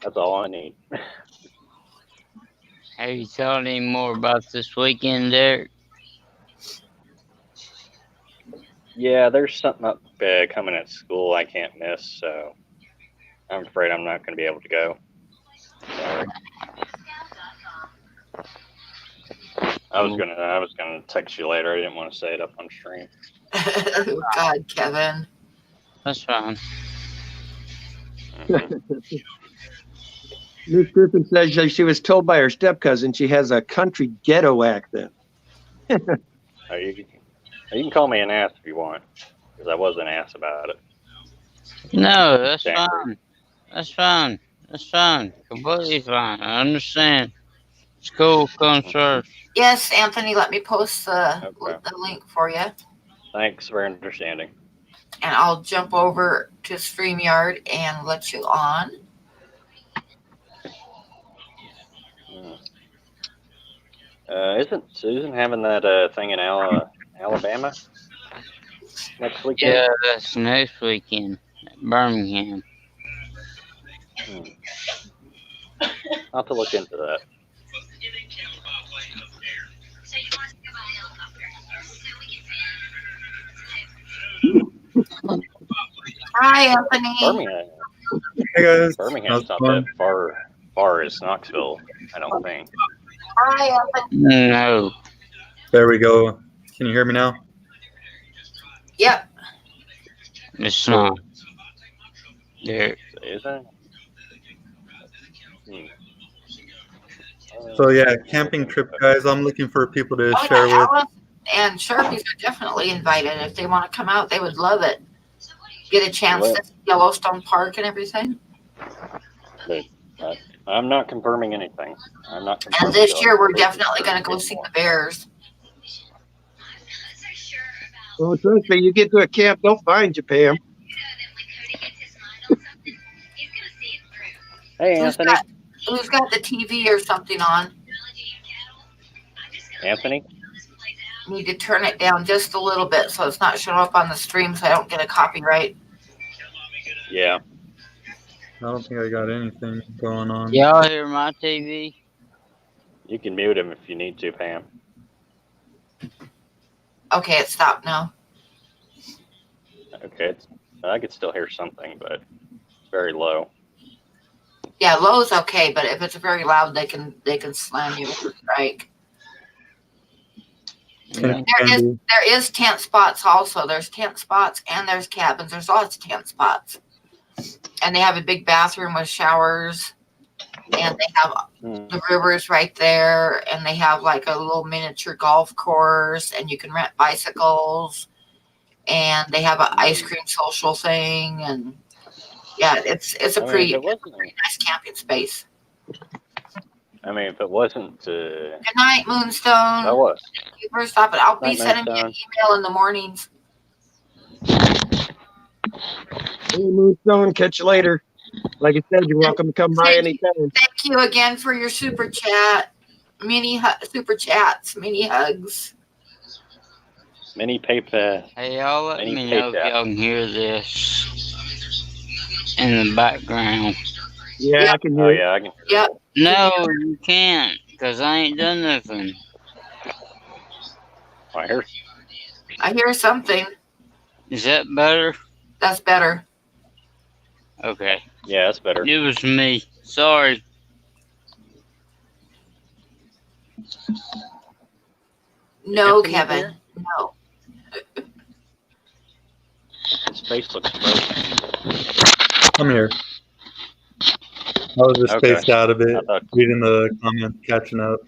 That's all I need. Have you told any more about this weekend, Derek? Yeah, there's something up coming at school I can't miss, so I'm afraid I'm not going to be able to go. Sorry. I was gonna text you later. I didn't want to say it up on stream. Oh, God, Kevin. That's fine. Miss Griffin says she was told by her step-cousin she has a country ghetto accent. You can call me an ass if you want, because I was an ass about it. No, that's fine. That's fine. That's fine. Completely fine. I understand. School comes first. Yes, Anthony, let me post the link for you. Thanks for understanding. And I'll jump over to StreamYard and let you on. Isn't Susan having that thing in Alabama next weekend? Yeah, that's next weekend at Birmingham. I'll have to look into that. Hi, Anthony. Birmingham. Hey guys. Birmingham's not that far as Knoxville, I don't think. Hi, Anthony. No. There we go. Can you hear me now? Yep. It's not. There. Is it? So yeah, camping trip, guys. I'm looking for people to share with. Alice and Sharpies are definitely invited. If they want to come out, they would love it. Get a chance to see Yellowstone Park and everything. But I'm not confirming anything. And this year, we're definitely going to go see the bears. Well, trust me, you get to a camp, they'll find you, Pam. Hey, Anthony. Who's got the TV or something on? Anthony? Need to turn it down just a little bit so it's not showing up on the stream so I don't get a copyright. Yeah. I don't think I got anything going on. Y'all hear my TV? You can mute him if you need to, Pam. Okay, it stopped now. Okay, I could still hear something, but it's very low. Yeah, low's okay, but if it's very loud, they can slam you with a strike. There is tent spots also. There's tent spots and there's cabins. There's lots of tent spots. And they have a big bathroom with showers and they have the rivers right there, and they have like a little miniature golf course, and you can rent bicycles, and they have an ice cream social thing, and yeah, it's a pretty nice camping space. I mean, if it wasn't. Good night, Moonstone. That was. Thank you for stopping. I'll be Night, sending you an email in the mornings. Hey, Moonstone, catch you later. Like I said, you're welcome to come by anytime. Thank you again for your super chat, super chats, mini hugs. Mini paper. Hey, y'all let Mini me know if paper. y'all can hear this in the background. Yeah, I can hear it. Yeah, I can. Yep. No, you can't, because I ain't done nothing. I hear something. Is that better? That's better. Okay. Yeah, that's better. It was me. Sorry. No, Kevin. No. His face looks broken. I'm here. I was just Okay. spaced out a bit, reading the comments, catching up.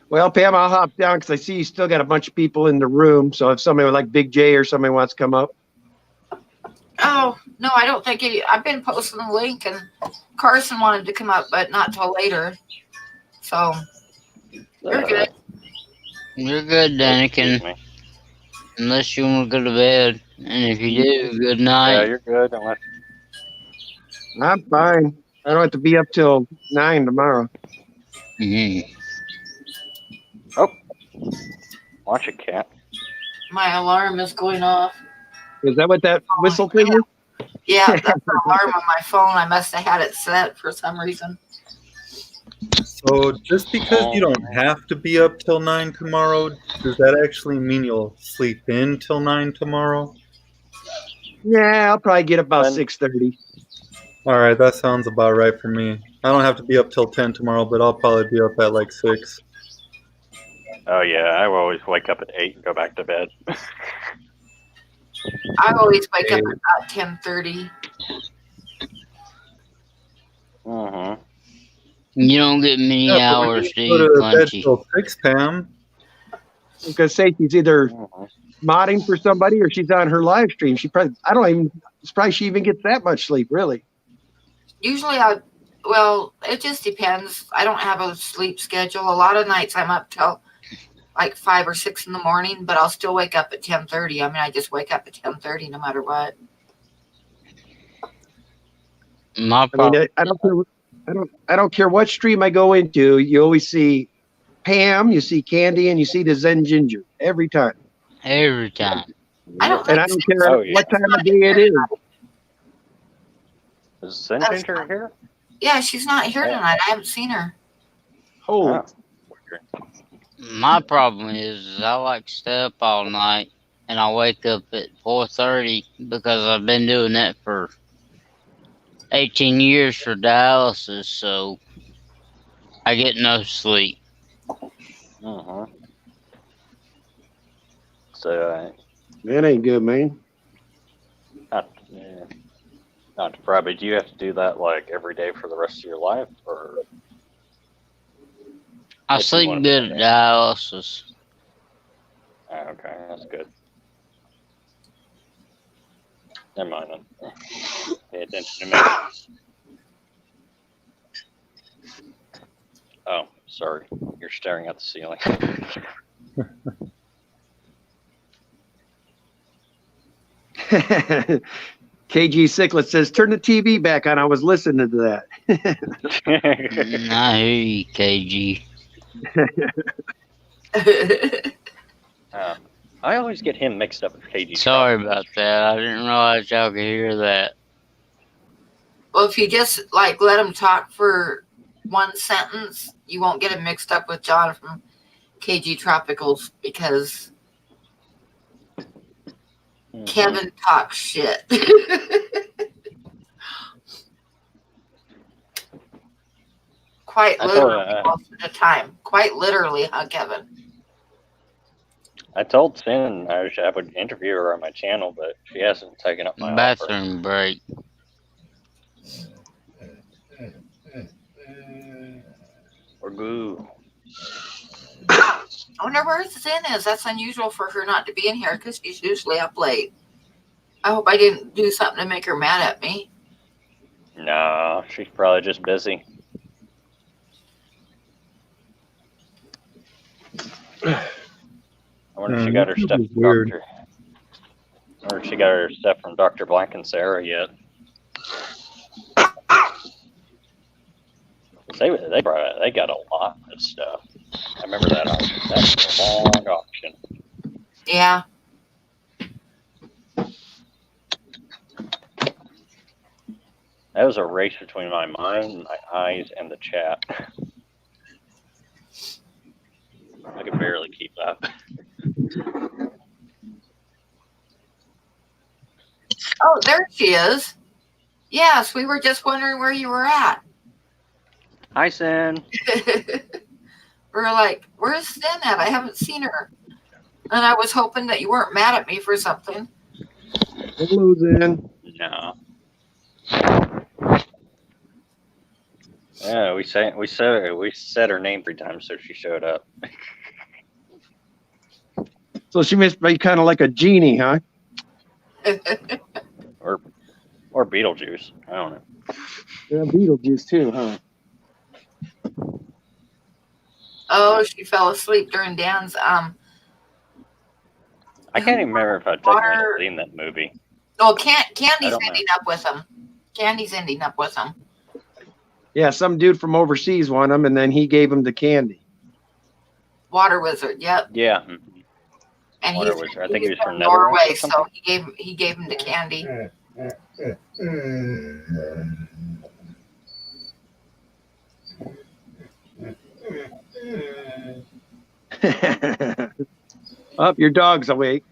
Well, Pam, I'll hop down because I see you still got a bunch of people in the room. So if somebody like Big J or somebody wants to come up. Oh, no, I don't think I've been posting the link, and Carson wanted to come up, but not till later. So, you're good. You're good, Daniken. Unless you want to go to bed. And if you do, good night. Yeah, you're good. Unless... I'm fine. I don't have to be up till 9 tomorrow. Mm-hmm. Oh, watch it, cat. My alarm is going off. Is that what that whistle thing is? Yeah, that's the alarm on my phone. I must have had it set for some reason. So just because you don't have to be up till 9 tomorrow, does that actually mean you'll sleep in till 9 tomorrow? Yeah, I'll probably get up about 6:30. All right, that sounds about right for me. I don't have to be up till 10 tomorrow, but I'll probably be up at like 6. Oh yeah, I will always wake up at 8 and go back to bed. I always wake up at about 10:30. Mm-hmm. You don't get many hours, do you, Go to bed Punchy? till 6, Pam. I was gonna say she's either modding for somebody or she's on her live stream. I'm surprised she even gets that much sleep, really. Usually it just depends. I don't have a sleep schedule. A lot of nights I'm up till like 5 or 6 in the morning, but I'll still wake up at 10:30. I mean, I just wake up at 10:30 no matter what. I don't care what stream I go into. You always see Pam, you see Candy, and you see the Zen Ginger every time. Every time. I don't care what time of day it is. Is Zen Ginger here? Yeah, she's not here tonight. I haven't seen her. Holy. My problem is I like to stay up all night, and I wake up at 4:30 because I've been doing that for 18 years for dialysis, so I get no sleep. Uh-huh. So, that ain't good, man. Not to pry, but do you have to do that like every day for the rest of your life, or? I sleep good at dialysis. Okay, that's good. Never mind then. Pay attention to me. Oh, sorry. You're staring at the ceiling. KG Sicklet says, turn the TV back on. I was listening to that. I hear you, KG. I always get him mixed up with KG. Sorry about that. I didn't realize y'all could hear that. Well, if you just let him talk for one sentence, you won't get him mixed up with John from KG Tropicals, because Kevin talks shit. Quite literally most of the time. Quite literally, huh, Kevin? I told Sin I would interview her on my channel, but she hasn't taken up my bathroom break. Or goo. I wonder where Zen is. That's unusual for her not to be in here because she's usually up late. I hope I didn't do something to make her mad at me. No, she's probably just busy. I wonder if she got her stuff from Doctor. I wonder if she got her stuff from Dr. Blank and Sarah yet. They got a lot of stuff. I remember that auction. That's a long auction. Yeah. That was a race between my mind, my eyes, and the chat. I could barely keep up. Oh, there she is. Yes, we were just wondering where you were at. Hi, Sin. We're like, where's Sin at? I haven't seen her. And I was hoping that you weren't mad at me for something. Hello, Zen. No. Yeah, we said her name 3 times, so she showed up. So she must be kind of like a genie, huh? or Beetlejuice. I don't know. Yeah, Beetlejuice too, huh? Oh, she fell asleep during Dan's I can't even remember if I technically seen that movie. Oh, Candy's ending up with him. Candy's ending up with him. Yeah, some dude from overseas won him, and then he gave him to Candy. Water Wizard, yep. Yeah. And Water Wizard. I think he was from Norway, so he gave him to Candy. Up, your dog's awake.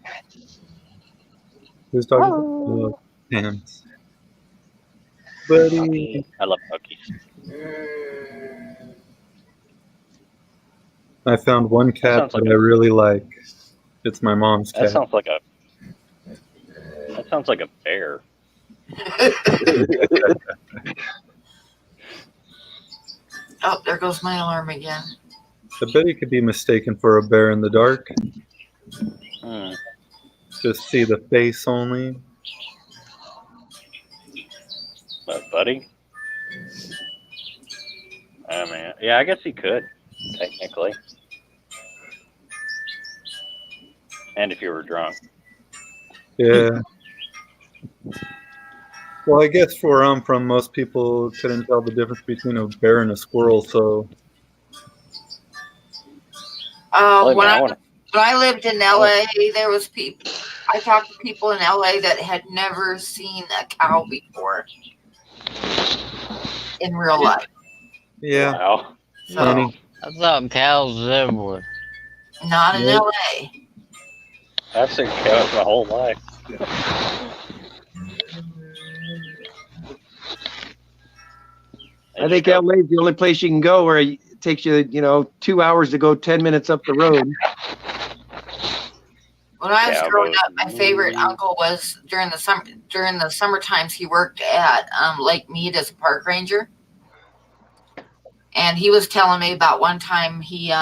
Who's talking? Hands. Buddy. I love cookies. I found one cat that I really like. It's my mom's cat. That sounds like a bear. Oh, there goes my alarm again. I bet he could be mistaken for a bear in the dark. Just see the face only. But buddy? I mean, yeah, I guess he could, technically. And if you were drunk. Yeah. Well, I guess where I'm from, most people couldn't tell the difference between a bear and a squirrel, so... When I lived in LA, there was people. I talked to people in LA that had never seen a cow before in real life. Yeah. Wow. So, I thought cows was everywhere. not in LA. I've seen cows my whole life. I think LA is the only place you can go where it takes you, 2 hours to go 10 minutes up the road. When I was growing up, my favorite uncle was during the summer times. He worked at Lake Mead as a park ranger, and he was telling me about one time he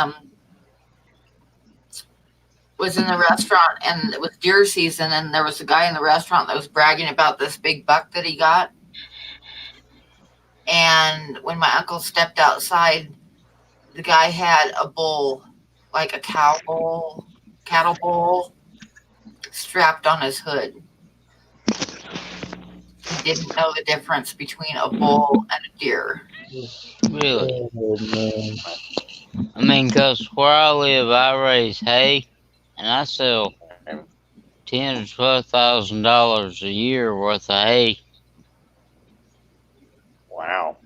was in the restaurant and it was deer season, and there was a guy in the restaurant that was bragging about this big buck that he got. And when my uncle stepped outside, the guy had a bull, like a cattle bull, strapped on his hood. He didn't know the difference between a bull and a deer. Really? Oh, man. I mean, because where I live, I raise hay, and I sell $10,000 to $12,000 a year worth of hay. Wow.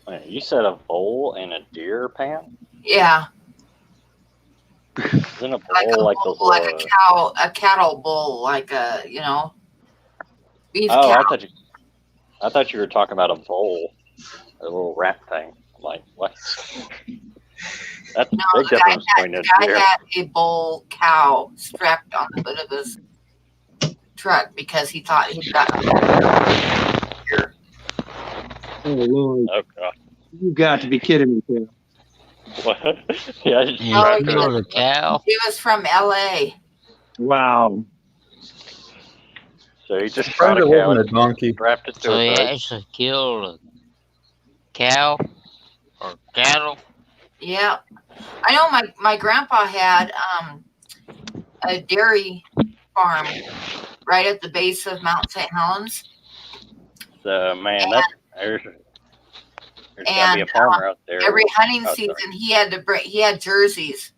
Wait, you said a bull and a deer, Pam? Yeah. Isn't a bull like those? A cattle bull, like a beef Oh, cow. I thought you were talking about a bull, a little rat thing. I'm like, what? That's a big difference between a The guy deer. had a bull cow strapped on the hood of his truck because he thought he'd gotten here. Oh Lord! Oh god. You got to be kidding me, Tim. What? Yeah, I just You tried killed to. a cow? He was from LA. Wow. So he just Surprised shot a it cow wasn't a and donkey. wrapped it to So a he boat. actually killed a cow or cattle? Yeah. I know my grandpa had a dairy farm right at the base of Mount St. Helens. So man, there's gotta be a farmer out there. Every hunting Oh, season sorry. he had jerseys.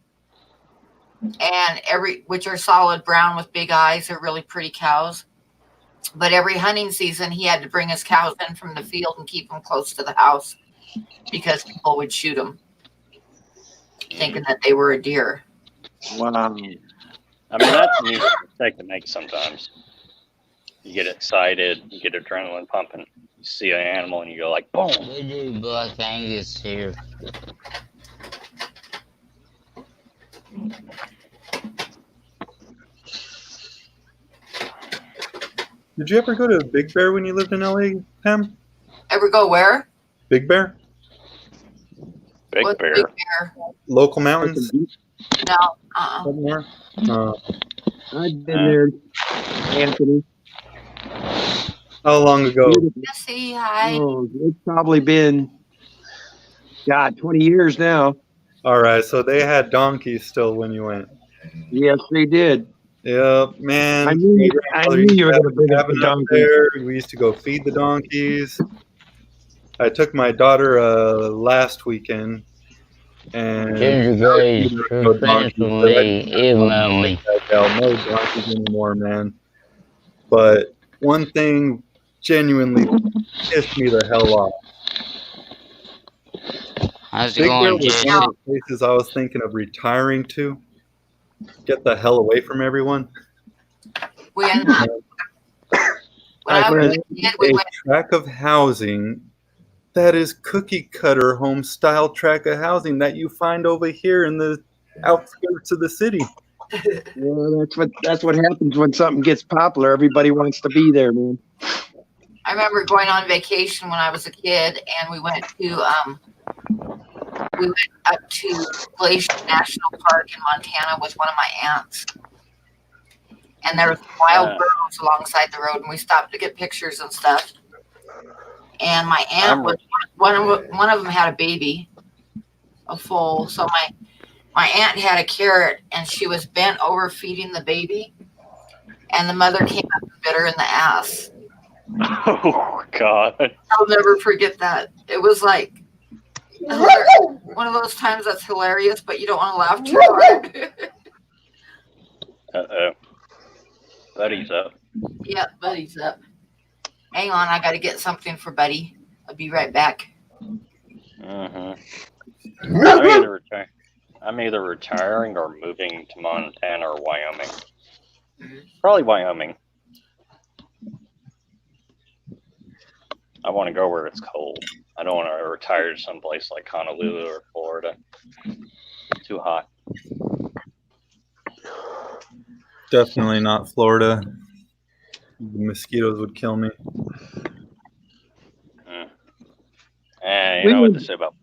And which are solid brown with big eyes. They're really pretty cows. But every hunting season he had to bring his cows in from the field and keep them close to the house because people would shoot them, thinking that they were a deer. Wow. I mean, that's an easy mistake to make sometimes. You get excited, you get adrenaline pumping, you see an animal and you go like, boom. We do Black Angus here. Did you ever go to Big Bear when you lived in LA, Pam? Ever go where? Big Bear? Big What's Bear. Big Bear? Local mountains? No. Somewhere? I've been there, Anthony. How long ago? Jesse, hi. Oh, it's probably been, God, 20 years now. All right, so they had donkeys still when you went. Yes, they did. Yep, man. I knew you were going to bring up the Up donkey. there. We used to go feed the donkeys. I took my daughter last weekend, and Ginger Grace, her friends with me, email me. No donkeys anymore, man. But one thing genuinely pissed me the hell off. How's it Big Bear going, was Jesse? one of the places I was thinking of retiring to. Get the hell away from everyone. When I was a kid, we A went. tract of housing that is cookie cutter home style tract of housing that you find over here in the outskirts of the city. Well, that's what happens when something gets popular. Everybody wants to be there, man. I remember going on vacation when I was a kid, and we went up to Glacier National Park in Montana with one of my aunts. And there was wild birds alongside the road, and we stopped to get pictures and stuff. And my aunt one of them had a baby, a foal. So my aunt had a carrot, and she was bent over feeding the baby, and the mother came up and bit her in the ass. Oh God! I'll never forget that. It was like one of those times that's hilarious, but you don't want to laugh too hard. Uh-oh. Buddy's up. Yep, Buddy's up. Hang on, I got to get something for Buddy. I'll be right back. I'm either retiring or moving to Montana or Wyoming. Probably Wyoming. I want to go where it's cold. I don't want to retire to someplace like Honolulu or Florida. Too hot. Definitely not Florida. The mosquitoes would kill me. And you know what to say about.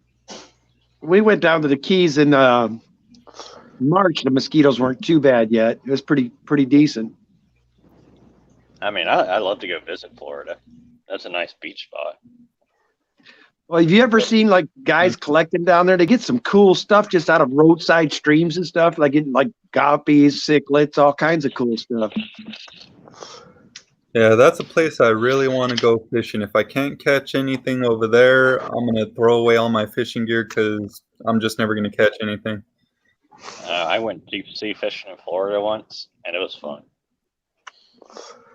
We went down to the Keys in March. The mosquitoes weren't too bad yet. It was pretty decent. I mean, I love to go visit Florida. That's a nice beach spot. Well, have you ever seen like guys collecting down there? They get some cool stuff just out of roadside streams and stuff, like getting like guppies, cichlids, all kinds of cool stuff. Yeah, that's a place I really want to go fishing. If I can't catch anything over there, I'm going to throw away all my fishing gear because I'm just never going to catch anything. I went deep sea fishing in Florida once, and it was fun.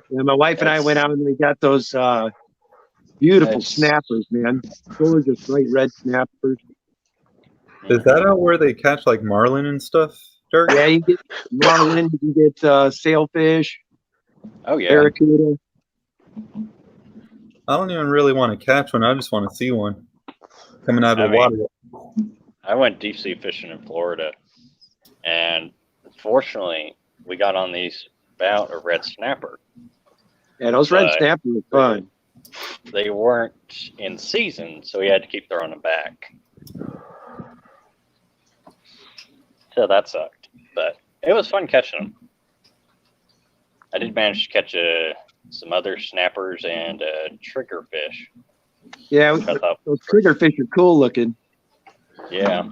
Yeah, my wife and I went out and we got those beautiful snappers, man. Gorgeous, bright red snappers. Is that out where they catch like marlin and stuff, Dirk? Yeah, you get marlin, you can get sailfish. Oh, yeah. Barracuda. I don't even really want to catch one. I just want to see one coming out of the water. I went deep sea fishing in Florida, and fortunately, we got on these about a red snapper. Yeah, those red snappers are fun. They weren't in season, so we had to keep throwing them back. So that sucked, but it was fun catching them. I did manage to catch some other snappers and triggerfish. Yeah, those triggerfish are cool looking. Yeah.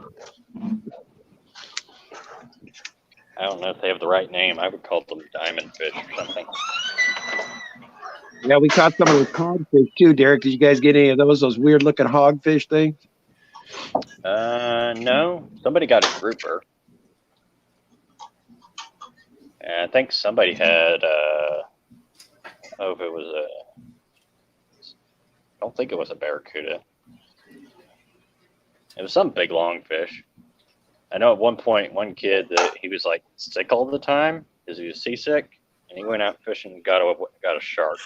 I don't know if they have the right name. I would call them diamond fish or something. Yeah, we caught some of those hogfish too, Derek. Did you guys get any of those weird looking hogfish things? No. Somebody got a grouper. And I think somebody had, if it was I don't think it was a barracuda. It was some big long fish. I know at one point, one kid, he was like sick all the time because he was seasick, and he went out fishing and got a shark.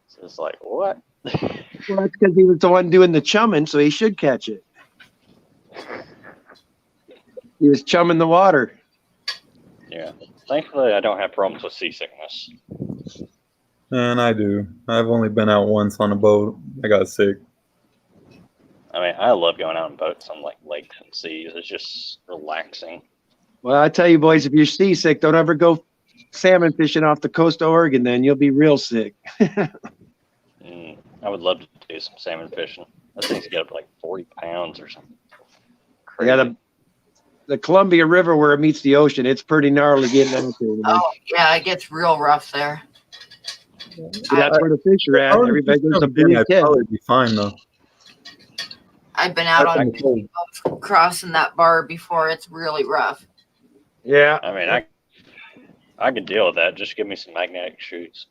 So it's like, what? Well, that's because he was the one doing the chumming, so he should catch it. He was chumming the water. Yeah. Thankfully, I don't have problems with seasickness. And I do. I've only been out once on a boat. I got sick. I mean, I love going out on boats on like lakes and seas. It's just relaxing. Well, I tell you, boys, if you're seasick, don't ever go salmon fishing off the coast of Oregon. Then you'll be real sick. I would love to do some salmon fishing. Those things get up to like 40 pounds or something. Crazy. Yeah, the Columbia River where it meets the ocean, it's pretty gnarly getting out there. Oh, yeah, it gets real rough there. That's where the fish are at. Everybody goes to big I'd probably be fine though. I've been out on boats crossing that bar before. It's really rough. Yeah. I mean, I can deal with that. Just give me some magnetic chutes.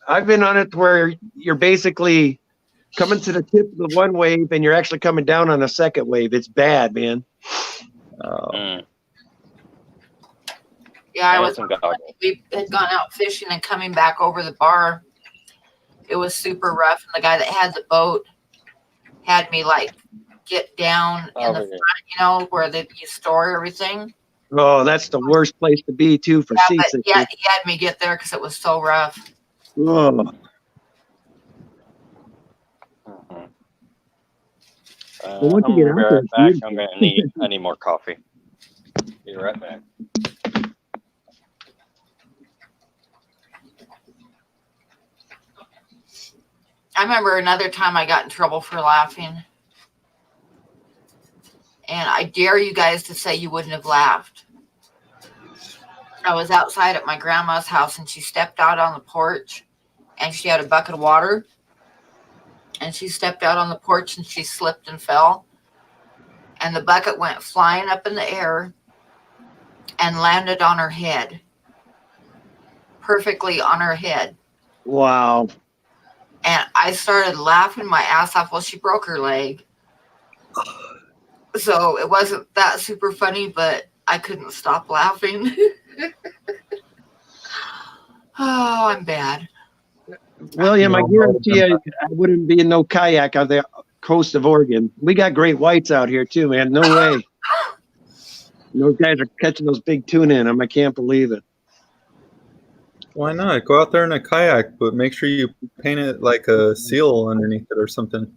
I've been on it where you're basically coming to the tip of the one wave and you're actually coming down on the second wave. It's bad, man. Yeah, we had gone out fishing and coming back over the bar. It was super rough, and the guy that had the boat had me like get down in the front, where you store everything. Oh, that's the worst place to be too for seasickness. Yeah, he had me get there because it was so rough. Oh. I'm gonna be right back. I need more coffee. Be right back. I remember another time I got in trouble for laughing. And I dare you guys to say you wouldn't have laughed. I was outside at my grandma's house and she stepped out on the porch and she had a bucket of water. And she stepped out on the porch and she slipped and fell. And the bucket went flying up in the air and landed on her head. Perfectly on her head. Wow. And I started laughing my ass off. Well, she broke her leg. So it wasn't that super funny, but I couldn't stop laughing. Oh, I'm bad. William, I guarantee you, I wouldn't be in no kayak on the coast of Oregon. We got great whites out here too, man. No way. Those guys are catching those big tuna in them. I can't believe it. Why not? Go out there in a kayak, but make sure you paint it like a seal underneath it or something.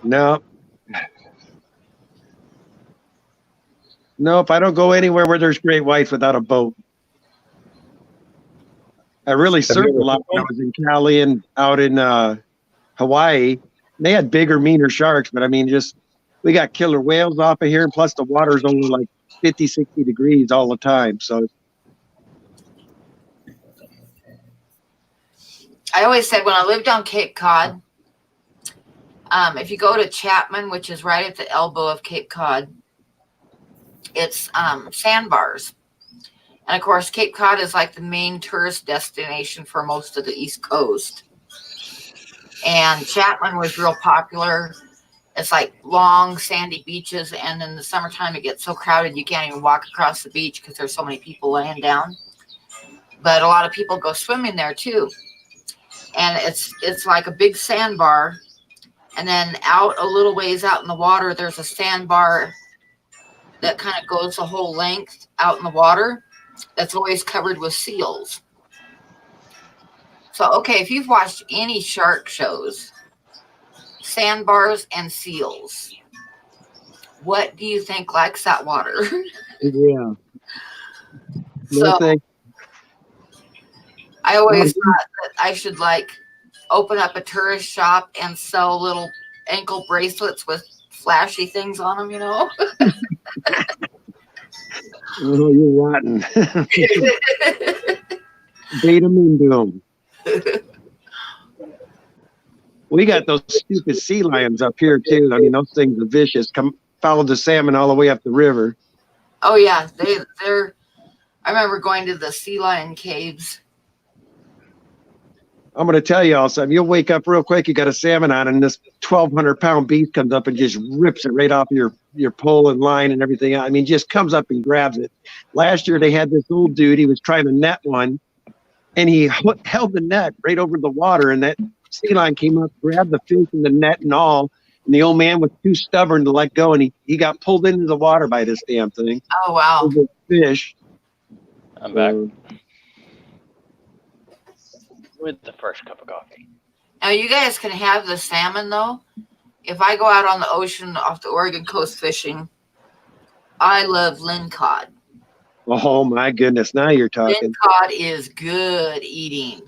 No. Nope, I don't go anywhere where there's great whites without a boat. I really surfed a lot when I was in Cali and out in Hawaii. They had bigger, meaner sharks, but I mean, we got killer whales off of here, and plus the water's only like 50, 60 degrees all the time. So I always said when I lived on Cape Cod, if you go to Chapman, which is right at the elbow of Cape Cod, it's sandbars. And of course, Cape Cod is like the main tourist destination for most of the East Coast. And Chapman was real popular. It's like long, sandy beaches. And in the summertime, it gets so crowded you can't even walk across the beach because there's so many people laying down. But a lot of people go swimming there too. And it's like a big sandbar. And then out a little ways out in the water, there's a sandbar that kind of goes the whole length out in the water. That's always covered with seals. So, okay, if you've watched any shark shows, sandbars and seals, what do you think likes that water? Yeah. So, Nothing. I always thought that I should like open up a tourist shop and sell little ankle bracelets with flashy things on them, you know? Oh, you're rotten. Bait them into them. We got those stupid sea lions up here too. I mean, those things are vicious. Followed the salmon all the way up the river. Oh yeah, they're. I remember going to the sea lion caves. I'm going to tell you all something. You'll wake up real quick. You got a salmon on, and this 1,200-pound beast comes up and just rips it right off your pole and line and everything. I mean, just comes up and grabs it. Last year they had this old dude. He was trying to net one, and he held the net right over the water, and that sea lion came up, grabbed the fish and the net and all. And the old man was too stubborn to let go, and he got pulled into the water by this damn thing. Oh wow! Fish. I'm back with the first cup of coffee. Now you guys can have the salmon though. If I go out on the ocean off the Oregon coast fishing, I love lingcod. Oh my goodness! Now you're talking. Lingcod is good eating.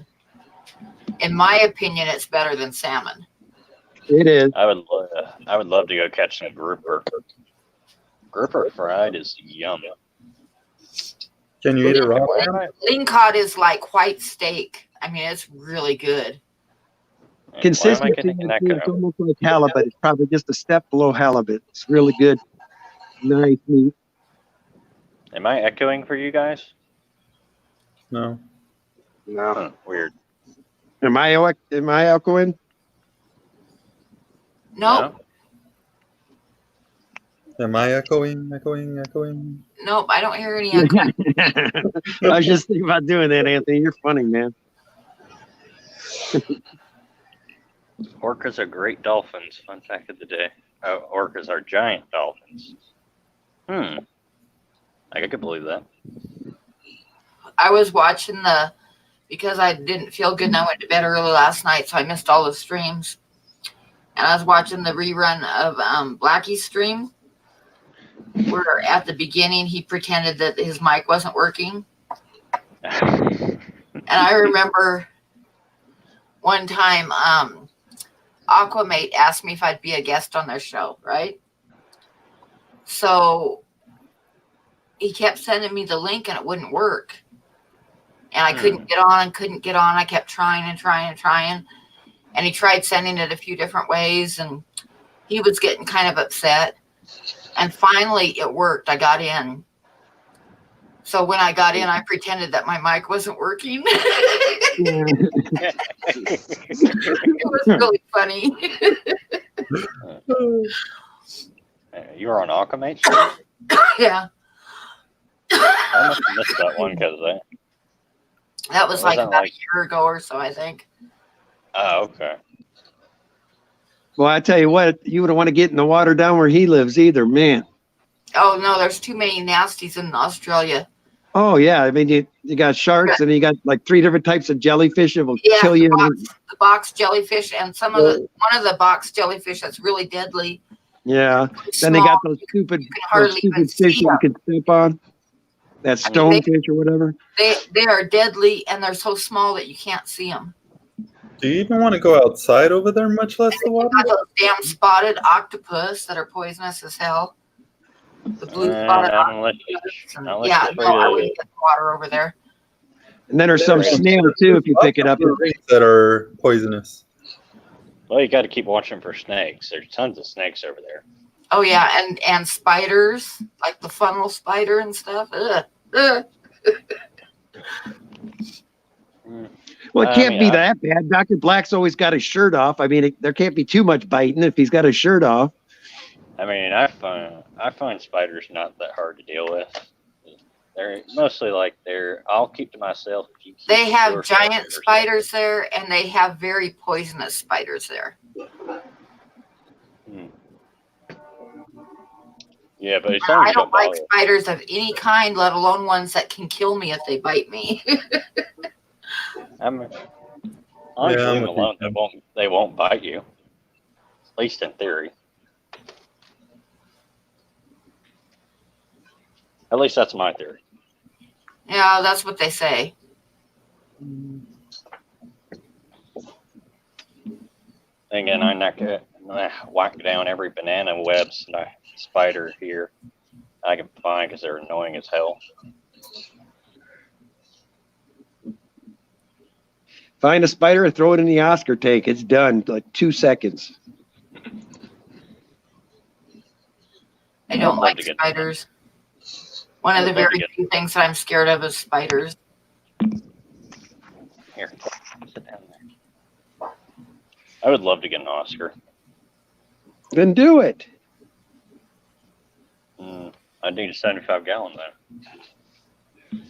In my opinion, it's better than salmon. It is. I would love to go catch some grouper. Grouper fried is yum. Can you eat it raw? Lingcod is like white steak. I mean, it's really good. Consistency, it's almost like halibut. It's probably just a step below halibut. It's really good. Nice meat. Am I echoing for you guys? No. No. Huh, weird. Am I echoing? Nope. No? Am I echoing? Nope, I don't hear any echo. I was just thinking about doing that, Anthony. You're funny, man. Orcas are great dolphins. Fun fact of the day. Orcas are giant dolphins. I could believe that. I was watching because I didn't feel good and I went to bed early last night, so I missed all the streams. And I was watching the rerun of Blackie's stream, where at the beginning he pretended that his mic wasn't working. And I remember one time Aquamate asked me if I'd be a guest on their show, right? So he kept sending me the link and it wouldn't work. And I couldn't get on. I kept trying. And he tried sending it a few different ways, and he was getting kind of upset. And finally, it worked. I got in. So when I got in, I pretended that my mic wasn't working. It was really funny. You were on Aquamate? Yeah. I must have missed that one because that was like about a year ago or so, I think. Oh, okay. Well, I tell you what, you wouldn't want to get in the water down where he lives either, man. Oh, no, there's too many nasties in Australia. Oh, yeah. I mean, you got sharks and you got like 3 different types of jellyfish that will kill you. The box jellyfish and one of the box jellyfish that's really deadly. Yeah. Then they got those stupid fish you can step on. That stonefish or whatever. They are deadly and they're so small that you can't see them. Do you even want to go outside over there, much less the water? Got those damn spotted octopus that are poisonous as hell. The blue spotted octopus. I wouldn't get the water over there. And then there's some snail too if you pick it up. That are poisonous. Well, you got to keep watching for snakes. There's tons of snakes over there. Oh yeah, and spiders, like the funnel spider and stuff. Ugh. Well, it can't be that bad. Dr. Black's always got his shirt off. I mean, there can't be too much biting if he's got his shirt off. I mean, I find spiders not that hard to deal with. They're mostly I'll keep to myself. They have giant spiders there, and they have very poisonous spiders there. Yeah, but as long as I you don't like bother. spiders of any kind, let alone ones that can kill me if they bite me. As long as you leave them with you, alone, Tim. they won't bite you. At least in theory. At least that's my theory. Yeah, that's what they say. Again, I whack down every banana web spider here I can find because they're annoying as hell. Find a spider and throw it in the Oscar tank. It's done. Like 2 seconds. I don't like spiders. One of the very few things that I'm scared of is spiders. Here, sit down there. I would love to get an Oscar. Then do it. I need a 75-gallon then.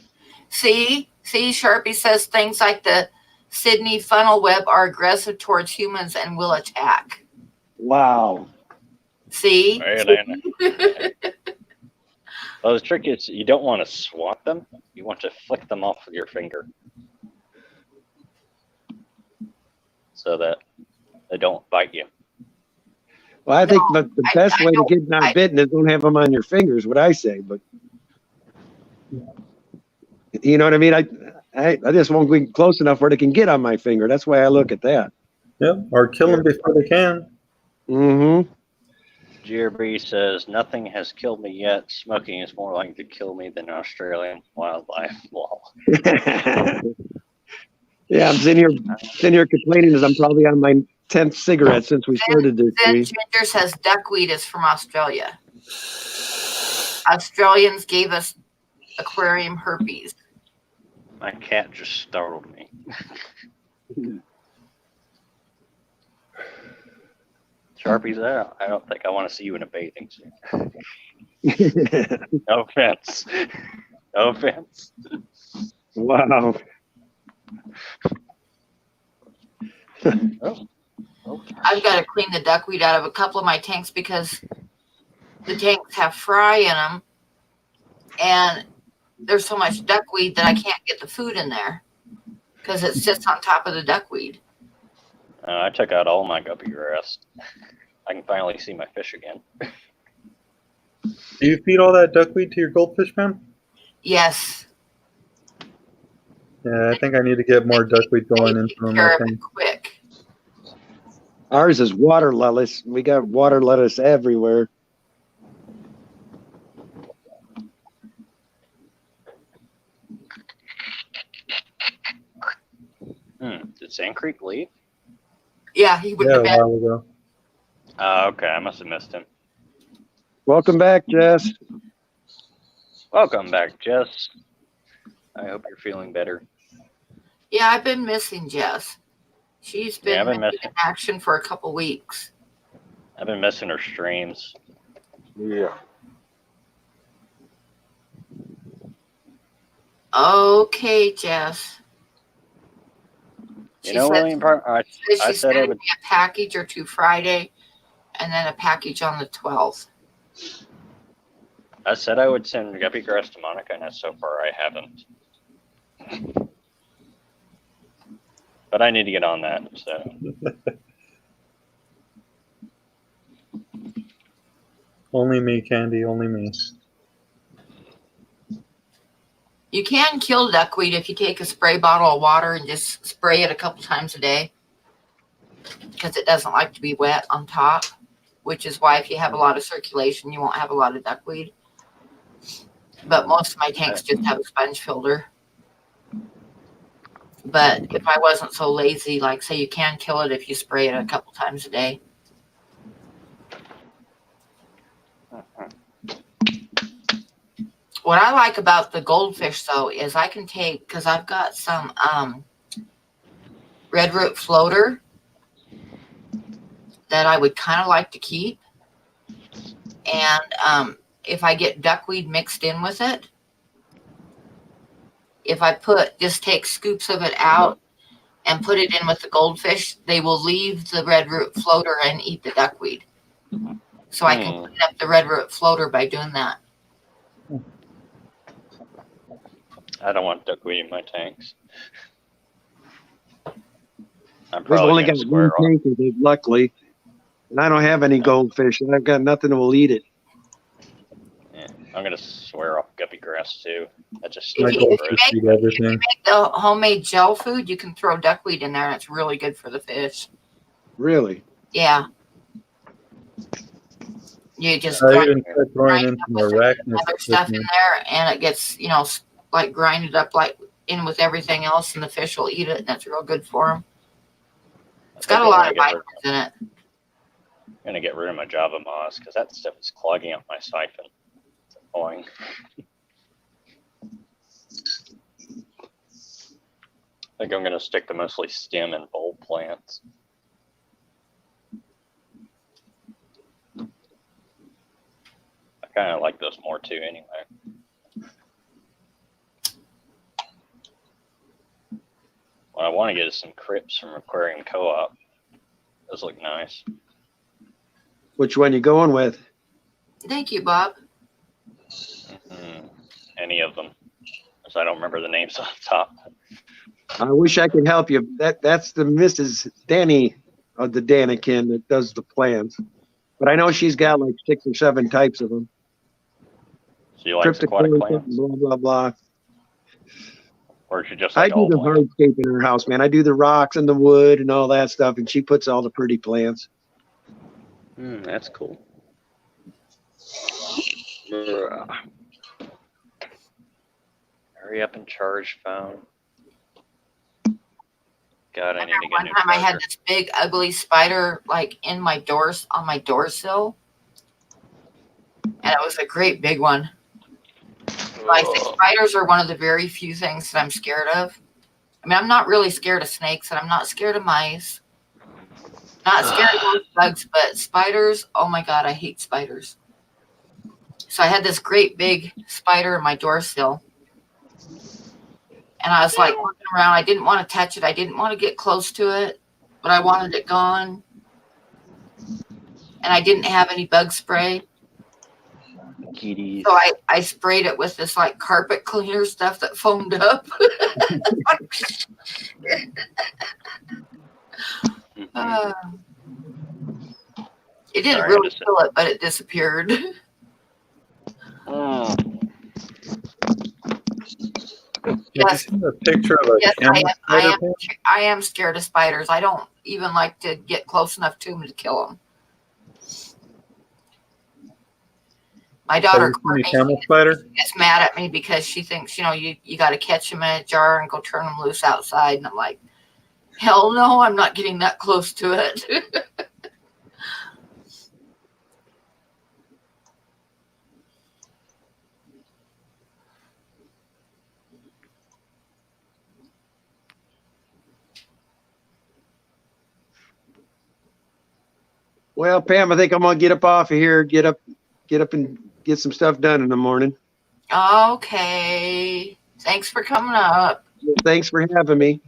See, Sharpie says things like the Sydney funnel web are aggressive towards humans and will attack. Wow. See? Well, the trick is you don't want to swat them. You want to flick them off with your finger so that they don't bite you. Well, I think the best way to get not bitten is don't have them on your fingers, what I say. But you know what I mean? I just won't go close enough where they can get on my finger. That's why I look at that. Yep, or kill them before they can. Mm-hmm. GRB says, nothing has killed me yet. Smoking is more likely to kill me than Australian wildlife law. Yeah, I'm sitting here complaining as I'm probably on my 10th cigarette since we started this. Then Ginger says duckweed is from Australia. Australians gave us aquarium herpes. My cat just startled me. Sharpies, I don't think I want to see you in a bathing suit. No offense. No offense. Wow. I've got to clean the duckweed out of a couple of my tanks because the tanks have fry in them, and there's so much duckweed that I can't get the food in there because it sits on top of the duckweed. I took out all my guppy grass. I can finally see my fish again. Do you feed all that duckweed to your goldfish, man? Yes. Yeah, I think I need to get more duckweed going into my thing. Quick. Ours is water lettuce. We got water lettuce everywhere. Did Sand Creek leave? Yeah, he would have been. A while ago. Okay, I must have missed him. Welcome back, Jess. Welcome back, Jess. I hope you're feeling better. Yeah, I've been missing Jess. She's been in action for a couple weeks. I've been missing her streams. Yeah. Okay, Jess. You know, William, I she's said sending me a package or two Friday, and then a package on the 12th. I said I would send guppy grass to Monica, and so far I haven't. But I need to get on that. So. Only me, Candy. Only me. You can kill duckweed if you take a spray bottle of water and just spray it a couple times a day, because it doesn't like to be wet on top, which is why if you have a lot of circulation, you won't have a lot of duckweed. But most of my tanks just have a sponge filter. But if I wasn't so lazy, like say you can kill it if you spray it a couple times a day. What I like about the goldfish, though, is I can take, because I've got some red root floater that I would kind of like to keep. And if I get duckweed mixed in with it, if I just take scoops of it out and put it in with the goldfish, they will leave the red root floater and eat the duckweed. So I can clean up the red root floater by doing that. I don't want duckweed in my tanks. I'm We've probably only going got to square one off. tank of it, luckily. And I don't have any goldfish, and I've got nothing that will eat it. Yeah, I'm going to swear off guppy grass too. That just My If goal you is to eat everything. make the homemade gel food, you can throw duckweed in there, and it's really good for the fish. Really? Yeah. You just I grind, even tried throwing grind in up some with some arachnis other stuff in chicken. there, and it gets, you know, like grinded up like in with everything else, and the fish will eat it, and that's real good for them. It's got a lot of vitamins in it. I'm going to get rid of my Java moss because that stuff is clogging up my siphon. It's annoying. I think I'm going to stick to mostly stem and bulb plants. I kind of like those more too anyway. What I want to get is some crypts from Aquarium Co-op. Those look nice. Which one you going with? Thank you, Bob. Any of them. Because I don't remember the names off the top. I wish I could help you. That's the Mrs. Danny of the Danikin that does the plans. But I know she's got like 6 or 7 types of them. So you like aquatic plants? Blah, blah, blah. Or is she just I like do all the plants? hardscape in her house, man. I do the rocks and the wood and all that stuff, and she puts all the pretty plants. That's cool. Hurry up and charge phone. God, I need to get a One new time I had charger. this big ugly spider like in my doors on my door sill, and it was a great big one. Like spiders are one of the very few things that I'm scared of. I mean, I'm not really scared of snakes, and I'm not scared of mice. Not scared of most bugs, but spiders. Oh my God, I hate spiders. So I had this great big spider in my door sill. And I was like looking around. I didn't want to touch it. I didn't want to get close to it, but I wanted it gone. And I didn't have any bug spray. Kitties. So I sprayed it with this like carpet cleaner stuff that foamed up. It didn't Sorry, really kill it, but it disappeared. Yes. Have you seen a picture of a Yes, camel spider? I am scared of spiders. I don't even like to get close enough to them to kill them. My daughter Courtney camel spider? gets mad at me because she thinks, you know, you got to catch them in a jar and go turn them loose outside. And I'm like, hell no, I'm not getting that close to it. Well, Pam, I think I'm gonna get up off of here. Get up and get some stuff done in the morning. Okay. Thanks for coming up. Thanks for having me.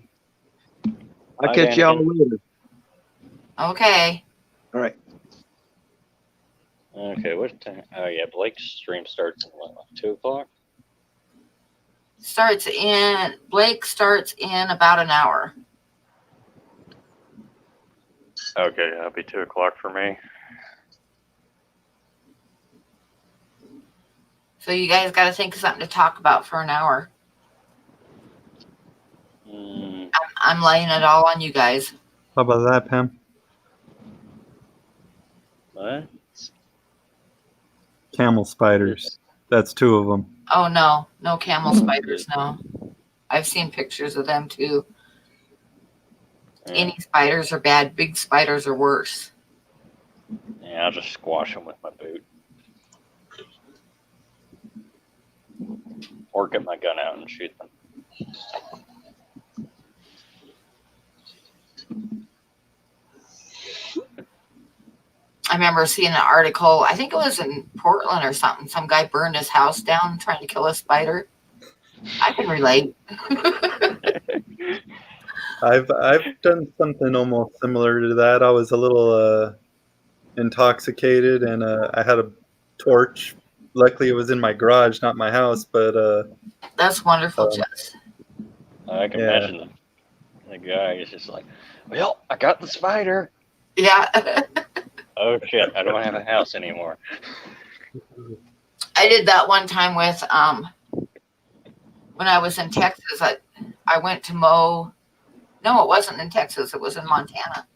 I'll catch y'all later. Okay. All right. Okay, what time? Oh yeah, Blake's stream starts at what, like 2 o'clock? Blake starts in about an hour. Okay, that'll be 2 o'clock for me. So you guys got to think of something to talk about for an hour. I'm laying it all on you guys. How about that, Pam? What? Camel spiders. That's 2 of them. Oh, no camel spiders, no. I've seen pictures of them too. Any spiders are bad. Big spiders are worse. Yeah, I'll just squash them with my boot. Or get my gun out and shoot them. I remember seeing an article, I think it was in Portland or something. Some guy burned his house down trying to kill a spider. I can relate. I've done something almost similar to that. I was a little intoxicated, and I had a torch. Luckily, it was in my garage, not my house. But That's wonderful, Jess. I can Yeah. imagine the guy is just like, well, I got the spider. Yeah. Oh shit, I don't have a house anymore. I did that one time with when I was in Texas. I went to mow. No, it wasn't in Texas. It was in Montana.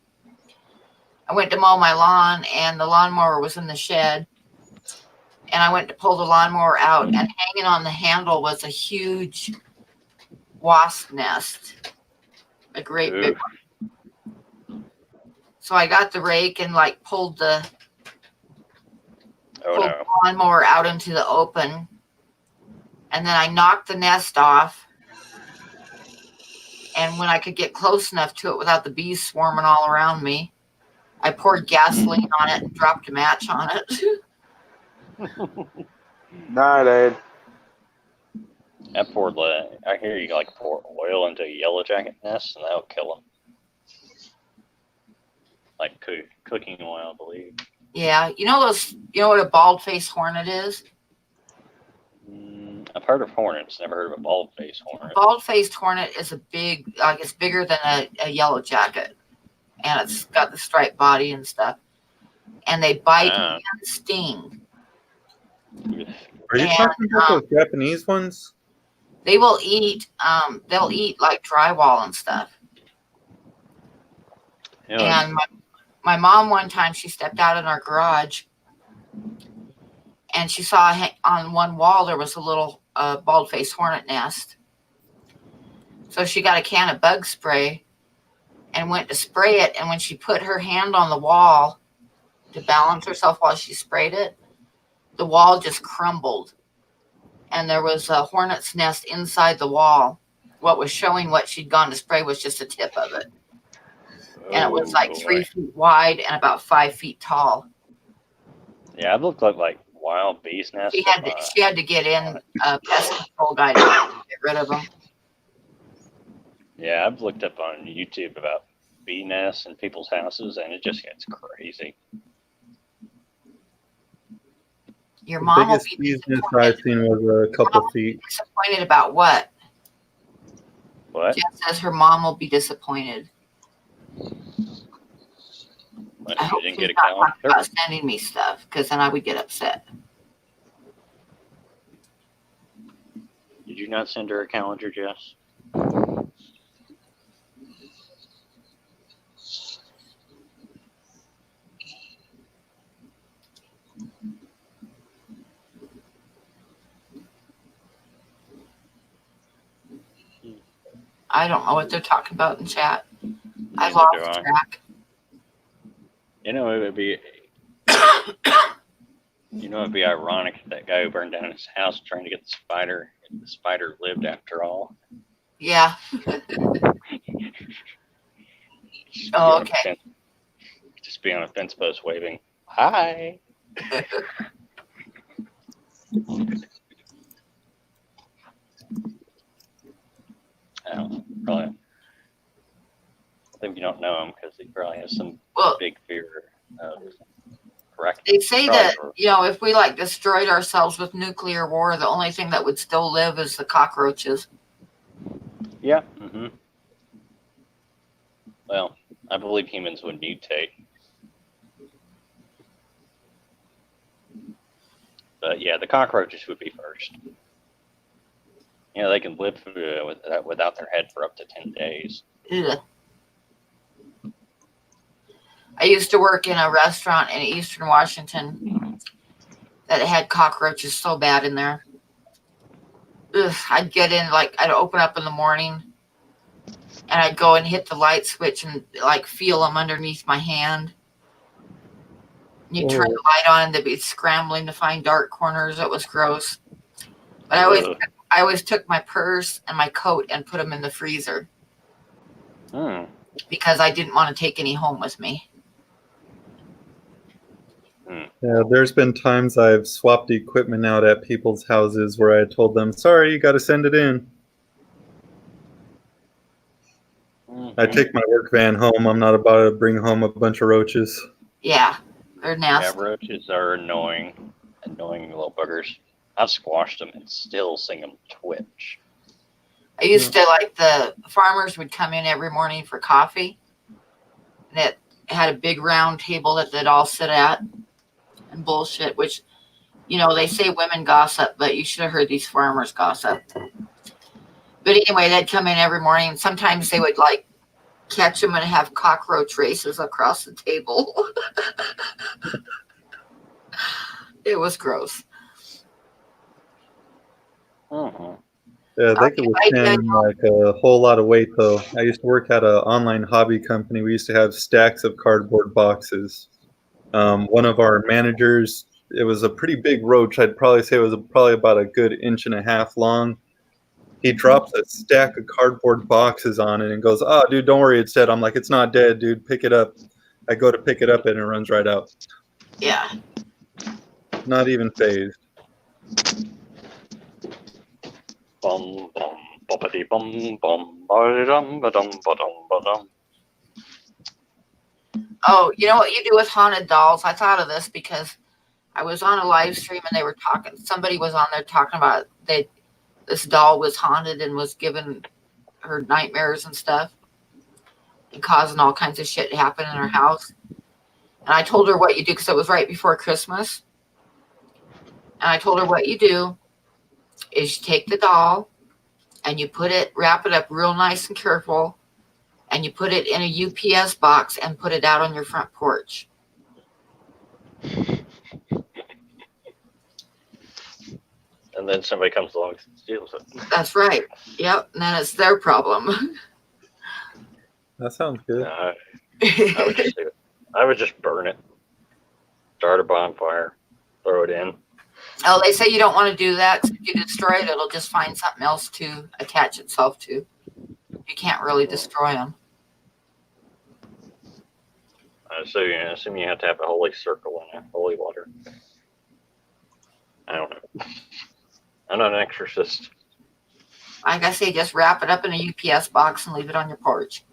I went to mow my lawn, and the lawnmower was in the shed. And I went to pull the lawnmower out, and hanging on the handle was a huge wasp nest, a great big one. So I got the rake and like pulled the lawnmower out into the open, and then I knocked the nest off. And when I could get close enough to it without the bees swarming all around me, I poured gasoline on it and dropped a match on it. Night, Ed. I hear you like pour oil into a yellow jacket nest, and that'll kill them. Like cooking oil, I believe. Yeah, you know what a bald-faced hornet is? I've heard of hornets, never heard of a bald-faced hornet. Bald-faced hornet is it's bigger than a yellow jacket, and it's got the striped body and stuff. And they bite and sting. Are you talking about those Japanese ones? They will eat. They'll eat like drywall and stuff. Yeah. And my mom one time, she stepped out in our garage, and she saw on one wall there was a little bald-faced hornet nest. So she got a can of bug spray and went to spray it. And when she put her hand on the wall to balance herself while she sprayed it, the wall just crumbled. And there was a hornet's nest inside the wall. What was showing what she'd gone to spray was just the tip of it. And it was like 3 feet wide and about 5 feet tall. Yeah, I've looked like wild bees nests. She had to get in a pest control guy to get rid of them. Yeah, I've looked up on YouTube about bee nests in people's houses, and it just gets crazy. Your mom will be biggest bee's nest I've seen was a couple feet. disappointed about what? What? Jen says her mom will be disappointed. I hope didn't she's get a not calendar. talking about sending me stuff, because then I would get upset. Did you not send her a calendar, Jess? I don't know what they're talking about in chat. I Neither lost do I. track. You know, it would be. It'd be ironic if that guy who burned down his house trying to get the spider. The spider lived after all. Yeah. Oh, okay. Just be on a fence post waving, "Hi." Probably. I think you don't know him because he probably has some big fear of correct. They say that, if we destroyed ourselves with nuclear war, the only thing that would still live is the cockroaches. Yeah. Mm-hmm. Well, I believe humans would mutate. But yeah, the cockroaches would be first. They can live without their head for up to 10 days. Ugh. I used to work in a restaurant in Eastern Washington that had cockroaches so bad in there. Ugh, I'd get in, I'd open up in the morning and I'd go and hit the light switch and feel them underneath my hand. You turn the light on and they'd be scrambling to find dark corners. It was gross. But I always took my purse and my coat and put them in the freezer because I didn't want to take any home with me. Yeah, there's been times I've swapped equipment out at people's houses where I told them, "Sorry, you got to send it in." I take my work van home. I'm not about to bring home a bunch of roaches. Yeah, They're Yeah, nasty. roaches are annoying little buggers. I've squashed them and still seen them twitch. I used to like the farmers would come in every morning for coffee. And it had a big round table that they'd all sit at and bullshit, which, you know, they say women gossip, but you should have heard these farmers gossip. But anyway, they'd come in every morning. And sometimes they would like catch them and have cockroach races across the table. It was gross. Mm-hmm. Yeah, they could withstand like a whole lot of weight, though. I used to work at an online hobby company. We used to have stacks of cardboard boxes. One of our managers, it was a pretty big roach. I'd probably say it was probably about a good 1.5 inches long. He drops a stack of cardboard boxes on it and goes, "Oh, dude, don't worry, it's dead." I'm like, "It's not dead, dude. Pick it up." I go to pick it up and it runs right out. Yeah. Not even phased. Bum bum boppity bum bum ba-dum ba-dum ba-dum ba-dum. Oh, you know what you do with haunted dolls? I thought of this because I was on a live stream and they were talking. Somebody was on there talking about this doll was haunted and was giving her nightmares and stuff and causing all kinds of shit to happen in her house. And I told her what you do because it was right before Christmas. And I told her what you do is you take the doll and you wrap it up real nice and careful, and you put it in a UPS box and put it out on your front porch. And then somebody comes along and steals it. That's right. Yep. And then it's their problem. That sounds good. I would just burn it. Start a bonfire. Throw it in. Oh, they say you don't want to do that. If you destroy it, it'll just find something else to attach itself to. You can't really destroy them. So I assume you have to have a holy circle and a holy water. I don't know. I'm not an exorcist. Like I say, just wrap it up in a UPS box and leave it on your porch.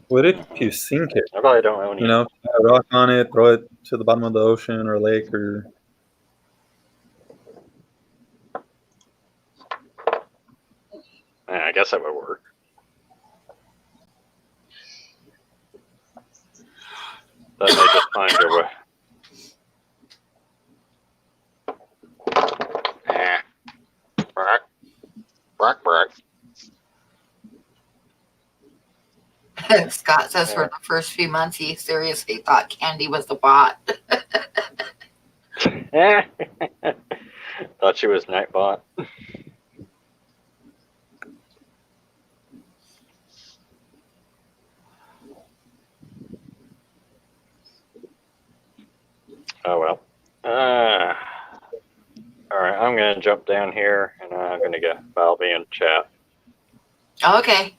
What if you sink it? I probably don't own it. You know, put a rock on it, throw it to the bottom of the ocean or lake or. Yeah, I guess that would work. That may just find your way. Brack. Scott says for the first few months, he seriously thought Candy was the bot. Thought she was Nightbot. Oh well. All right, I'm gonna jump down here and I'm gonna get Balby in chat. Okay.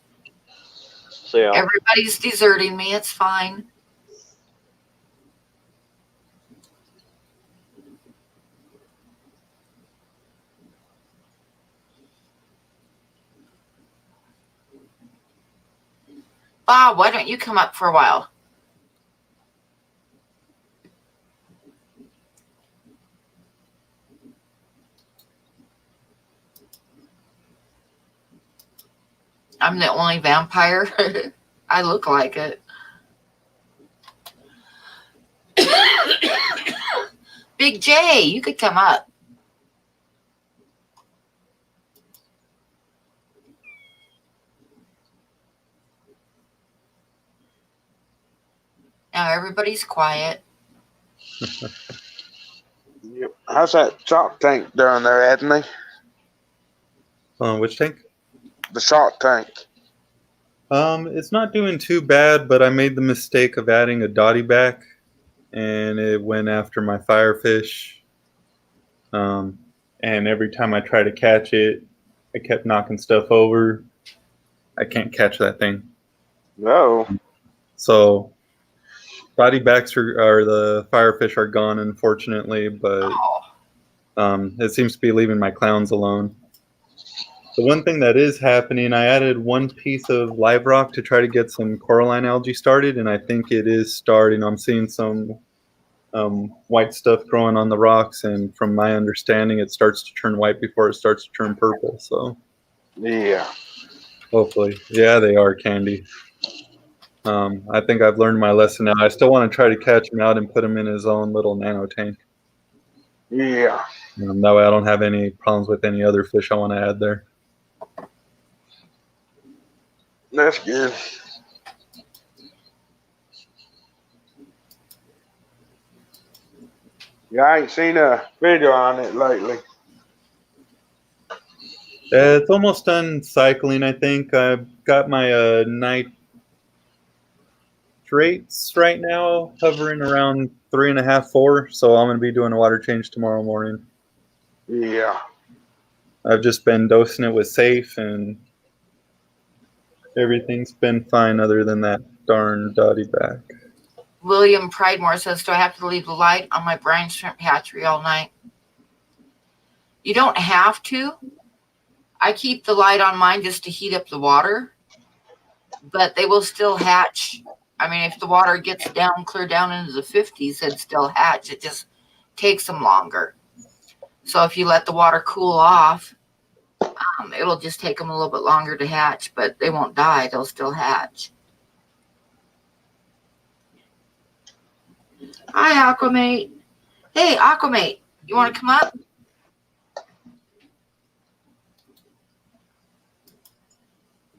See ya. Everybody's deserting me. It's fine. Bob, why don't you come up for a while? I'm the only vampire. I look like it. Big J, you could come up. Now everybody's quiet. Yep. How's that shark tank doing there, Anthony? Which tank? The shark tank. It's not doing too bad, but I made the mistake of adding a dotty back, and it went after my firefish. And every time I try to catch it, I kept knocking stuff over. I can't catch that thing. No. So, dotty backs are the firefish are gone, unfortunately, but it seems to be leaving my clowns alone. The one thing that is happening, I added one piece of live rock to try to get some coralline algae started, and I think it is starting. I'm seeing some white stuff growing on the rocks, and from my understanding, it starts to turn white before it starts to turn purple. So, Yeah. hopefully, yeah, they are, Candy. I think I've learned my lesson now. I still want to try to catch him out and put him in his own little nano tank. Yeah. That way, I don't have any problems with any other fish I want to add there. That's good. Yeah, I ain't seen a video on it lately. It's almost done cycling, I think. I've got my nitrates right now hovering around 3.5, 4. So I'm going to be doing a water change tomorrow morning. Yeah. I've just been dosing it with safe, and everything's been fine other than that darn dotty back. William Pridemore says, do I have to leave the light on my brine shrimp hatchery all night? You don't have to. I keep the light on mine just to heat up the water, but they will still hatch. I mean, if the water gets down, clear down into the 50s, they'd still hatch. It just takes them longer. So if you let the water cool off, it'll just take them a little bit longer to hatch, but they won't die. They'll still hatch. Hi, Aquamate. Hey, Aquamate, you want to come up?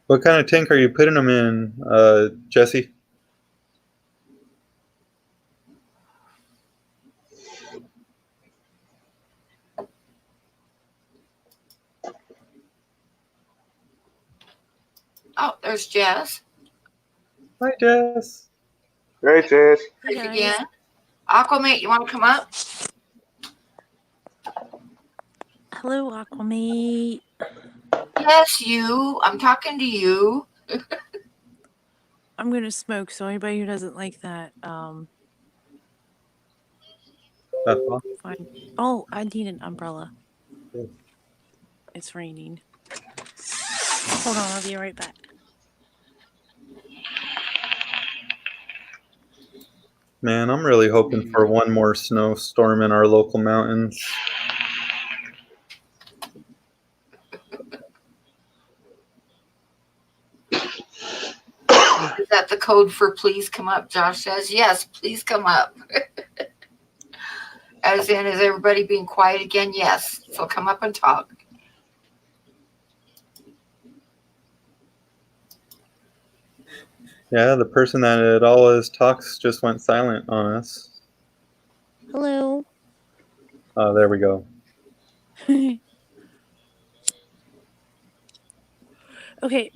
What kind of tank are you putting them in, Jesse? Oh, there's Jess. Hi, Jess. Hey, Jess. Hey, again. Aquamate, you want to come up? Hello, Aquamate. Yes, you. I'm talking to you. I'm gonna smoke, so anybody who doesn't like that, fine. Oh, I need an umbrella. It's raining. Hold on, I'll be right back. Man, I'm really hoping for one more snowstorm in our local mountains. Is that the code for please come up? Josh says, yes, please come up. As in, is everybody being quiet again? Yes. So come up and talk. Yeah, the person that it always talks just went silent on us. Hello. Oh, there we go. Okay,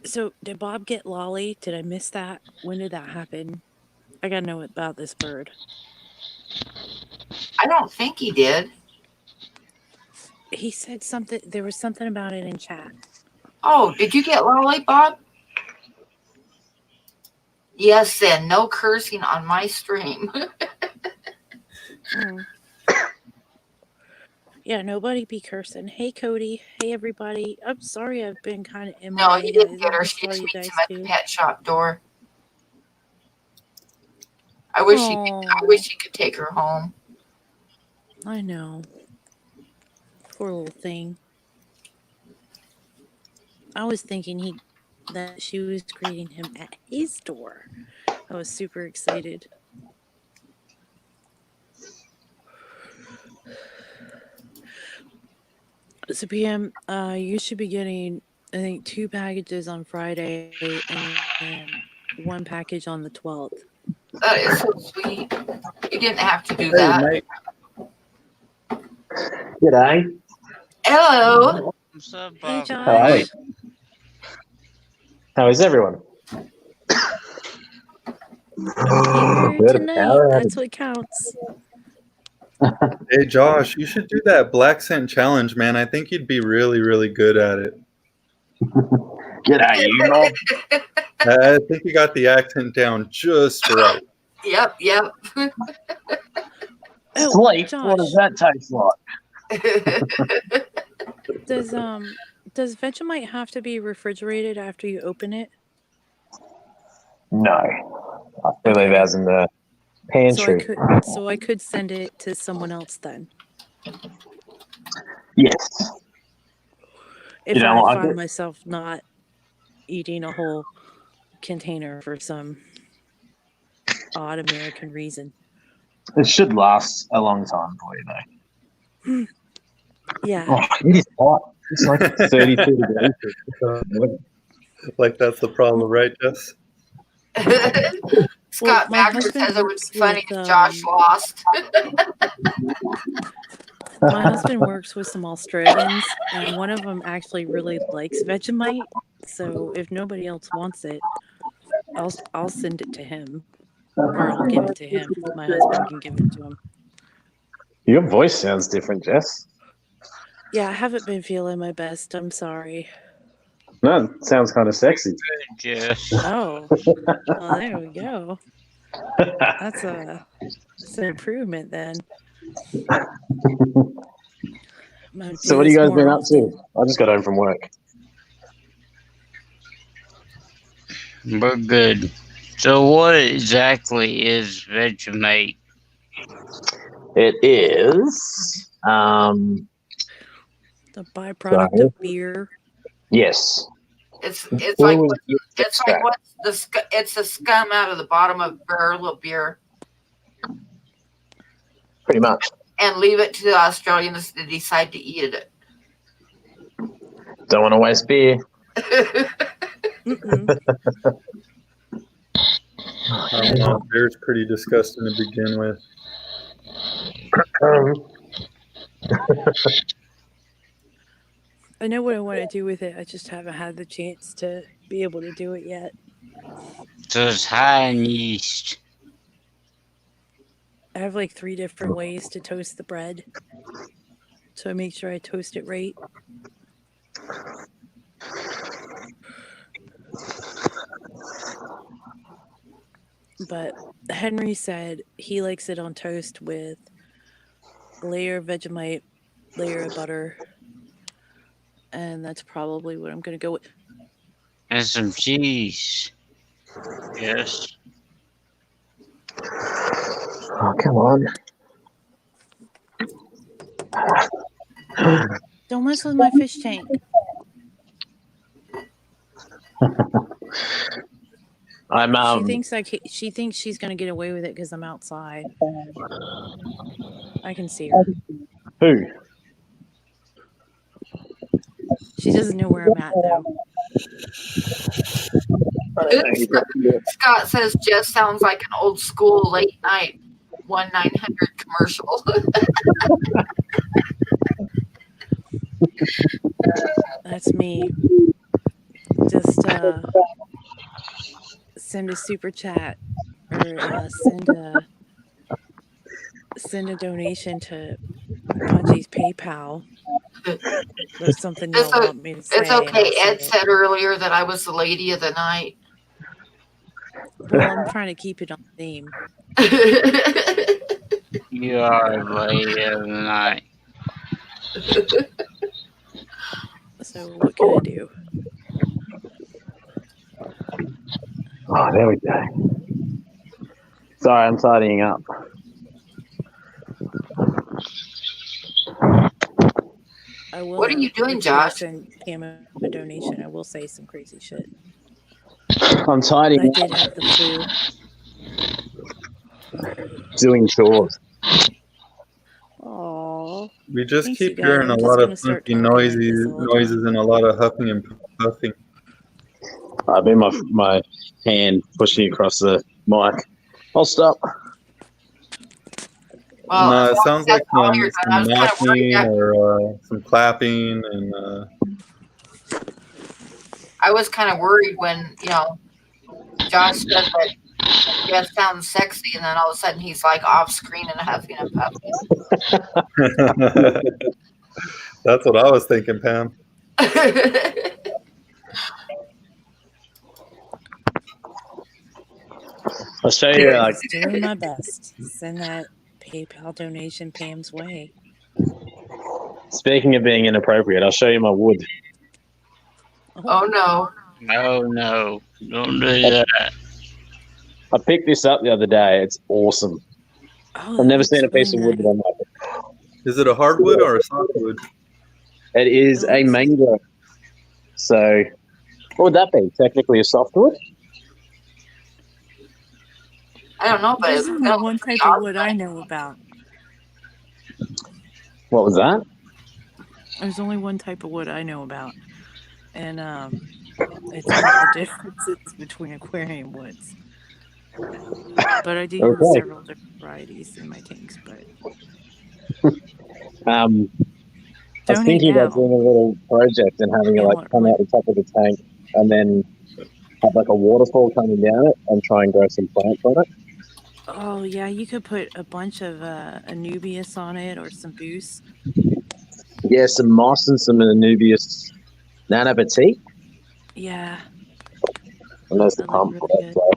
so did Bob get Lolly? Did I miss that? When did that happen? I gotta know about this bird. I don't think he did. He said something. There was something about it in chat. Oh, did you get Lolly, Bob? Yes, then. No cursing on my stream. Yeah, nobody be cursing. Hey, Cody. Hey, everybody. I'm sorry I've been kind of MIA. No, he didn't get her. I She saw just you meets guys him at the too. pet shop door. I wish he could take her home. I know. Poor little thing. I was thinking that she was greeting him at his door. I was super excited. So PM, you should be getting, I think, 2 packages on Friday and 1 package on the 12th. That is so sweet. You didn't have to do Hey, that. mate. G'day. Hello. What's up, Hey, Bob? Josh. How are you? How is everyone? I'm here Good. tonight. That's what counts. Hey, Josh, you should do that black scent challenge, man. I think you'd be really, really good at it. G'day, you lot. I think you got the accent down just right. Yep. Oh, Sleep? Josh. What does that taste like? Does Vegemite have to be refrigerated after you open it? No, I still leave ours in the pantry. So I could send it to someone else then. Yes. If You don't I like find it? myself not eating a whole container for some odd American reason. It should last a long time for you, though. Yeah. Oh, it is hot. It's like 32 degrees. Like that's the problem, right, Jess? Scott my Backer husband says it would be works funny with, if Josh lost. My husband works with some Australians, and one of them actually really likes Vegemite. So if nobody else wants it, I'll send it to him, or I'll give it to him. My husband can give it to him. Your voice sounds different, Jess. Yeah, I haven't been feeling my best. I'm sorry. No, it sounds kind of sexy. Jess. Oh, well, there we go. That's an improvement then. So what have you guys been up to? I just got home from work. We're good. So what exactly is Vegemite? It is The byproduct of beer. Yes. It's like what's it's the scum out of the bottom of a barrel of beer. Pretty much. And leave it to the Australians to decide to eat it. Don't want to waste beer. I don't know. Beer's pretty disgusting to begin with. I know what I want to do with it. I just haven't had the chance to be able to do it yet. So it's high in yeast. I have like 3 different ways to toast the bread. So I make sure I toast it right. But Henry said he likes it on toast with a layer of Vegemite, layer of butter, and that's probably what I'm going to go with. And some cheese. Yes. Oh, come on. Don't mess with my fish tank. I'm She thinks she's going to get away with it because I'm outside. I can see her. Who? She doesn't know where I'm at though. Scott says Jess sounds like an old school late night 1-900 commercial. That's me. Just send a super chat or send a donation to Punchie's PayPal. There's something y'all want me to say. It's okay. Ed said earlier that I was the lady of the night. Well, I'm trying to keep it on theme. You are the lady of the night. So what can I do? Oh, there we go. Sorry, I'm tidying up. I will. What are you doing, Josh? Send Cam a donation. I will say some crazy shit. I'm tidying I did have the flu. Doing chores. Aww. We just keep hearing a lot of funky noises and a lot of huffing and puffing. I've been my hand pushing across the mic. I'll stop. Well, no, it sounds like some knocking kind of or some clapping and. I was kind of worried when Josh said that Jeff sounds sexy, and then all of a sudden he's like off screen and huffing and puffing. That's what I was thinking, Pam. I'll show you. Doing my best. Send that PayPal donation Pam's way. Speaking of being inappropriate, I'll show you my wood. Oh no. Oh no, don't do that. I picked this up the other day. It's awesome. Oh, I've never looks seen a piece really of wood that I nice. like it. Is it a hardwood or a softwood? It is It a looks- mango. So, what would that be? Technically a softwood? I don't know, but There's it's only one type of wood I know about. What was that? There's only one type of wood I know about, and it's not the differences between aquarium woods. But I do have Okay. several different varieties in my tanks. But I was Donate thinking about now. doing a little project and having it And like what- come what- out the top of the tank and then have like a waterfall coming down it and try and grow some plants on it. Oh yeah, you could put a bunch of Anubias on it or some boost. Yeah, some moss and some Anubias nanobatique. Yeah. And there's the That look pump. really good. So,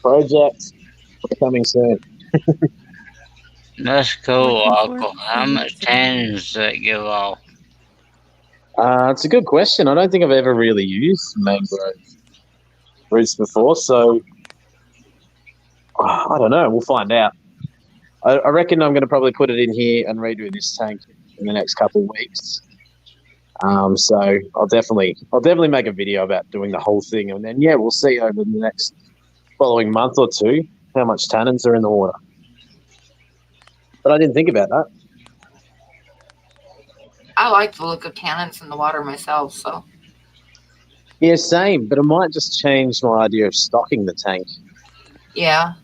project coming soon. That's cool, Looking Uncle. forward How to much it. tannins does that give off? It's a good question. I don't think I've ever really used mangrove roots before, so I don't know. We'll find out. I reckon I'm going to probably put it in here and redo this tank in the next couple of weeks. So I'll definitely make a video about doing the whole thing, and then we'll see over the next following month or two how much tannins are in the water. But I didn't think about that. I like the look of tannins in the water myself, so Yeah, same. But I might just change my idea of stocking the tank. yeah.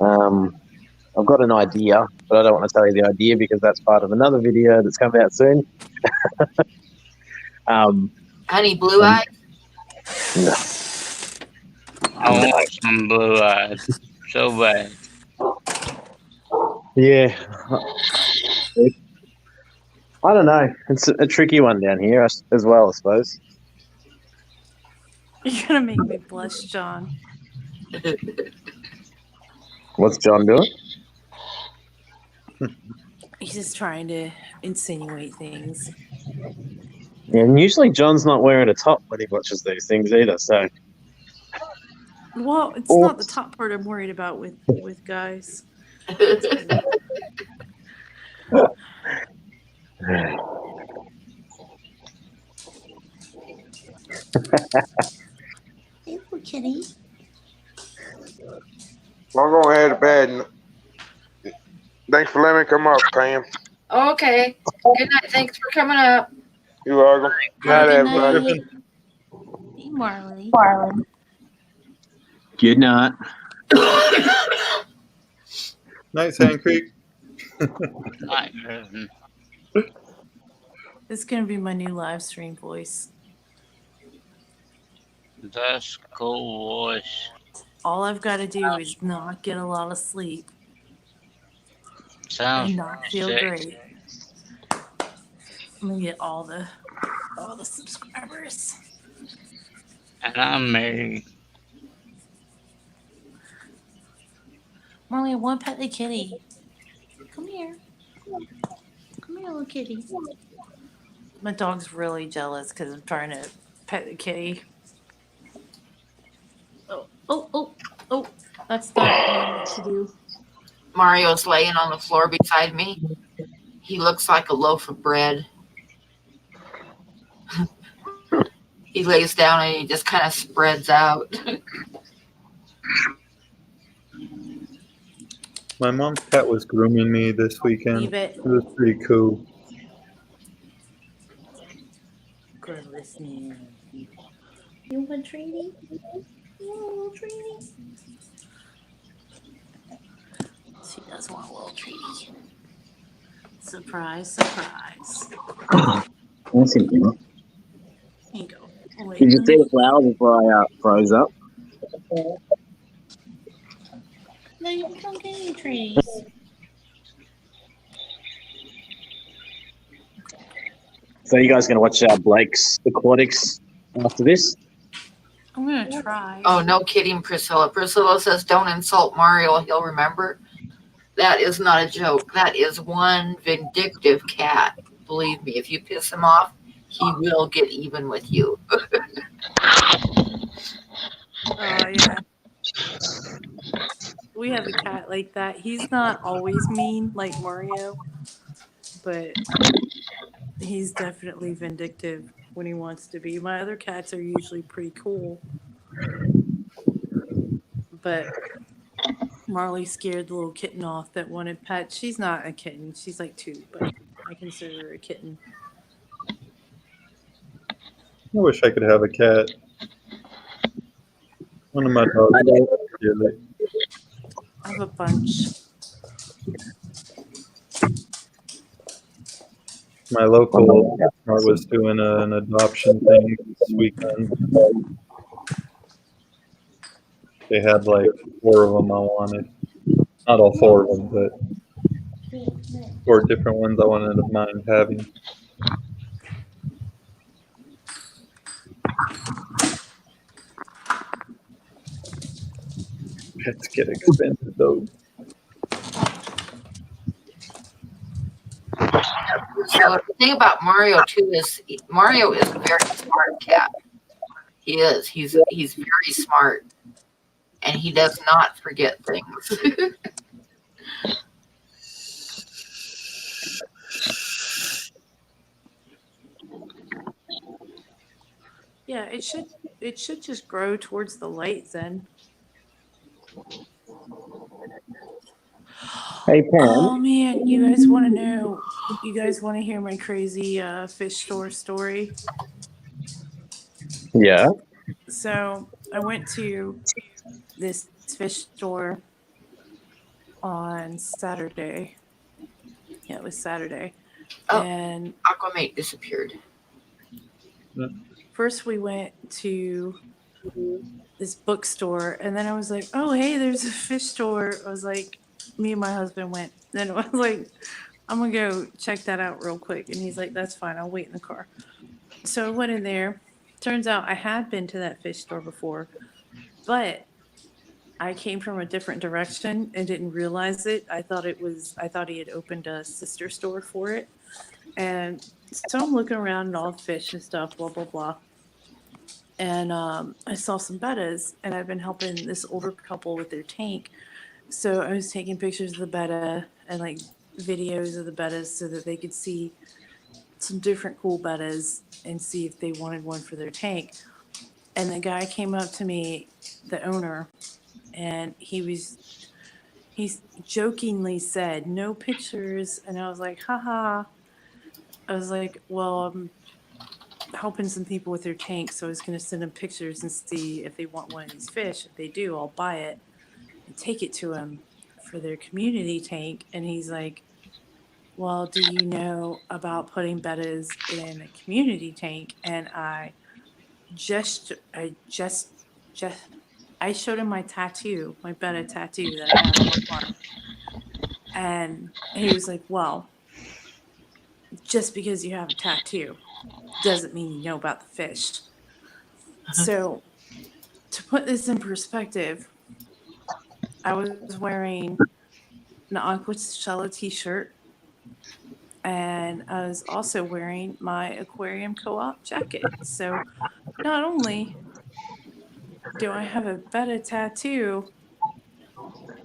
I've got an idea, but I don't want to tell you the idea because that's part of another video that's coming out soon. Honey blue eyes. No. I want some blue eyes so bad. Yeah. I don't know. It's a tricky one down here as well, I suppose. You're gonna make me blush, John. What's John doing? He's just trying to insinuate things. Yeah, and usually John's not wearing a top when he watches these things either, so Well, it's not the top part I'm worried about with guys. Hey, little kitty. I'm going to head to bed. And thanks for letting me come up, Pam. Okay. Good night. Thanks for coming up. You're welcome. Good night, everybody. Hey, Marley. good night. Night, Sand Creek. Night, Griffin. This is gonna be my new live stream voice. That's cool voice. All I've got to do is not get a lot of sleep Sounds and not feel sick. great. I'm gonna get all the subscribers. And I'm married. Marley, I want to pet the kitty. Come here. Come here, little kitty. My dog's really jealous because I'm trying to pet the kitty. Oh, that's not what I meant to do. Mario's laying on the floor beside me. He looks like a loaf of bread. He lays down and he just kind of spreads out. My mom's cat was grooming me this weekend. Leave it. It was pretty cool. Good listening. You want a treaty? You want a little treaty? She does want a little treaty. Surprise, surprise. That's it, you know. Here you go. Oh, wait, Did you let see me- the flower before I froze up? No, you don't get any treaties. So you guys going to watch Blake's Aquatics after this? I'm gonna try. Oh, no kidding, Priscilla. Priscilla says, don't insult Mario. He'll remember. That is not a joke. That is one vindictive cat. Believe me, if you piss him off, he will get even with you. Oh yeah. We have a cat like that. He's not always mean like Mario, but he's definitely vindictive when he wants to be. My other cats are usually pretty cool, but Marley scared the little kitten off that wanted pets. She's not a kitten. She's like 2, but I consider her a kitten. I wish I could have a cat. One of my dogs. I don't. I have a bunch. My local Walmart was doing an adoption thing this weekend. They had like 4 of them I wanted. Not all 4 of them, but 4 different ones I wanted to mind having. Pets get expensive though. So the thing about Mario too is Mario is a very smart cat. He is. He's very smart, and he does not forget things. Yeah, it should just grow towards the light then. Hey, Pam. Oh man, you guys want to know? You guys want to hear my crazy fish store story? Yeah. So I went to this fish store on Saturday. Yeah, it was Saturday. Oh, and Aquamate disappeared. First we went to this bookstore, and then I was like, oh, hey, there's a fish store. I was like, me and my husband went. Then I was like, I'm going to go check that out real quick. And he's like, that's fine. I'll wait in the car. So I went in there. Turns out I had been to that fish store before, but I came from a different direction and didn't realize it. I thought he had opened a sister store for it. And so I'm looking around at all the fish and stuff, blah, blah, blah. And I saw some bettas, and I've been helping this older couple with their tank. So I was taking pictures of the betta and like videos of the bettas so that they could see some different cool bettas and see if they wanted one for their tank. And the guy came up to me, the owner, and he jokingly said, no pictures. And I was like, haha. I was like, well, I'm helping some people with their tank, so I was going to send them pictures and see if they want one of these fish. If they do, I'll buy it and take it to them for their community tank. And he's like, well, do you know about putting bettas in a community tank? And I showed him my tattoo, my betta tattoo that I have on my arm. And he was like, well, just because you have a tattoo doesn't mean you know about the fish. So to put this in perspective, I was wearing an Aquashella t-shirt, and I was also wearing my Aquarium co-op jacket. So not only do I have a betta tattoo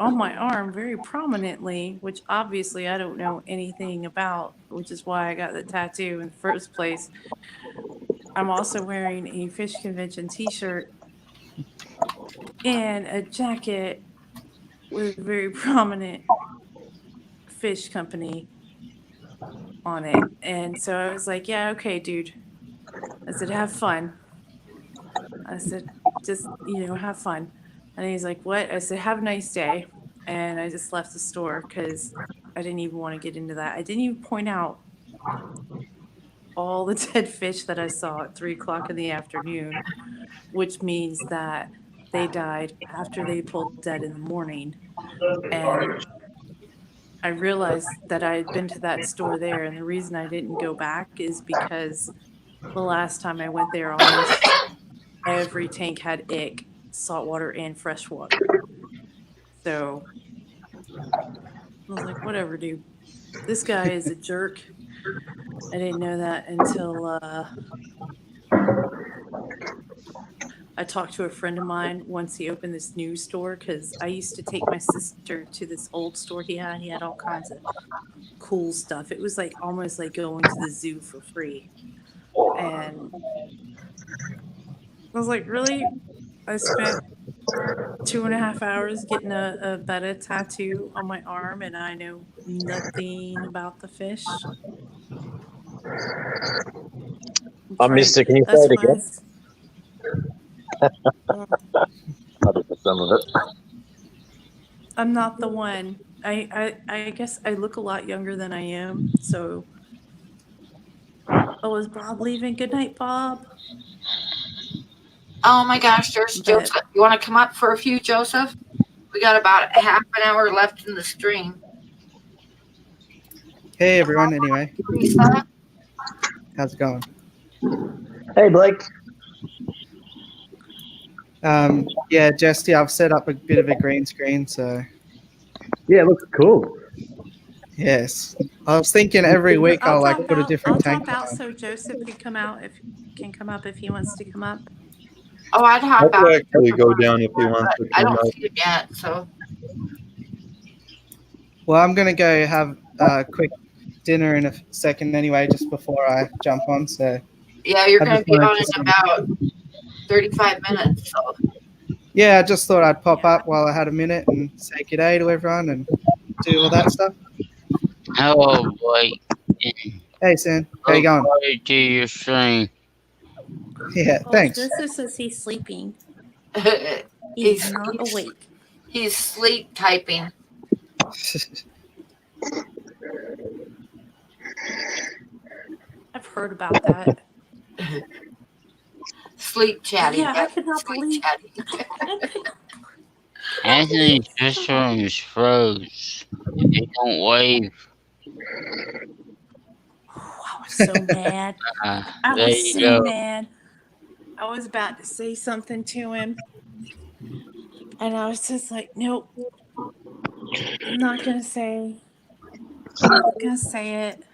on my arm very prominently, which obviously I don't know anything about, which is why I got the tattoo in the first place, I'm also wearing a fish convention t-shirt and a jacket with a very prominent fish company on it. And so I was like, yeah, okay, dude. I said, have fun. I said, just, have fun. And he's like, what? I said, have a nice day. And I just left the store because I didn't even want to get into that. I didn't even point out all the dead fish that I saw at 3:00 in the afternoon, which means that they died after they pulled dead in the morning. And I realized that I had been to that store there, and the reason I didn't go back is because the last time I went there, almost every tank had ick, saltwater and freshwater. So I was like, whatever, dude. This guy is a jerk. I didn't know that until I talked to a friend of mine once he opened this new store, because I used to take my sister to this old store he had. He had all kinds of cool stuff. It was like almost like going to the zoo for free. And I was like, really? I spent 2.5 hours getting a betta tattoo on my arm, and I know nothing about the fish. I missed it. Can you say That's it why again? I did for some of it. I'm not the one. I guess I look a lot younger than I am. So, oh, is Bob leaving? Good night, Bob. Oh my gosh, there's Joseph. You want to come up for a few, Joseph? We got about half an hour left in the stream. Hey everyone, anyway. Lisa? How's it going? Hey Blake. Yeah, Jesty, I've set up a bit of a green screen, so. Yeah, it looks cool. Yes. I was thinking every week I'll like put a different tank I'll drop out on. so Joseph can come out can come up if he wants to come up. Oh, I'd I hop could out. actually go down if he wants to I come don't up. see him yet, so. Well, I'm gonna go have a quick dinner in a second anyway, just before I jump on. So. Yeah, you're I going to just be wanted on to in about 35 minutes, so. Yeah, I just thought I'd pop up while I had a minute and say g'day to everyone and do all that stuff. Hello, Blake. Hey, Sam. How you going? Look forward to your stream. Yeah, thanks. Joseph says he's sleeping. He's not awake. He's sleep typing. I've heard about that. Sleep chatting. Yeah, I could not believe. Anthony's system is froze. If you don't wave. I was so mad. I There was you so go. mad. I was about to say something to him, and I was just like, nope. I'm not gonna say. I'm not gonna say it.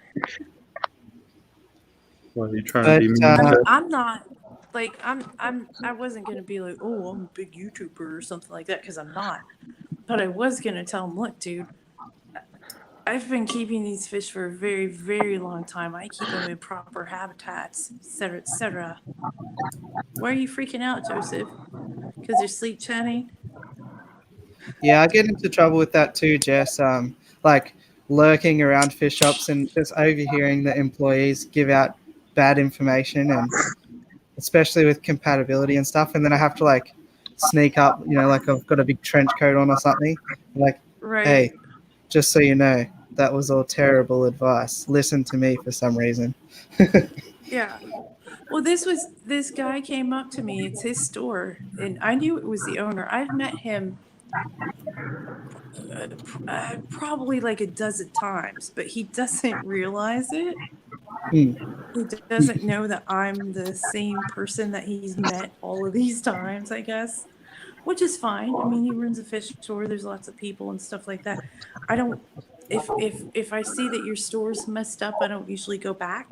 What are you trying to be mean? I'm not like I wasn't gonna be like, oh, I'm a big YouTuber or something like that, because I'm not. But I was gonna tell him, look, dude, I've been keeping these fish for a very, very long time. I keep them in proper habitats, etc., etc. Why are you freaking out, Joseph? Because you're sleep chatting? Yeah, I get into trouble with that too, Jess. Like lurking around fish shops and just overhearing the employees give out bad information, and especially with compatibility and stuff. And then I have to like sneak up, like I've got a big trench coat on or something. Like, Right. hey, just so you know, that was all terrible advice. Listen to me for some reason. Yeah. Well, this guy came up to me. It's his store, and I knew it was the owner. I've met him probably like a dozen times, but he doesn't realize it. He doesn't know that I'm the same person that he's met all of these times, I guess, which is fine. I mean, he runs a fish store. There's lots of people and stuff like that. I don't. If I see that your store's messed up, I don't usually go back.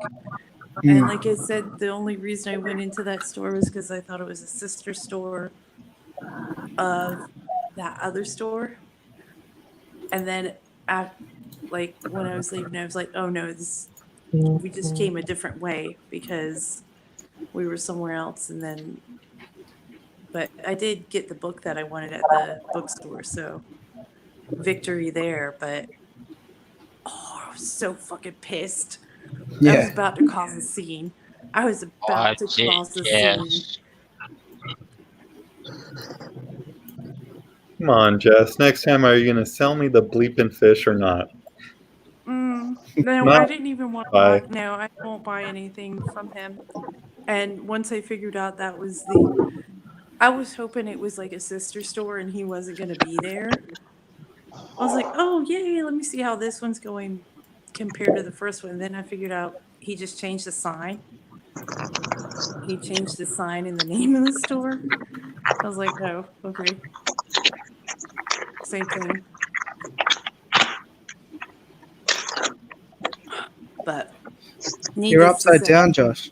And like I said, the only reason I went into that store was because I thought it was a sister store of that other store. And then, like when I was leaving, I was like, "Oh no, we just came a different way because we were somewhere else." And then, but I did get the book that I wanted at the bookstore, so victory there. But I was so fucking pissed. I was about to cause a scene. I was about to cause a scene. Come on, Jess. Next time, are you going to sell me the bleeping fish or not? No, No. I didn't even want to buy. No, I won't buy anything from him. And once I figured out that was I was hoping it was like a sister store and he wasn't going to be there. I was like, oh, yay, let me see how this one's going compared to the first one. And then I figured out he just changed the sign. He changed the sign in the name of the store. I was like, oh, okay. Same thing. But You're Needless to upside say, down, Josh.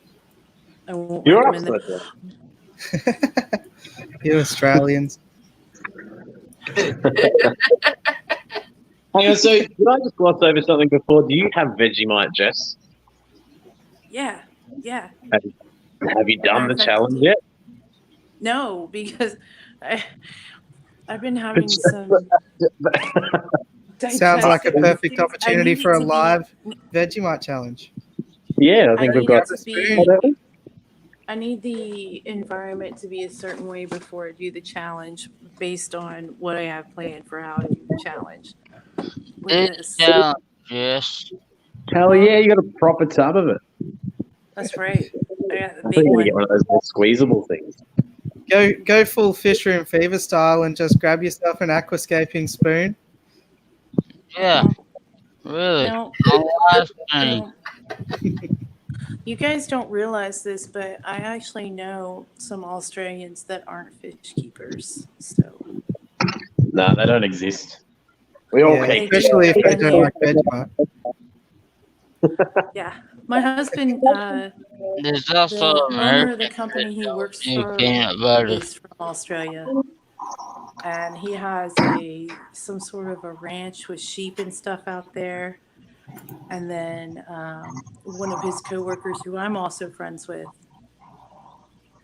I won't You're recommend upside it. down. You Australians. Hang on, so did I just gloss over something before? Do you have Vegemite, Jess? Yeah, yeah. Have you done Matter the of fact, challenge yet? No, because I've been having some Sounds like a digestive perfect issues. I opportunity need it for a to be- live Vegemite challenge. Yeah, I I think we've need got. it to be. I need the environment to be a certain way before I do the challenge, based on what I have planned for how to do the challenge. With this, Yes. Hell yeah, you got a proper tub of it. that's right. I got the I thought big you were one. gonna get one of those little squeezable things. Go full Fisher and Fever style and just grab yourself an aquascaping spoon. Yeah. Really. No. Last thing. You guys don't realize this, but I actually know some Australians that aren't fish keepers. So No, they don't exist. We all Yeah, keep. especially if they And don't they- like Vegemite. yeah, my husband, There's also the owner of American the company he works do for peanut butter. is from Australia, and he has some sort of a ranch with sheep and stuff out there. And then one of his coworkers, who I'm also friends with,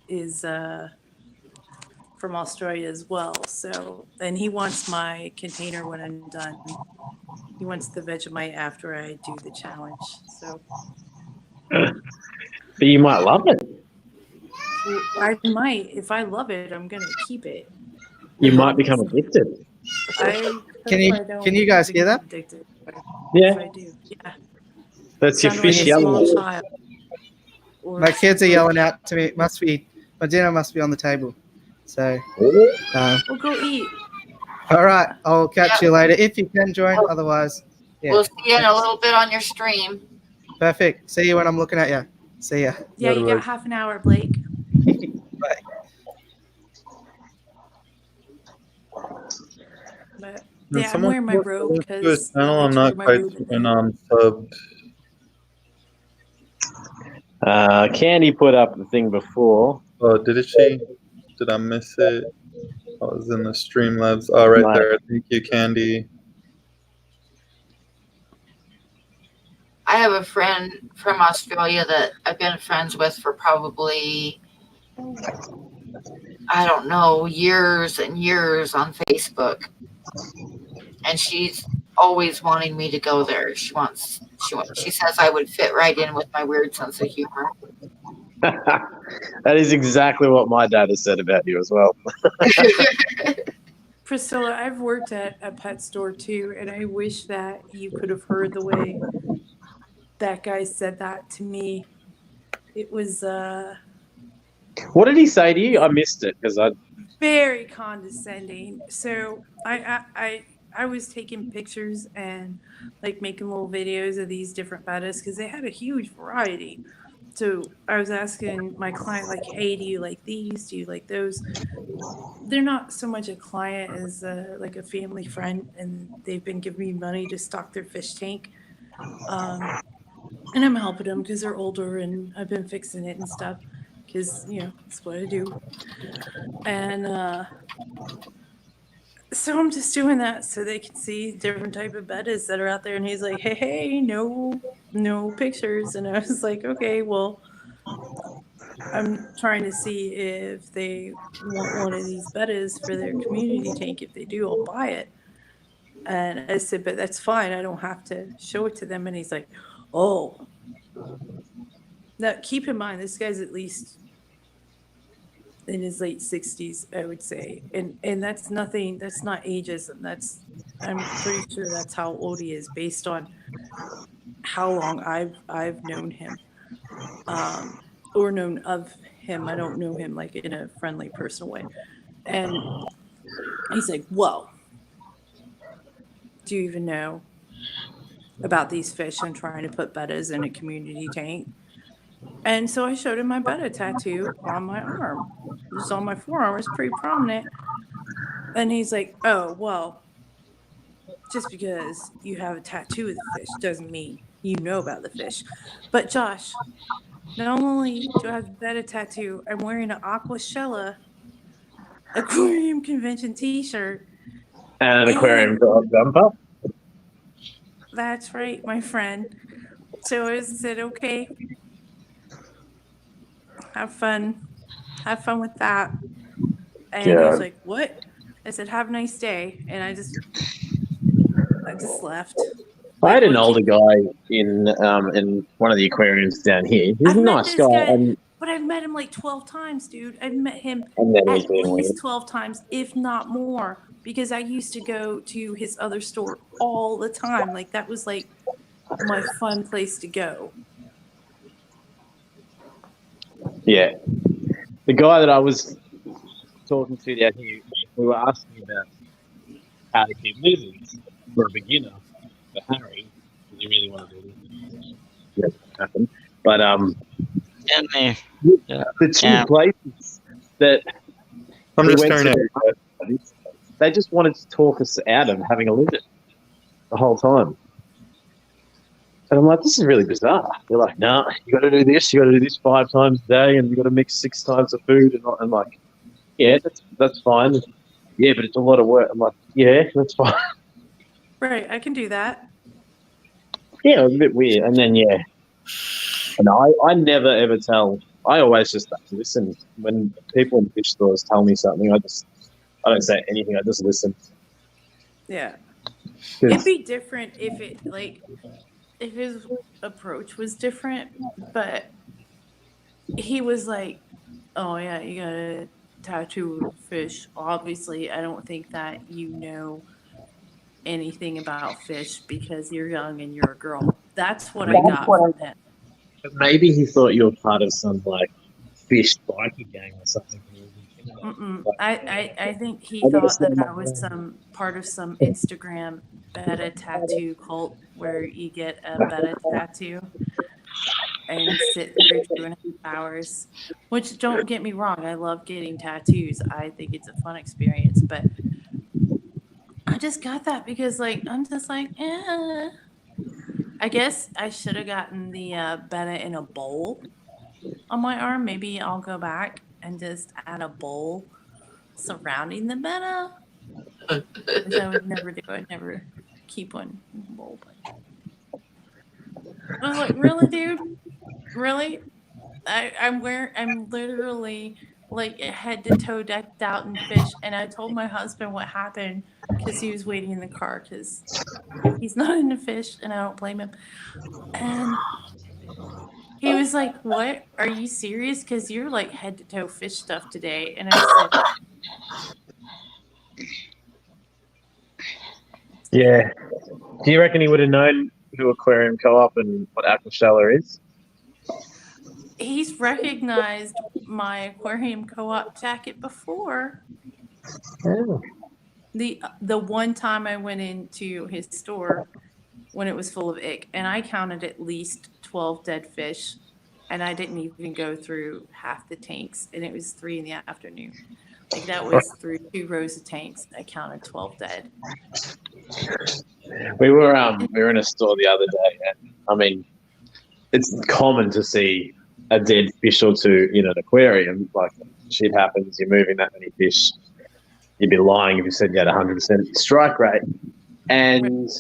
is from Australia as well. So, and he wants my container when I'm done. He wants the Vegemite after I do the challenge. So But you might love it. I might, if I love it, I'm gonna keep it. You might become addicted. Can you guys hear that? Addicted. Yeah. If I do, yeah. That's your Sounded like fish a small yelling. child. My kids are yelling out to me. My dinner must be on the table. So, We'll go eat. all right. I'll catch you later if you can join. Otherwise, yeah. We'll see you in a little bit on your stream. Perfect. See you when I'm looking at you. See ya. Yeah, you got half an hour, Blake. Bye. But Did yeah, I'm someone wearing my put robe links to because his channel? I'm not quite subbed. Candy put up the thing before. Oh, did she? Did I miss it? I was in the Streamlabs. Oh, right No. there. Thank you, Candy. I have a friend from Australia that I've been friends with for probably, I don't know, years and years on Facebook. And she's always wanting me to go there. She says I would fit right in with my weird sense of humor. That is exactly what my dad has said about you as well. Priscilla, I've worked at a pet store too, and I wish that you could have heard the way that guy said that to me. It was What did he say to you? I missed it because I. very condescending. So I was taking pictures and like making little videos of these different bettas because they had a huge variety. So I was asking my client, like, hey, do you like these? Do you like those? They're not so much a client as like a family friend, and they've been giving me money to stock their fish tank. And I'm helping them because they're older, and I've been fixing it and stuff because, you know, that's what I do. And so I'm just doing that so they can see different type of bettas that are out there. And he's like, hey, no pictures. And I was like, okay, well, I'm trying to see if they want one of these bettas for their community tank. If they do, I'll buy it. And I said, but that's fine. I don't have to show it to them. And he's like, oh. Now, keep in mind, this guy's at least in his late 60s, I would say. And that's nothing, that's not ageism. I'm pretty sure that's how old he is based on how long I've known him. Or known of him. I don't know him like in a friendly, personal way. And he's like, whoa. Do you even know about these fish and trying to put bettas in a community tank? And so I showed him my betta tattoo on my arm. It was on my forearm. It's pretty prominent. And he's like, oh, well, just because you have a tattoo of the fish doesn't mean you know about the fish. But Josh, not only do I have the Betta tattoo, I'm wearing an Aquashella Aquarium Convention t-shirt. And an aquarium jumper. That's right, my friend. So I said, okay, have fun with that. And he was like, what? I said, have a nice day. And I just left. I had an older guy in one of the aquariums down here. He's a nice guy. But I've met him like 12 times, dude. I've met him And then at least 12 times, if not more, because I used to go to his other store all the time. Like, that was like my fun place to go. Yeah. The guy that I was talking to down here, we were asking about how to keep lizards for a beginner, for Harry, because he really wanted to do this. Yeah, it happened. But the two places that I'm we just went staring to, they just wanted to talk us out of having a lizard the whole time. And I'm like, this is really bizarre. They're like, no, you got to do this. You got to do this 5 times a day, and you got to mix 6 times of food. And I'm like, yeah, that's fine. Yeah, but it's a lot of work. I'm like, yeah, that's fine. Right, I can do that. Yeah, it was a bit weird. And then, yeah. And I never ever tell. I always just listen. When people in fish stores tell me something, I don't say anything. I just listen. Yeah. It'd be different if if his approach was different, but he was like, oh yeah, you got a tattoo of fish. Obviously, I don't think that you know anything about fish because you're young and you're a girl. That's what I got from him. But maybe he thought you were part of some fish biker gang or something. I think he thought that I was part of some Instagram Betta tattoo cult where you get a Betta tattoo and sit there 2.5 hours. Which, don't get me wrong, I love getting tattoos. I think it's a fun experience, but I just got that because I'm just like, eh. I guess I should have gotten the Betta in a bowl on my arm. Maybe I'll go back and just add a bowl surrounding the Betta. Which I would never do. I'd never keep one in a bowl. I was like, really, dude? Really? I'm literally head to toe decked out in fish, and I told my husband what happened because he was waiting in the car because he's not into fish, and I don't blame him. And he was like, what? Are you serious? Because you're head to toe fish stuff today. And I said, yeah. Do you reckon he would have known who Aquarium Co-op and what Aquashella is? He's recognized my Aquarium Co-op jacket before. Oh. The one time I went into his store when it was full of ick, and I counted at least 12 dead fish, and I didn't even go through half the tanks, and it was 3 in the afternoon. That was through 2 rows of tanks. I counted 12 dead. We were in a store the other day, and I mean, it's common to see a dead fish or 2 in an aquarium. Shit happens, you're moving that many fish. You'd be lying if you said you had 100% strike rate. And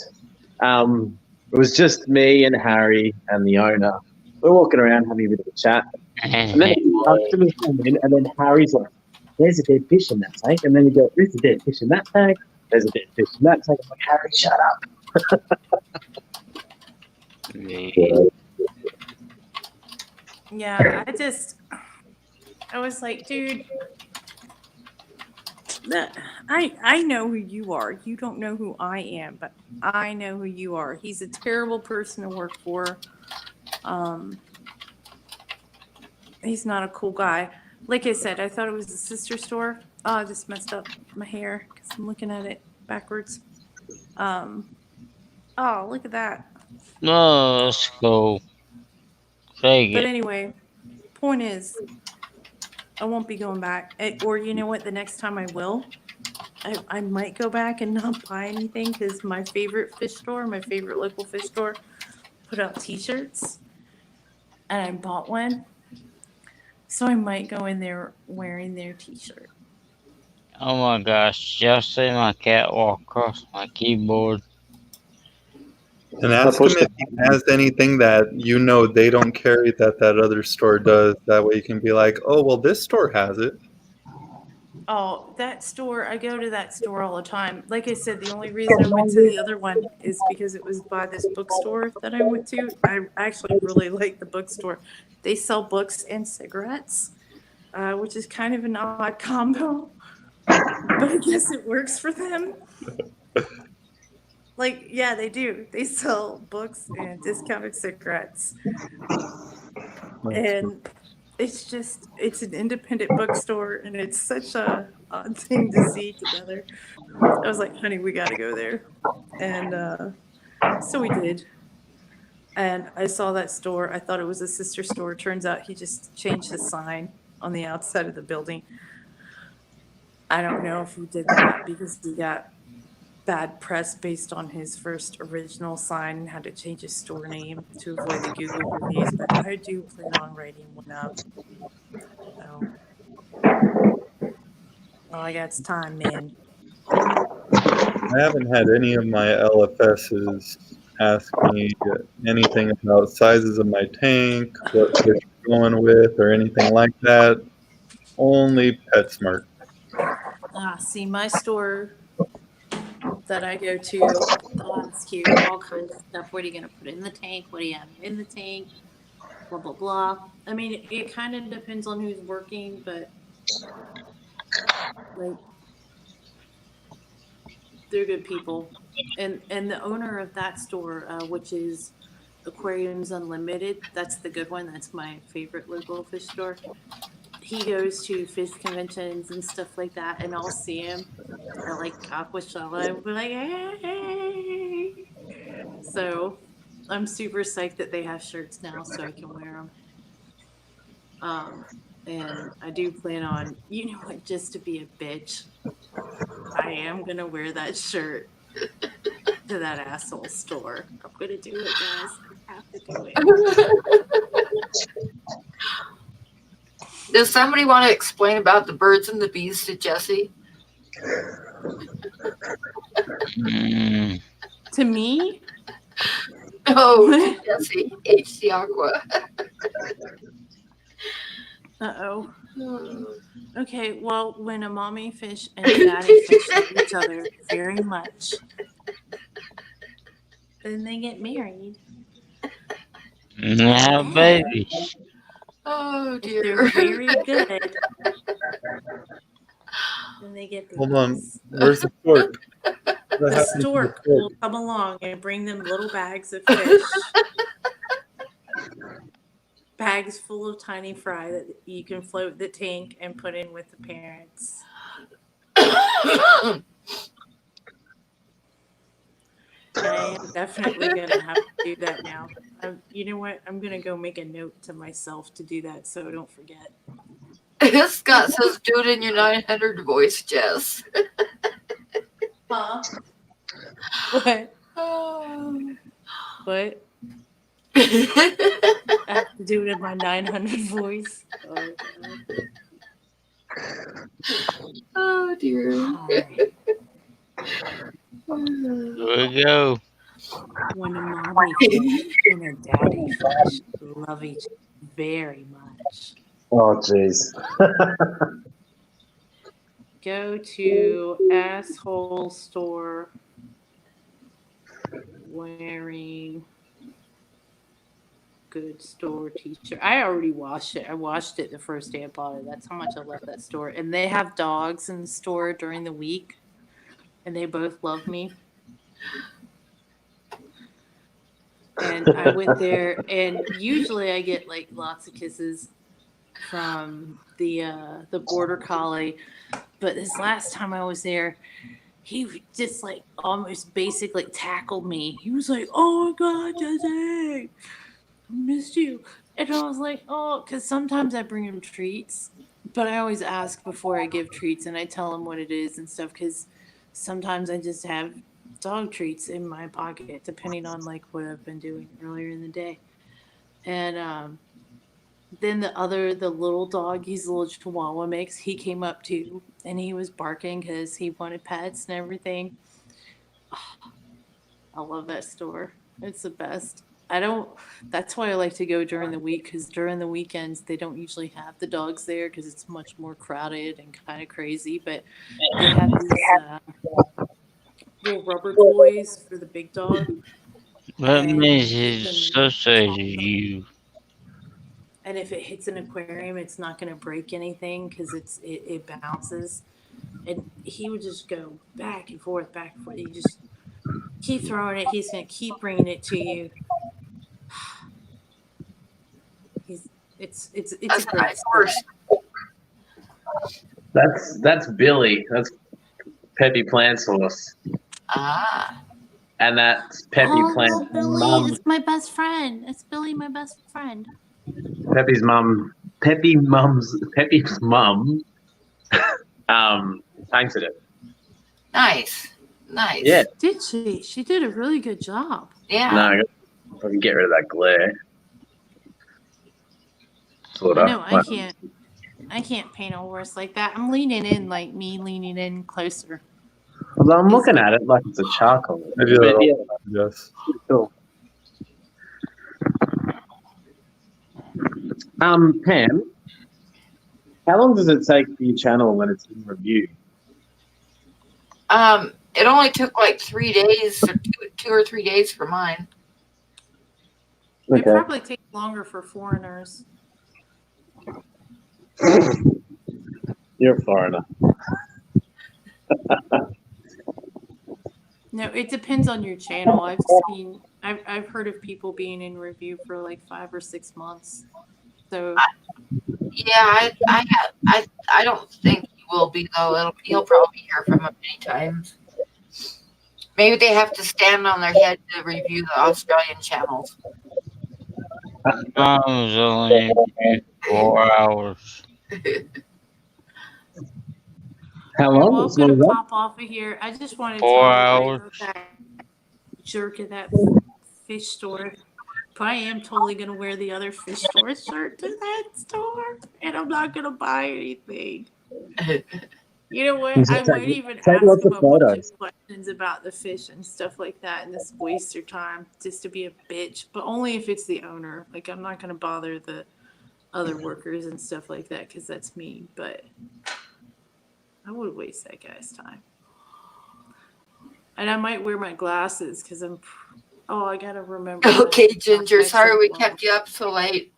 it was just me and Harry and the owner. We're walking around having a bit of a chat. And then customers come in, and then Harry's like, there's a dead fish in that tank. And then we go, there's a dead fish in that tank. There's a dead fish in that tank. I'm like, Harry, shut up. Yeah, I was like, dude, I know who you are. You don't know who I am, but I know who you are. He's a terrible person to work for. He's not a cool guy. Like I said, I thought it was a sister store. Oh, I just messed up my hair because I'm looking at it backwards. Oh, look at that. No, let's go. Take But it. anyway, point is, I won't be going back. Or you know what? The next time I will, I might go back and not buy anything because my favorite fish store, my favorite local fish store, put out T-shirts, and I bought one. So I might go in there wearing their T-shirt. Oh my gosh, y'all see my cat walk across my keyboard? And ask him if he has anything that you know they don't carry that other store does. That way you can be like, oh, well, this store has it. Oh, that store, I go to that store all the time. Like I said, the only reason I went to the other one is because it was by this bookstore that I went to. I actually really like the bookstore. They sell books and cigarettes, which is kind of an odd combo, but I guess it works for them. Like, yeah, they do. They sell books and discounted cigarettes. And it's an independent bookstore, and it's such a odd thing to see together. I was like, honey, we got to go there. And so we did. And I saw that store. I thought it was a sister store. Turns out he just changed the sign on the outside of the building. I don't know if he did that because he got bad press based on his first original sign and had to change his store name to avoid the Google reviews, but I do plan on writing one up. So, all I got's time, man. I haven't had any of my LFSs ask me anything about sizes of my tank, what fish I'm going with, or anything like that. Only PetSmart. See, my store that I go to, they'll ask you all kinds of stuff. What are you going to put in the tank? What do you have in the tank? Blah, blah, blah. I mean, it kind of depends on who's working, but like, they're good people. And the owner of that store, which is Aquarium's Unlimited, that's the good one. That's my favorite local fish store. He goes to fish conventions and stuff like that, and I'll see him at like Aquashella and be like, hey. So I'm super psyched that they have shirts now so I can wear them. And I do plan on, you know what, just to be a bitch, I am going to wear that shirt to that asshole store. I'm going to do it, guys. I have to do it. Does somebody want to explain about the birds and the bees to Jesse? To me? No, to Jesse. HC Aqua. Uh-oh. Okay, well, when a mommy fish and a daddy fish love each other very much, then they get married. Now, baby. Oh, If dear. they're very good, then they get babies. Hold on. Where's the stork? The stork will come along and bring them little bags of fish. Bags full of tiny fry that you can float the tank and put in with the parents. I am definitely going to have to do that now. You know what? I'm going to go make a note to myself to do that so I don't forget. Scott says, do it in your 900 voice, Jess. Huh? What? What? I have to do it in my 900 voice. Oh, dear. Here we go. When a mommy fish and a daddy fish love each other very much. Oh, jeez. Go to asshole store wearing good store t-shirt. I already washed it. I washed it the first day I bought it. That's how much I love that store. And they have dogs in the store during the week. And they both love me. And I went there, and usually I get like lots of kisses from the border collie. But this last time I was there, he just like almost basically tackled me. He was like, "Oh my God, Jesse, I missed you." And I was like, "Oh," because sometimes I bring him treats, but I always ask before I give treats, and I tell him what it is and stuff, because sometimes I just have dog treats in my pocket, depending on like what I've been doing earlier in the day. And then the little dog, he's a little Chihuahua mix. He came up too, and he was barking because he wanted pets and everything. I love that store. It's the best. That's why I like to go during the week, because during the weekends they don't usually have the dogs there because it's much more crowded and kind of crazy. But they have these little rubber toys for the big dog. That And means you he's can associated you. And if it hits an aquarium, it's not going to break anything because it bounces. And he would just go back and forth, back and forth. You just keep throwing it. He's going to keep bringing it to you. It's a great horse. That's Billy. That's Peppy Plant's horse. Ah. And that's Peppy Plant's mum. It's my best friend. It's Billy, my best friend. Peppy's mum. Peppy's mum. Painted it. Nice. Yeah. Did she? She did a really good job. Yeah. No, I can get rid of that glare. Sort of. No, I can't paint a horse like that. I'm leaning in, like me leaning in closer. Although I'm looking at it like it's a charcoal. Yes. Cool. Pam, how long does it take for your channel when it's in review? It only took like 3 days, or 2 or 3 days for mine. It probably takes longer for foreigners. You're a foreigner. No, it depends on your channel. I've heard of people being in review for like 5 or 6 months. So yeah, I don't think he will be though. He'll probably hear from him many times. Maybe they have to stand on their head to review the Australian channels. Mine was only 4 hours. How long? Well, I'm going to pop off of here. I just wanted to 4 tell you hours. about that jerk at that fish store. But I am totally going to wear the other fish store shirt to that store, and I'm not going to buy anything. You know what? I might even ask him a bunch of questions about the fish and stuff like that, and this waste your time just to be a bitch. But only if it's the owner. Like, I'm not going to bother the other workers and stuff like that because that's mean. But I would waste that guy's time. And I might wear my glasses because I got to remember. Okay, Ginger. Sorry we kept you up so late.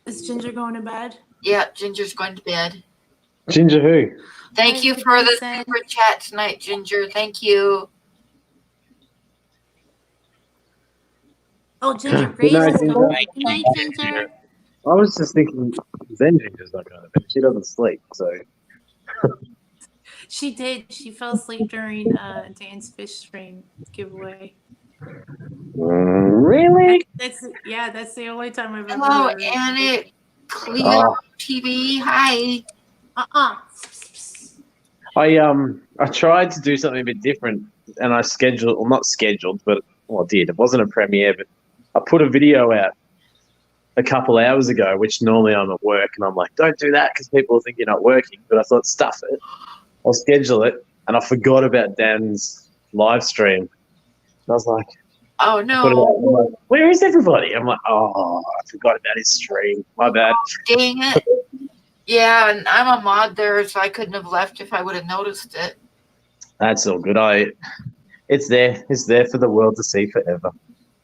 Is Ginger going to bed? Yeah, Ginger's going to bed. Ginger who? Thank you for the super chat tonight, Ginger. Thank you. Oh, Ginger Good Grace night, is Ginger. going. Good night, Ginger. I was just thinking, Zen Ginger's not going to bed. She doesn't sleep, so. She did. She fell asleep during Dan's fish stream giveaway. Really? That's the only time I've ever. Hello, heard her. Annie. Cleo TV. Hi. I tried to do something a bit different, and I scheduled, well, not scheduled, but I did. It wasn't a premiere, but I put a video out a couple hours ago, which normally I'm at work, and I'm like, don't do that because people will think you're not working. But I thought, stuff it. I'll schedule it, and I forgot about Dan's live stream. And I was like, oh no, I'm like, where is everybody? I'm like, oh, I forgot about his stream. My bad. Dang it. Yeah, and I'm a mod there, so I couldn't have left if I would have noticed it. That's all good. It's there. It's there for the world to see forever.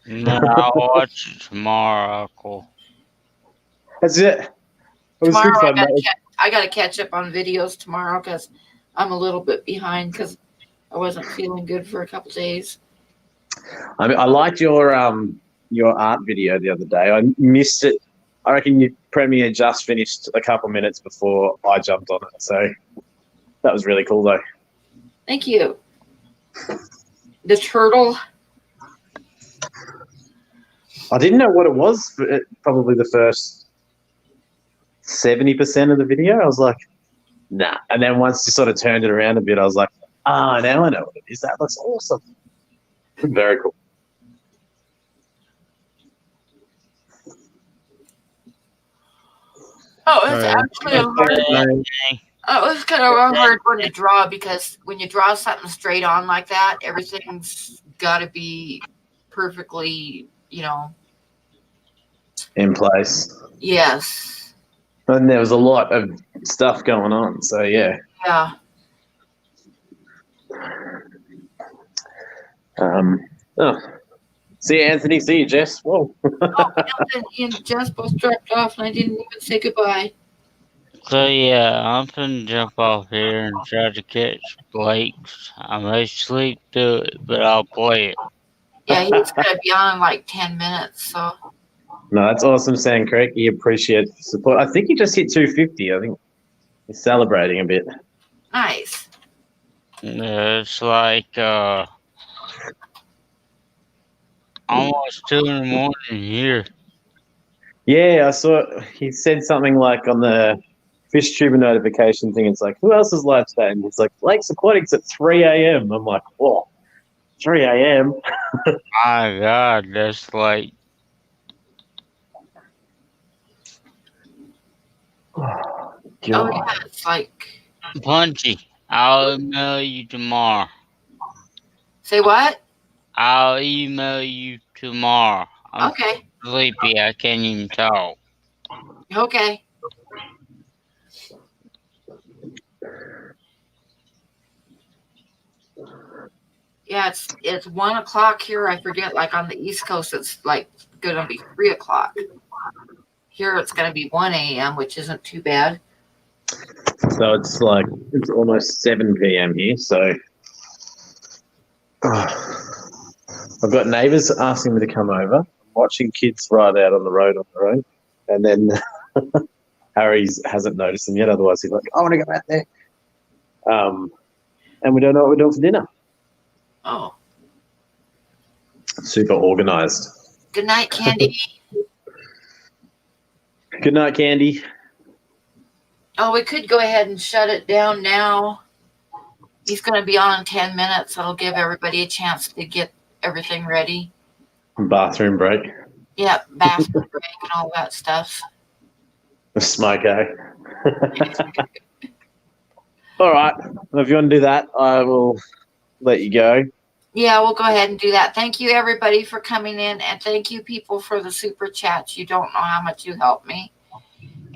No, I'll watch it tomorrow, Uncle. That's it. It was Tomorrow good fun. I got to catch up on videos tomorrow because I'm a little bit behind because I wasn't feeling good for a couple days. I mean, I liked your art video the other day. I missed it. I reckon your premiere just finished a couple minutes before I jumped on it. So that was really cool, though. Thank you. The turtle. I didn't know what it was for probably the first 70% of the video. I was like, nah. And then once you sort of turned it around a bit, I was like, Ah, now I know what it is. That looks awesome. Very cool. Oh, it's actually a hard. It was kind of a hard one to draw because when you draw something straight on like that, everything's got to be perfectly, In place. Yes. And there was a lot of stuff going on. So, yeah. Yeah. See you, Anthony. See you, Jess. Whoa. Anthony and Jess both dropped off, and I didn't even say goodbye. So yeah, I'm finna jump off here and try to catch Blake's. I may sleep through it, but I'll play it. Yeah, he's gonna be on in like 10 minutes. So. No, that's awesome, Sam Creek. He appreciates the support. I think he just hit 250. I think he's celebrating a bit. Nice. Yeah, it's like almost 2 in the morning here. Yeah, I saw he said something like on the fish tuber notification thing. It's like, who else is live today? And it's like, Blake's Aquatics at 3 a.m. I'm like, oh, 3 a.m. My God, that's like. Oh, yeah, it's like. Punchy, I'll email you tomorrow. Say what? I'll email you tomorrow. I'm okay. Sleepy, I can't even talk. Okay. Yeah, it's 1 o'clock here. I forget, like on the East Coast, it's like gonna be 3 o'clock. Here it's gonna be 1 a.m., which isn't too bad. So it's like it's almost 7 p.m. here. So I've got neighbours asking me to come over. I'm watching kids ride out on the road on their own, and then Harry hasn't noticed them yet. Otherwise, he's like, "I want to go out there." And we don't know what we're doing for dinner. Oh. Super organised. Good night, Candy. Good night, Candy. Oh, we could go ahead and shut it down now. He's going to be on in 10 minutes. It'll give everybody a chance to get everything ready. Bathroom break. Yep, bathroom break and all that stuff. Smoke, eh? All right. Well, if you want to do that, I will let you go. Yeah, we'll go ahead and do that. Thank you, everybody, for coming in. And thank you, people, for the super chats. You don't know how much you help me.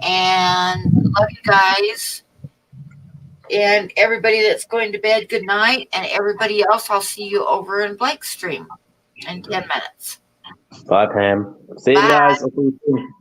And love you guys. And everybody that's going to bed, good night. And everybody else, I'll see you over in Blake's stream in 10 minutes. Bye, Pam. See you guys. I'll see you soon.